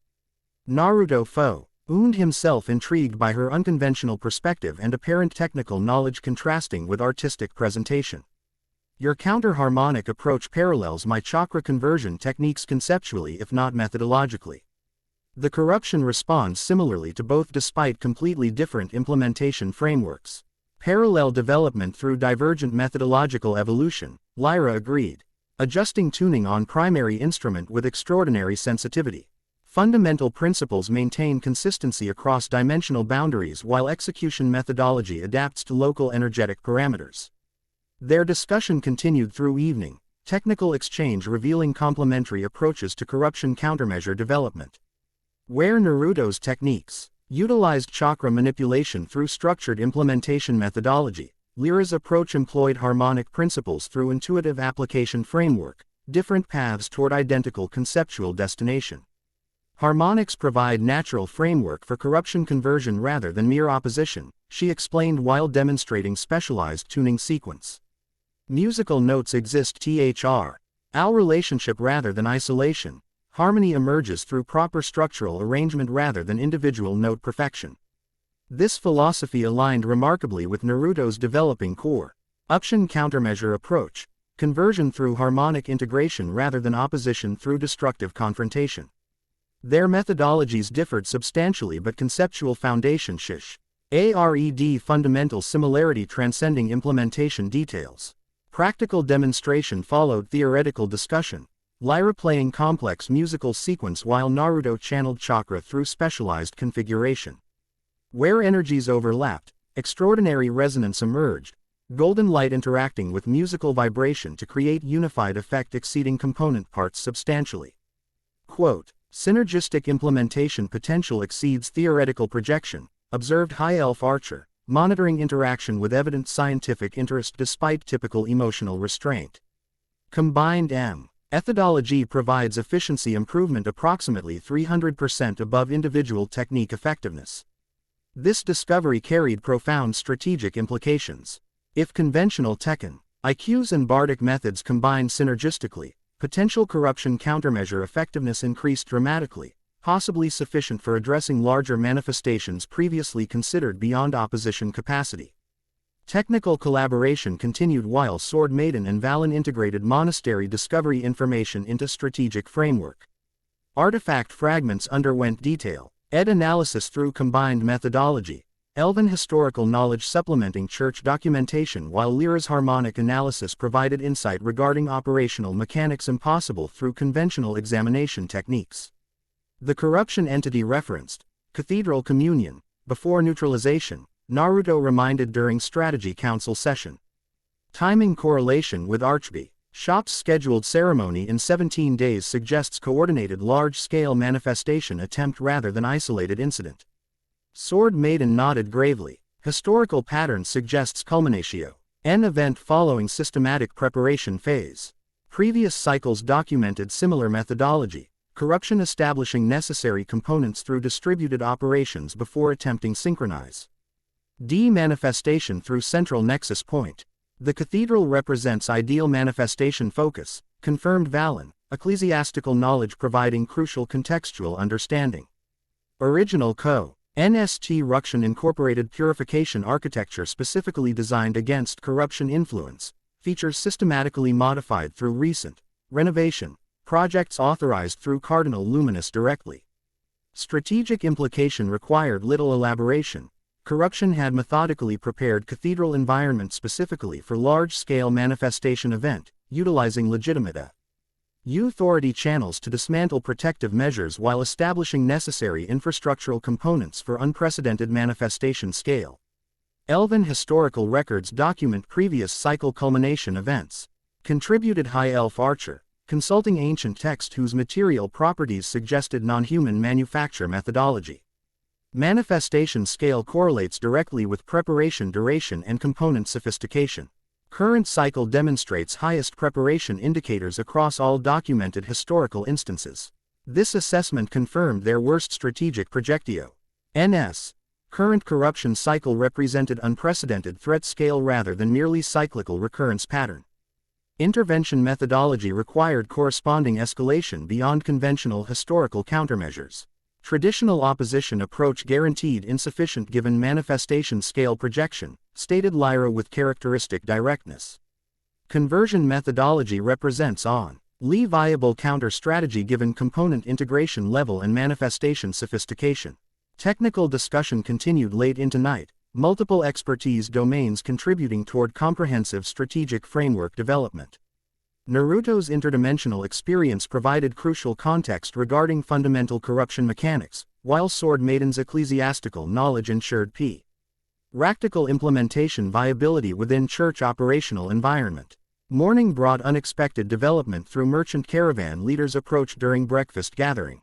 A: Naruto found himself intrigued by her unconventional perspective and apparent technical knowledge contrasting with artistic presentation. Your counter-harmonic approach parallels my chakra conversion techniques conceptually if not methodologically. The corruption responds similarly to both despite completely different implementation frameworks. Parallel development through divergent methodological evolution, Lyra agreed. Adjusting tuning on primary instrument with extraordinary sensitivity. Fundamental principles maintain consistency across dimensional boundaries while execution methodology adapts to local energetic parameters. Their discussion continued through evening, technical exchange revealing complementary approaches to corruption countermeasure development. Where Naruto's techniques utilized chakra manipulation through structured implementation methodology, Lyra's approach employed harmonic principles through intuitive application framework, different paths toward identical conceptual destination. Harmonics provide natural framework for corruption conversion rather than mere opposition, she explained while demonstrating specialized tuning sequence. Musical notes exist our relationship rather than isolation. Harmony emerges through proper structural arrangement rather than individual note perfection. This philosophy aligned remarkably with Naruto's developing core option countermeasure approach, conversion through harmonic integration rather than opposition through destructive confrontation. Their methodologies differed substantially but conceptual foundation ARED fundamental similarity transcending implementation details. Practical demonstration followed theoretical discussion. Lyra playing complex musical sequence while Naruto channeled chakra through specialized configuration. Where energies overlapped, extraordinary resonance emerged, golden light interacting with musical vibration to create unified effect exceeding component parts substantially. Quote, synergistic implementation potential exceeds theoretical projection, observed High Elf Archer, monitoring interaction with evident scientific interest despite typical emotional restraint. Combined methodology provides efficiency improvement approximately 300% above individual technique effectiveness. This discovery carried profound strategic implications. If conventional Tekken, IQs and bardic methods combined synergistically, potential corruption countermeasure effectiveness increased dramatically, possibly sufficient for addressing larger manifestations previously considered beyond opposition capacity. Technical collaboration continued while Sword Maiden and Valen integrated monastery discovery information into strategic framework. Artifact fragments underwent detail ed analysis through combined methodology, Elven historical knowledge supplementing church documentation, while Lyra's harmonic analysis provided insight regarding operational mechanics impossible through conventional examination techniques. The corruption entity referenced, Cathedral Communion, before neutralization, Naruto reminded during Strategy Council session. Timing correlation with Archbishop's scheduled ceremony in 17 days suggests coordinated large-scale manifestation attempt rather than isolated incident. Sword Maiden nodded gravely. Historical pattern suggests culminatio, an event following systematic preparation phase. Previous cycles documented similar methodology, corruption establishing necessary components through distributed operations before attempting synchronize. D-manifestation through central nexus point. The cathedral represents ideal manifestation focus, confirmed Valen, ecclesiastical knowledge providing crucial contextual understanding. Original Co. NST Ruction incorporated purification architecture specifically designed against corruption influence, features systematically modified through recent renovation, projects authorized through Cardinal Luminous directly. Strategic implication required little elaboration. Corruption had methodically prepared cathedral environment specifically for large-scale manifestation event, utilizing legitimate authority channels to dismantle protective measures while establishing necessary infrastructural components for unprecedented manifestation scale. Elven historical records document previous cycle culmination events. Contributed High Elf Archer, consulting ancient text whose material properties suggested non-human manufacture methodology. Manifestation scale correlates directly with preparation duration and component sophistication. Current cycle demonstrates highest preparation indicators across all documented historical instances. This assessment confirmed their worst strategic projectio. NS. Current corruption cycle represented unprecedented threat scale rather than merely cyclical recurrence pattern. Intervention methodology required corresponding escalation beyond conventional historical countermeasures. Traditional opposition approach guaranteed insufficient given manifestation scale projection, stated Lyra with characteristic directness. Conversion methodology represents only viable counter strategy given component integration level and manifestation sophistication. Technical discussion continued late into night, multiple expertise domains contributing toward comprehensive strategic framework development. Naruto's interdimensional experience provided crucial context regarding fundamental corruption mechanics, while Sword Maiden's ecclesiastical knowledge ensured practical implementation viability within church operational environment. Morning brought unexpected development through merchant caravan leaders' approach during breakfast gathering.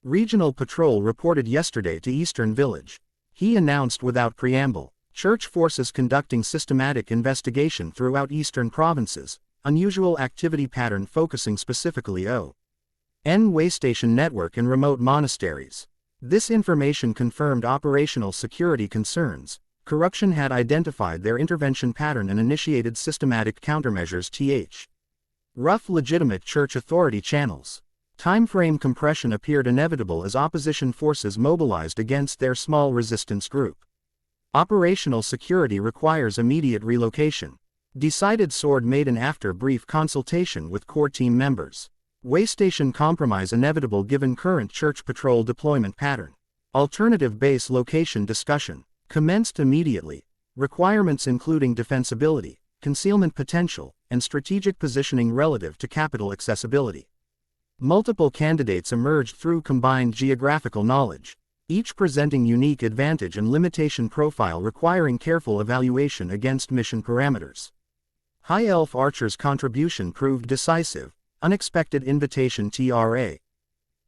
A: Regional patrol reported yesterday to Eastern Village. He announced without preamble, church forces conducting systematic investigation throughout eastern provinces. Unusual activity pattern focusing specifically on waystation network and remote monasteries. This information confirmed operational security concerns. Corruption had identified their intervention pattern and initiated systematic countermeasures. Rough legitimate church authority channels. Timeframe compression appeared inevitable as opposition forces mobilized against their small resistance group. Operational security requires immediate relocation. Decided Sword Maiden after brief consultation with core team members. Waystation compromise inevitable given current church patrol deployment pattern. Alternative base location discussion commenced immediately. Requirements including defensibility, concealment potential, and strategic positioning relative to capital accessibility. Multiple candidates emerged through combined geographical knowledge, each presenting unique advantage and limitation profile requiring careful evaluation against mission parameters. High Elf Archer's contribution proved decisive. Unexpected invitation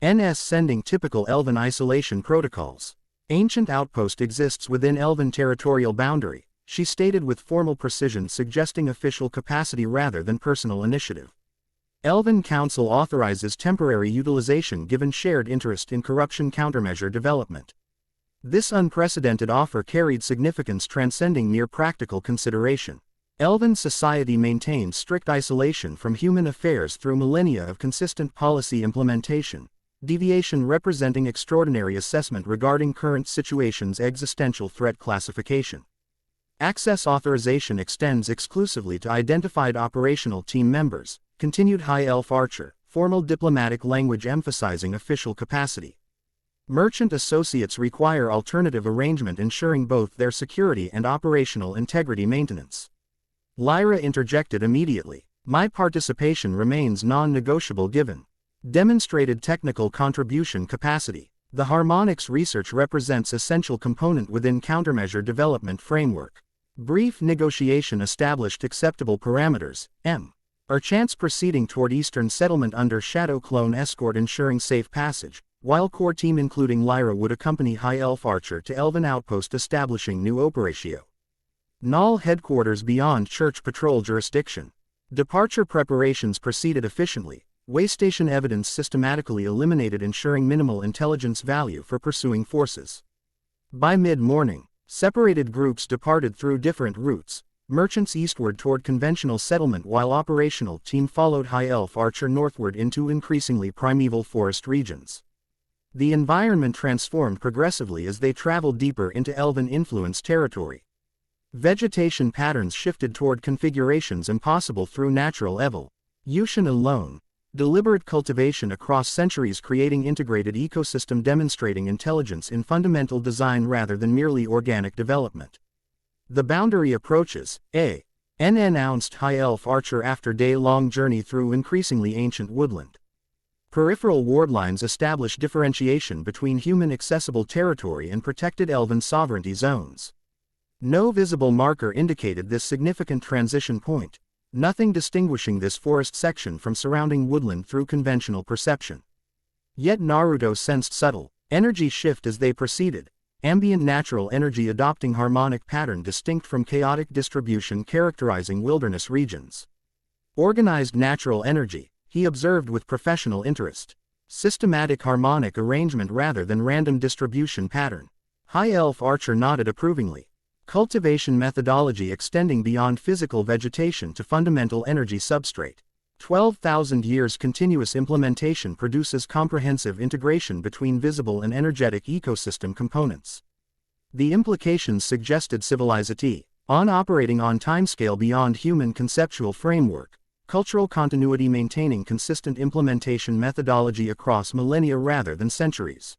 A: NS sending typical Elven isolation protocols. Ancient outpost exists within Elven territorial boundary, she stated with formal precision suggesting official capacity rather than personal initiative. Elven Council authorizes temporary utilization given shared interest in corruption countermeasure development. This unprecedented offer carried significance transcending mere practical consideration. Elven society maintained strict isolation from human affairs through millennia of consistent policy implementation, deviation representing extraordinary assessment regarding current situation's existential threat classification. Access authorization extends exclusively to identified operational team members, continued High Elf Archer, formal diplomatic language emphasizing official capacity. Merchant associates require alternative arrangement ensuring both their security and operational integrity maintenance. Lyra interjected immediately. My participation remains non-negotiable given demonstrated technical contribution capacity. The harmonics research represents essential component within countermeasure development framework. Brief negotiation established acceptable parameters, chance proceeding toward Eastern settlement under Shadow Clone escort ensuring safe passage, while core team including Lyra would accompany High Elf Archer to Elven Outpost establishing new operatio. Null headquarters beyond Church Patrol jurisdiction. Departure preparations proceeded efficiently, waystation evidence systematically eliminated ensuring minimal intelligence value for pursuing forces. By mid-morning, separated groups departed through different routes, merchants eastward toward conventional settlement while operational team followed High Elf Archer northward into increasingly primeval forest regions. The environment transformed progressively as they traveled deeper into elven influence territory. Vegetation patterns shifted toward configurations impossible through natural evolution alone. Deliberate cultivation across centuries creating integrated ecosystem demonstrating intelligence in fundamental design rather than merely organic development. The boundary approaches, announced High Elf Archer after day-long journey through increasingly ancient woodland. Peripheral ward lines establish differentiation between human-accessible territory and protected elven sovereignty zones. No visible marker indicated this significant transition point, nothing distinguishing this forest section from surrounding woodland through conventional perception. Yet Naruto sensed subtle energy shift as they proceeded, ambient natural energy adopting harmonic pattern distinct from chaotic distribution characterizing wilderness regions. Organized natural energy, he observed with professional interest. Systematic harmonic arrangement rather than random distribution pattern. High Elf Archer nodded approvingly. Cultivation methodology extending beyond physical vegetation to fundamental energy substrate. 12,000 years continuous implementation produces comprehensive integration between visible and energetic ecosystem components. The implications suggested civilization on operating on timescale beyond human conceptual framework, cultural continuity maintaining consistent implementation methodology across millennia rather than centuries.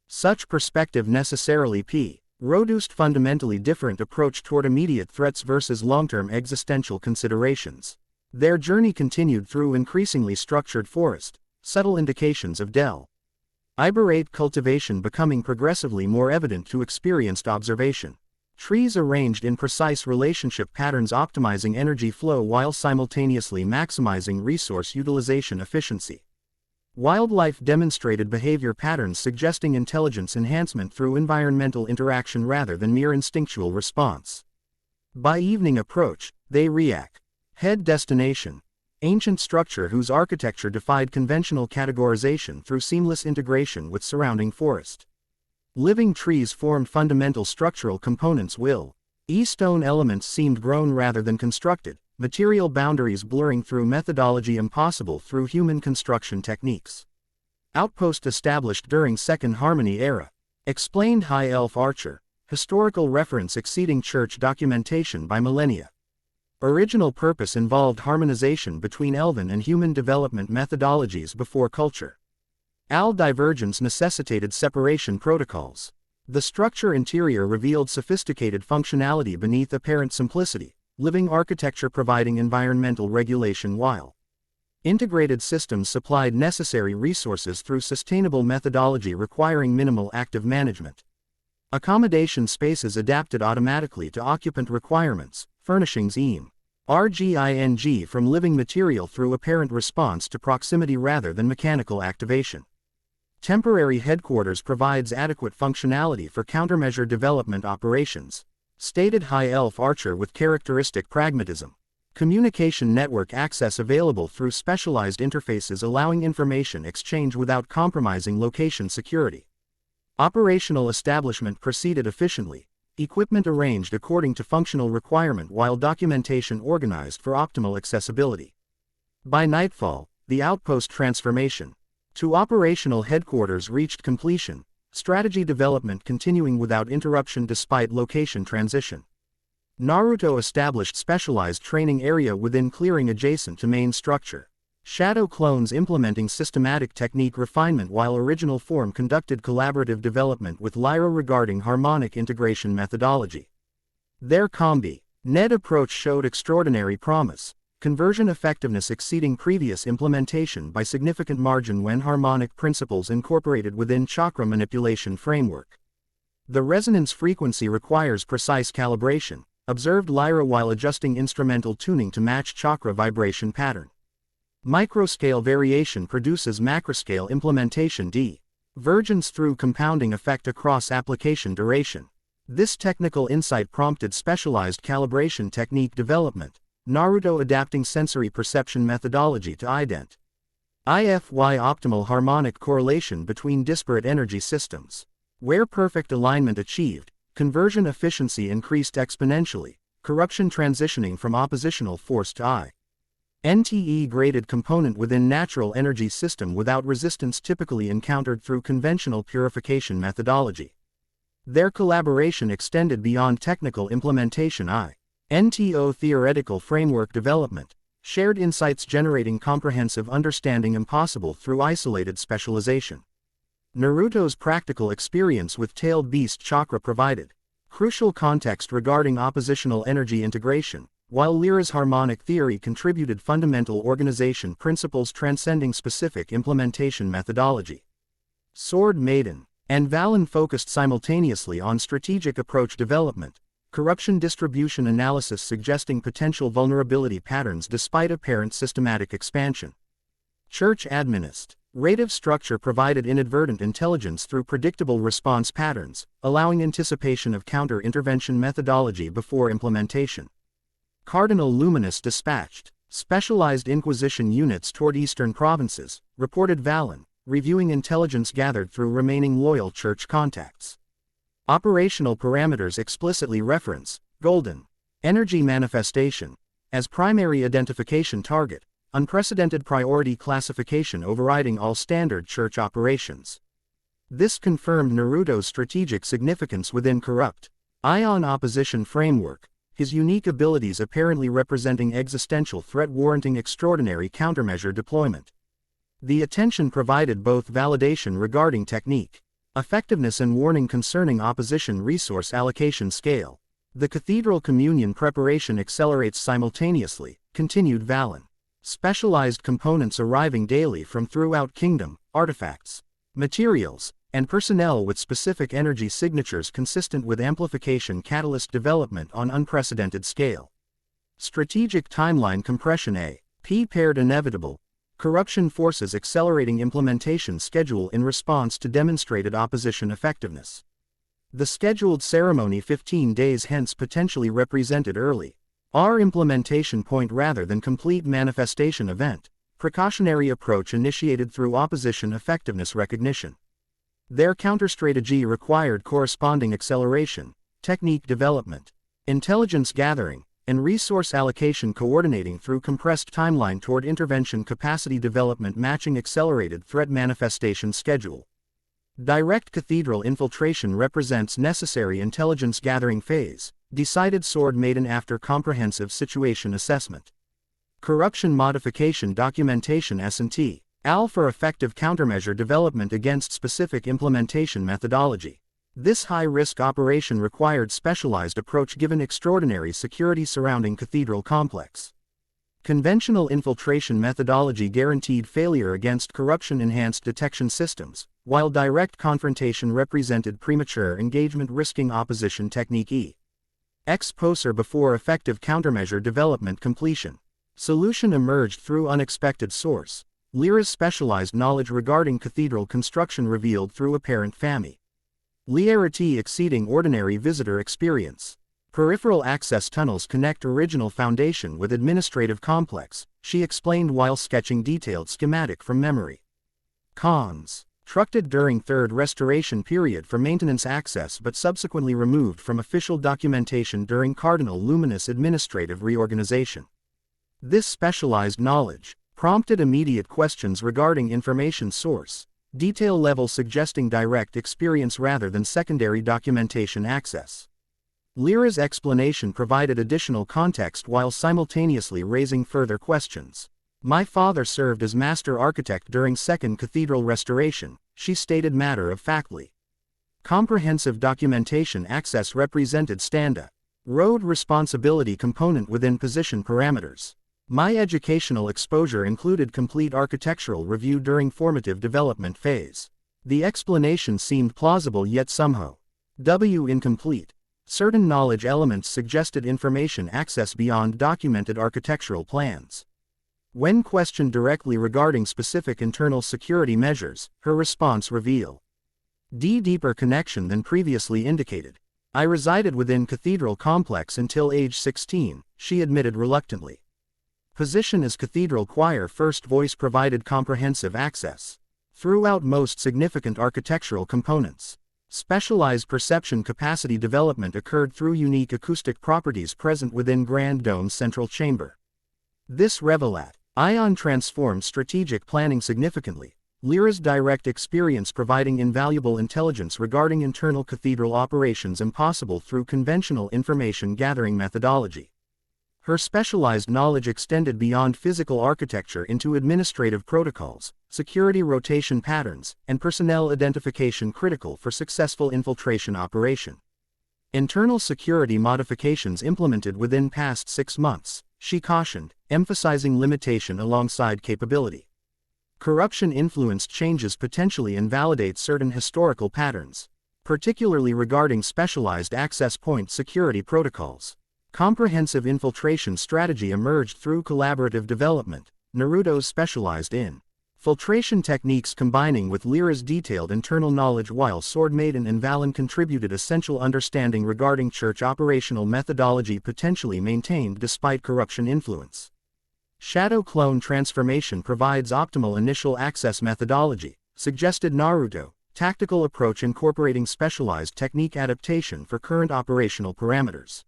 A: Such perspective necessarily produced fundamentally different approach toward immediate threats versus long-term existential considerations. Their journey continued through increasingly structured forest, subtle indications of deliberate cultivation becoming progressively more evident to experienced observation. Trees arranged in precise relationship patterns optimizing energy flow while simultaneously maximizing resource utilization efficiency. Wildlife demonstrated behavior patterns suggesting intelligence enhancement through environmental interaction rather than mere instinctual response. By evening approach, they head destination. Ancient structure whose architecture defied conventional categorization through seamless integration with surrounding forest. Living trees formed fundamental structural components stone elements seemed grown rather than constructed, material boundaries blurring through methodology impossible through human construction techniques. Outpost established during Second Harmony era. Explained High Elf Archer. Historical reference exceeding church documentation by millennia. Original purpose involved harmonization between elven and human development methodologies before culture. Divergence necessitated separation protocols. The structure interior revealed sophisticated functionality beneath apparent simplicity, living architecture providing environmental regulation while integrated systems supplied necessary resources through sustainable methodology requiring minimal active management. Accommodation spaces adapted automatically to occupant requirements, furnishings RGING from living material through apparent response to proximity rather than mechanical activation. Temporary headquarters provides adequate functionality for countermeasure development operations. Stated High Elf Archer with characteristic pragmatism. Communication network access available through specialized interfaces allowing information exchange without compromising location security. Operational establishment proceeded efficiently, equipment arranged according to functional requirement while documentation organized for optimal accessibility. By nightfall, the outpost transformation to operational headquarters reached completion, strategy development continuing without interruption despite location transition. Naruto established specialized training area within clearing adjacent to main structure. Shadow clones implementing systematic technique refinement while original form conducted collaborative development with Lyra regarding harmonic integration methodology. Their combi-net approach showed extraordinary promise, conversion effectiveness exceeding previous implementation by significant margin when harmonic principles incorporated within chakra manipulation framework. The resonance frequency requires precise calibration, observed Lyra while adjusting instrumental tuning to match chakra vibration pattern. Microscale variation produces macroscale implementation divergence through compounding effect across application duration. This technical insight prompted specialized calibration technique development, Naruto adapting sensory perception methodology to ident. IFY optimal harmonic correlation between disparate energy systems. Where perfect alignment achieved, conversion efficiency increased exponentially, corruption transitioning from oppositional force to NTE graded component within natural energy system without resistance typically encountered through conventional purification methodology. Their collaboration extended beyond technical implementation NTO theoretical framework development, shared insights generating comprehensive understanding impossible through isolated specialization. Naruto's practical experience with tailed beast chakra provided crucial context regarding oppositional energy integration, while Lyra's harmonic theory contributed fundamental organization principles transcending specific implementation methodology. Sword Maiden and Valen focused simultaneously on strategic approach development, corruption distribution analysis suggesting potential vulnerability patterns despite apparent systematic expansion. Church administrative structure provided inadvertent intelligence through predictable response patterns, allowing anticipation of counter-intervention methodology before implementation. Cardinal Luminous dispatched specialized Inquisition units toward eastern provinces, reported Valen, reviewing intelligence gathered through remaining loyal church contacts. Operational parameters explicitly reference golden energy manifestation as primary identification target, unprecedented priority classification overriding all standard church operations. This confirmed Naruto's strategic significance within corrupt ion opposition framework, his unique abilities apparently representing existential threat warranting extraordinary countermeasure deployment. The attention provided both validation regarding technique, effectiveness and warning concerning opposition resource allocation scale. The cathedral communion preparation accelerates simultaneously, continued Valen. Specialized components arriving daily from throughout kingdom, artifacts, materials, and personnel with specific energy signatures consistent with amplification catalyst development on unprecedented scale. Strategic timeline compression paired inevitable. Corruption forces accelerating implementation schedule in response to demonstrated opposition effectiveness. The scheduled ceremony 15 days hence potentially represented early implementation point rather than complete manifestation event, precautionary approach initiated through opposition effectiveness recognition. Their counter-strategy required corresponding acceleration, technique development, intelligence gathering, and resource allocation coordinating through compressed timeline toward intervention capacity development matching accelerated threat manifestation schedule. Direct cathedral infiltration represents necessary intelligence gathering phase, decided Sword Maiden after comprehensive situation assessment. Corruption modification documentation S&T, AL for effective countermeasure development against specific implementation methodology. This high-risk operation required specialized approach given extraordinary security surrounding cathedral complex. Conventional infiltration methodology guaranteed failure against corruption-enhanced detection systems, while direct confrontation represented premature engagement risking opposition technique ex post before effective countermeasure development completion. Solution emerged through unexpected source. Lyra's specialized knowledge regarding cathedral construction revealed through apparent familiarity exceeding ordinary visitor experience. Peripheral access tunnels connect original foundation with administrative complex, she explained while sketching detailed schematic from memory. Constructed during Third Restoration period for maintenance access but subsequently removed from official documentation during Cardinal Luminous administrative reorganization. This specialized knowledge prompted immediate questions regarding information source, detail level suggesting direct experience rather than secondary documentation access. Lyra's explanation provided additional context while simultaneously raising further questions. My father served as master architect during Second Cathedral restoration, she stated matter-of-factly. Comprehensive documentation access represented Standa. Road responsibility component within position parameters. My educational exposure included complete architectural review during formative development phase. The explanation seemed plausible yet somehow incomplete. Certain knowledge elements suggested information access beyond documented architectural plans. When questioned directly regarding specific internal security measures, her response revealed deeper connection than previously indicated. I resided within Cathedral Complex until age 16, she admitted reluctantly. Position as Cathedral Choir First Voice provided comprehensive access throughout most significant architectural components. Specialized perception capacity development occurred through unique acoustic properties present within Grand Dome's central chamber. This revealed ion transformed strategic planning significantly. Lyra's direct experience providing invaluable intelligence regarding internal cathedral operations impossible through conventional information gathering methodology. Her specialized knowledge extended beyond physical architecture into administrative protocols, security rotation patterns, and personnel identification critical for successful infiltration operation. Internal security modifications implemented within past 6 months, she cautioned, emphasizing limitation alongside capability. Corruption-influenced changes potentially invalidate certain historical patterns, particularly regarding specialized access point security protocols. Comprehensive infiltration strategy emerged through collaborative development. Naruto's specialized in filtration techniques combining with Lyra's detailed internal knowledge, while Sword Maiden and Valen contributed essential understanding regarding church operational methodology potentially maintained despite corruption influence. Shadow clone transformation provides optimal initial access methodology, suggested Naruto, tactical approach incorporating specialized technique adaptation for current operational parameters.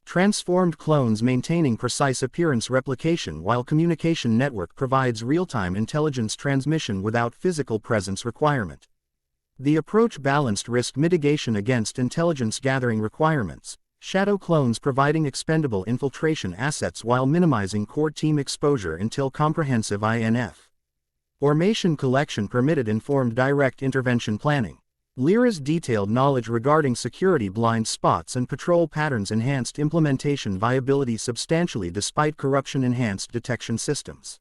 A: Transformed clones maintaining precise appearance replication while communication network provides real-time intelligence transmission without physical presence requirement. The approach balanced risk mitigation against intelligence gathering requirements. Shadow clones providing expendable infiltration assets while minimizing core team exposure until comprehensive INF formation collection permitted informed direct intervention planning. Lyra's detailed knowledge regarding security blind spots and patrol patterns enhanced implementation viability substantially despite corruption-enhanced detection systems.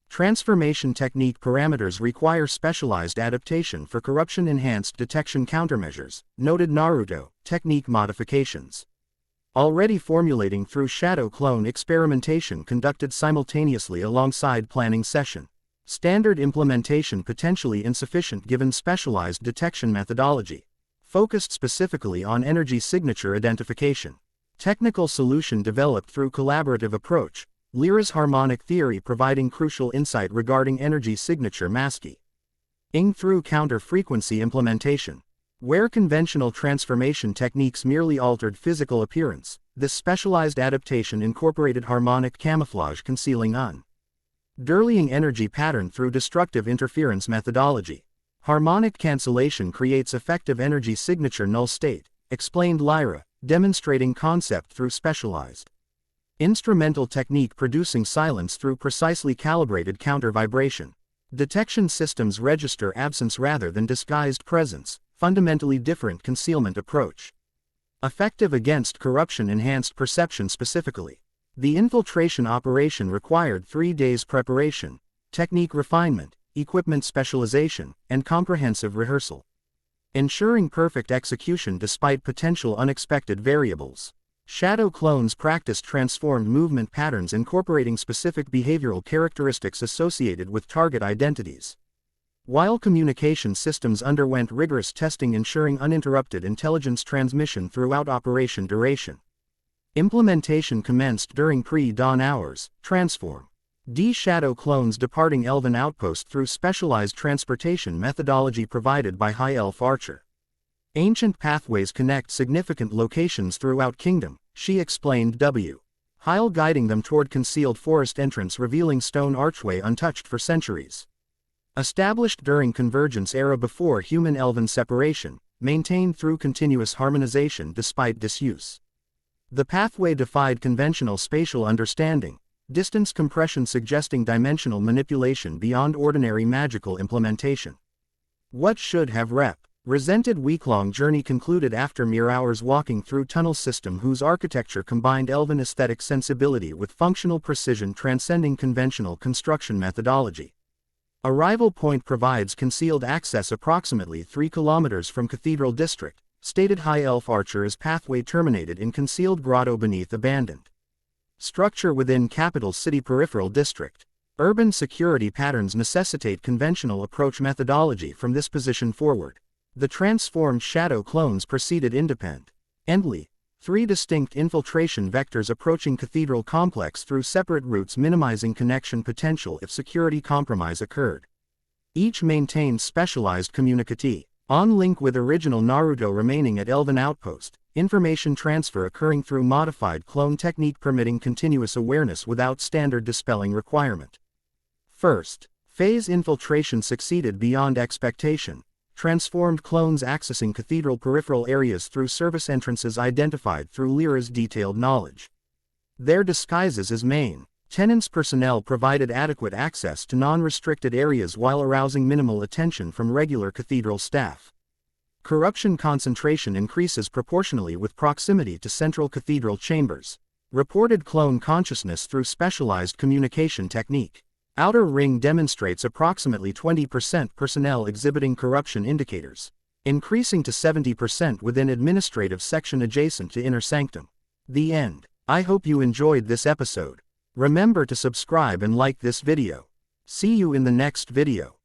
A: Transformation technique parameters require specialized adaptation for corruption-enhanced detection countermeasures, noted Naruto. Technique modifications already formulating through shadow clone experimentation conducted simultaneously alongside planning session. Standard implementation potentially insufficient given specialized detection methodology, focused specifically on energy signature identification. Technical solution developed through collaborative approach. Lyra's harmonic theory providing crucial insight regarding energy signature masking through counter-frequency implementation. Where conventional transformation techniques merely altered physical appearance, this specialized adaptation incorporated harmonic camouflage concealing underlying energy pattern through destructive interference methodology. Harmonic cancellation creates effective energy signature null state, explained Lyra, demonstrating concept through specialized instrumental technique producing silence through precisely calibrated counter vibration. Detection systems register absence rather than disguised presence, fundamentally different concealment approach. Effective against corruption-enhanced perception specifically. The infiltration operation required 3 days preparation, technique refinement, equipment specialization, and comprehensive rehearsal, ensuring perfect execution despite potential unexpected variables. Shadow clones practiced transformed movement patterns incorporating specific behavioral characteristics associated with target identities. While communication systems underwent rigorous testing ensuring uninterrupted intelligence transmission throughout operation duration. Implementation commenced during pre-dawn hours. Transform shadow clones departing Elven Outpost through specialized transportation methodology provided by High Elf Archer. Ancient pathways connect significant locations throughout Kingdom, she explained Heil guiding them toward concealed forest entrance revealing stone archway untouched for centuries. Established during Convergence era before human-elven separation, maintained through continuous harmonization despite disuse. The pathway defied conventional spatial understanding, distance compression suggesting dimensional manipulation beyond ordinary magical implementation. What should have rep. Resented week-long journey concluded after mere hours walking through tunnel system whose architecture combined elven aesthetic sensibility with functional precision transcending conventional construction methodology. Arrival point provides concealed access approximately 3 kilometers from Cathedral District, stated High Elf Archer as pathway terminated in concealed grotto beneath abandoned. Structure within Capital City Peripheral District. Urban security patterns necessitate conventional approach methodology from this position forward. The transformed shadow clones proceeded independently. 3 distinct infiltration vectors approaching Cathedral Complex through separate routes minimizing connection potential if security compromise occurred. Each maintains specialized communicati. On link with original Naruto remaining at Elven Outpost, information transfer occurring through modified clone technique permitting continuous awareness without standard dispelling requirement. First phase infiltration succeeded beyond expectation. Transformed clones accessing Cathedral peripheral areas through service entrances identified through Lyra's detailed knowledge. Their disguises as main tenants personnel provided adequate access to non-restricted areas while arousing minimal attention from regular Cathedral staff. Corruption concentration increases proportionally with proximity to central Cathedral chambers. Reported clone consciousness through specialized communication technique. Outer ring demonstrates approximately 20% personnel exhibiting corruption indicators, increasing to 70% within administrative section adjacent to inner sanctum. The end. I hope you enjoyed this episode. Remember to subscribe and like this video. See you in the next video.